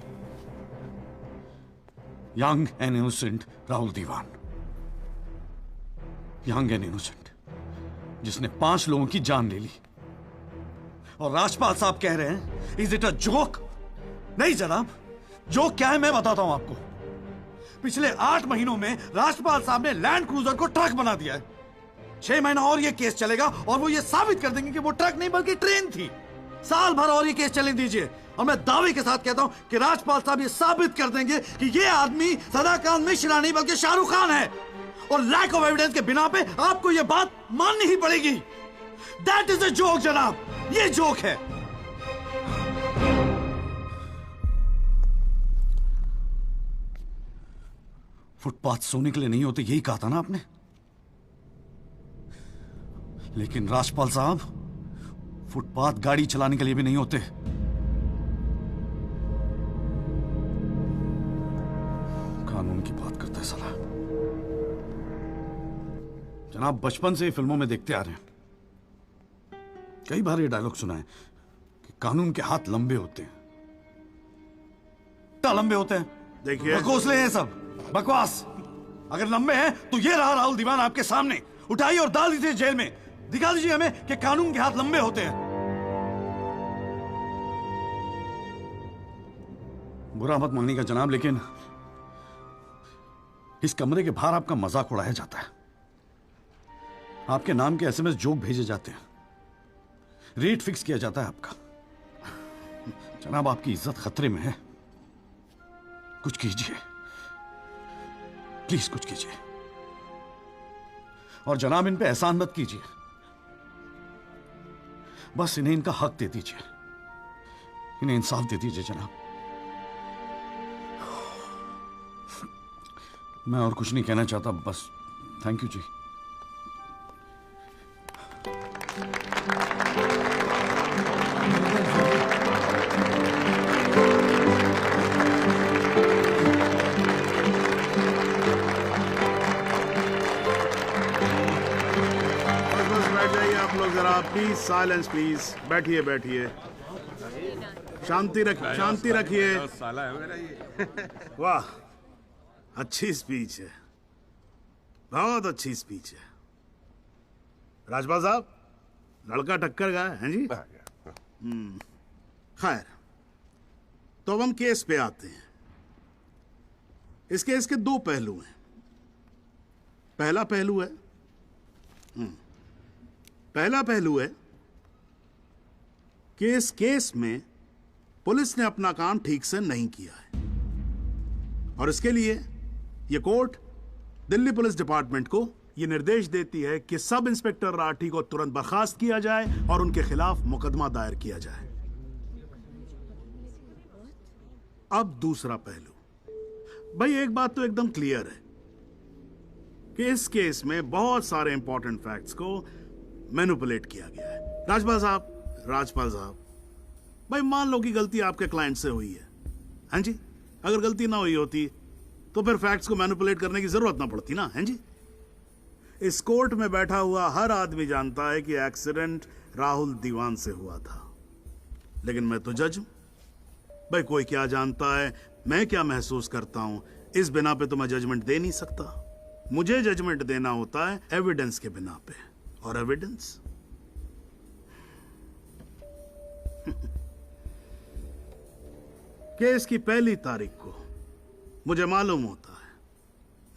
young and innocent Rahul Dewan, young and innocent, जिसने 5 लोगों की जान ले ली। और राजपाल साहब कह रहे हैं इज इट अ जोक? नहीं जनाब, जोक क्या है मैं बताता हूं आपको। पिछले 8 महीनों में राजपाल साहब ने लैंड क्रूजर को ट्रक बना दिया है। 6 महीना और ये केस चलेगा और वो ये साबित कर देंगे कि वो ट्रक नहीं बल्कि ट्रेन थी। साल भर और ये केस चलने दीजिए और मैं दावे के साथ कहता हूं कि राजपाल साहब ये साबित कर देंगे कि ये आदमी सदाकांत मिश्रा नहीं बल्कि शाहरुख खान है। और लैक ऑफ एविडेंस के बिना पे आपको ये बात माननी ही पड़ेगी। दैट इज अ जोक जनाब, ये जोक है। फुटपाथ सोने के लिए नहीं होते, यही कहा था ना आपने। लेकिन राजपाल साहब फुटपाथ गाड़ी चलाने के लिए भी नहीं होते। कानून की बात करता है साला। जनाब बचपन से फिल्मों में देखते आ रहे हैं, कई बार ये डायलॉग सुना है कि कानून के हाथ लंबे होते हैं। क्या लंबे होते हैं? देखिए बकवासले हैं सब, बकवास। अगर लंबे हैं तो ये रहा राहुल दीवान आपके सामने, उठाइए और डाल दीजिए जेल में। दिखा दीजिए हमें कि कानून के हाथ लंबे होते हैं। बुरा मत मानिएगा जनाब, लेकिन इस कमरे के बाहर आपका मजाक उड़ाया जाता है। आपके नाम के एसएमएस जोक भेजे जाते हैं, रेट फिक्स किया जाता है आपका। जनाब आपकी इज्जत खतरे में है, कुछ कीजिए प्लीज, कुछ कीजिए। और जनाब इन पे एहसान मत कीजिए, बस इन्हें इनका हक दे दीजिए, इन्हें इंसाफ दे दीजिए जनाब। मैं और कुछ नहीं कहना चाहता, बस थैंक यू जी। Please silence please. बैठिए बैठिए, शांति रखिए, शांति रखिए। वाह, अच्छी स्पीच है, बहुत अच्छी स्पीच है। राजपाल साहब, लड़का टक्कर गया है जी। खैर, तो अब हम केस पे आते हैं। इस केस के 2 पहलू हैं। पहला पहलू है कि इस केस में पुलिस ने अपना काम ठीक से नहीं किया है, और इसके लिए ये कोर्ट दिल्ली पुलिस डिपार्टमेंट को ये निर्देश देती है कि सब इंस्पेक्टर राठी को तुरंत बर्खास्त किया जाए और उनके खिलाफ मुकदमा दायर किया जाए। अब दूसरा पहलू, भाई एक बात तो एकदम क्लियर है कि इस केस में बहुत सारे इंपॉर्टेंट फैक्ट्स को मैनिपुलेट किया गया है। राजपाल साहब, भाई मान लो कि गलती आपके क्लाइंट से हुई है, हैं जी? अगर गलती ना हुई होती तो फिर फैक्ट्स को मैनिपुलेट करने की जरूरत ना पड़ती ना, हैं जी? इस कोर्ट में बैठा हुआ हर आदमी जानता है कि एक्सीडेंट राहुल दीवान से हुआ था, लेकिन मैं तो जज हूं। भाई कोई क्या जानता है, मैं क्या महसूस करता हूं, इस बिना पे तो मैं जजमेंट दे नहीं सकता। मुझे जजमेंट देना होता है एविडेंस के बिना पे, और एविडेंस केस की पहली तारीख को मुझे मालूम होता है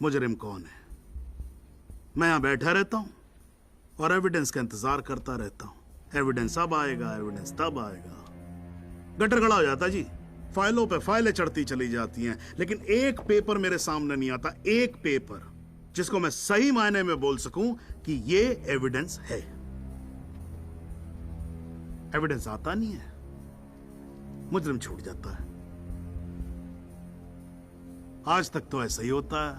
मुजरिम कौन है। मैं यहां बैठा रहता हूं और एविडेंस का इंतजार करता रहता हूं। एविडेंस अब आएगा, एविडेंस तब आएगा। गटर खड़ा हो जाता जी, फाइलों पे फाइलें चढ़ती चली जाती हैं, लेकिन एक पेपर मेरे सामने नहीं आता, एक पेपर जिसको मैं सही मायने में बोल सकूं कि ये एविडेंस है। एविडेंस आता नहीं है, मुजरिम छूट जाता है। आज तक तो ऐसा ही होता है।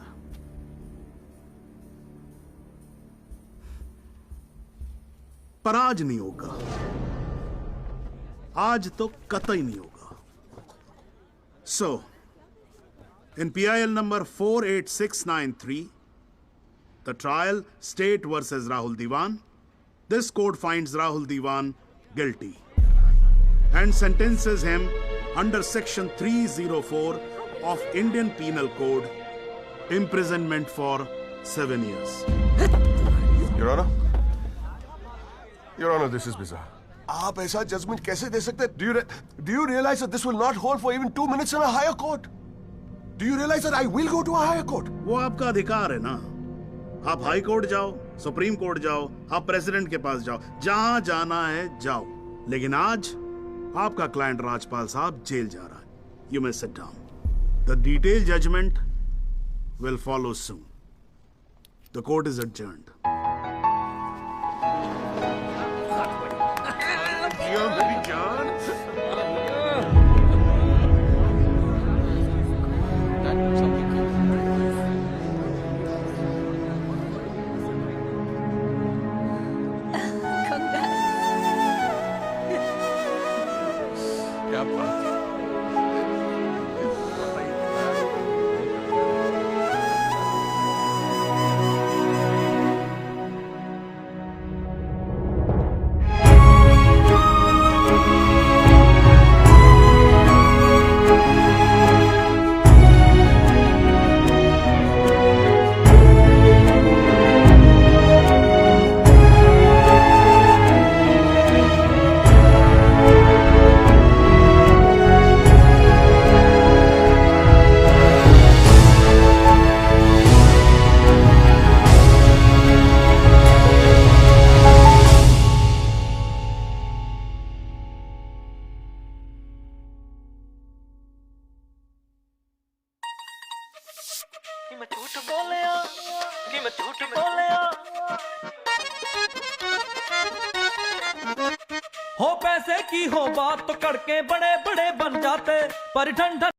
पर आज नहीं होगा, आज तो कतई नहीं होगा। So, in PIL number 48693, the trial State versus Rahul Diwan, this court finds Rahul Diwan guilty and sentences him under section 304 of Indian Penal Code, imprisonment for 7 years. Your Honor, this is bizarre. आप ऐसा judgement कैसे दे सकते हैं? Do you realize that this will not hold for even 2 minutes in a higher court? Do you realize that I will go to a higher court? वो आपका अधिकार है ना। आप हाई कोर्ट जाओ, सुप्रीम कोर्ट जाओ, आप प्रेसिडेंट के पास जाओ, जहां जाना है जाओ। लेकिन आज आपका क्लाइंट राजपाल साहब जेल जा रहा है। You may sit down. The detailed judgment will follow soon. The court is adjourned. क्या बात है। हो पैसे की हो बात तो करके बड़े बड़े बन जाते, पर ठंडा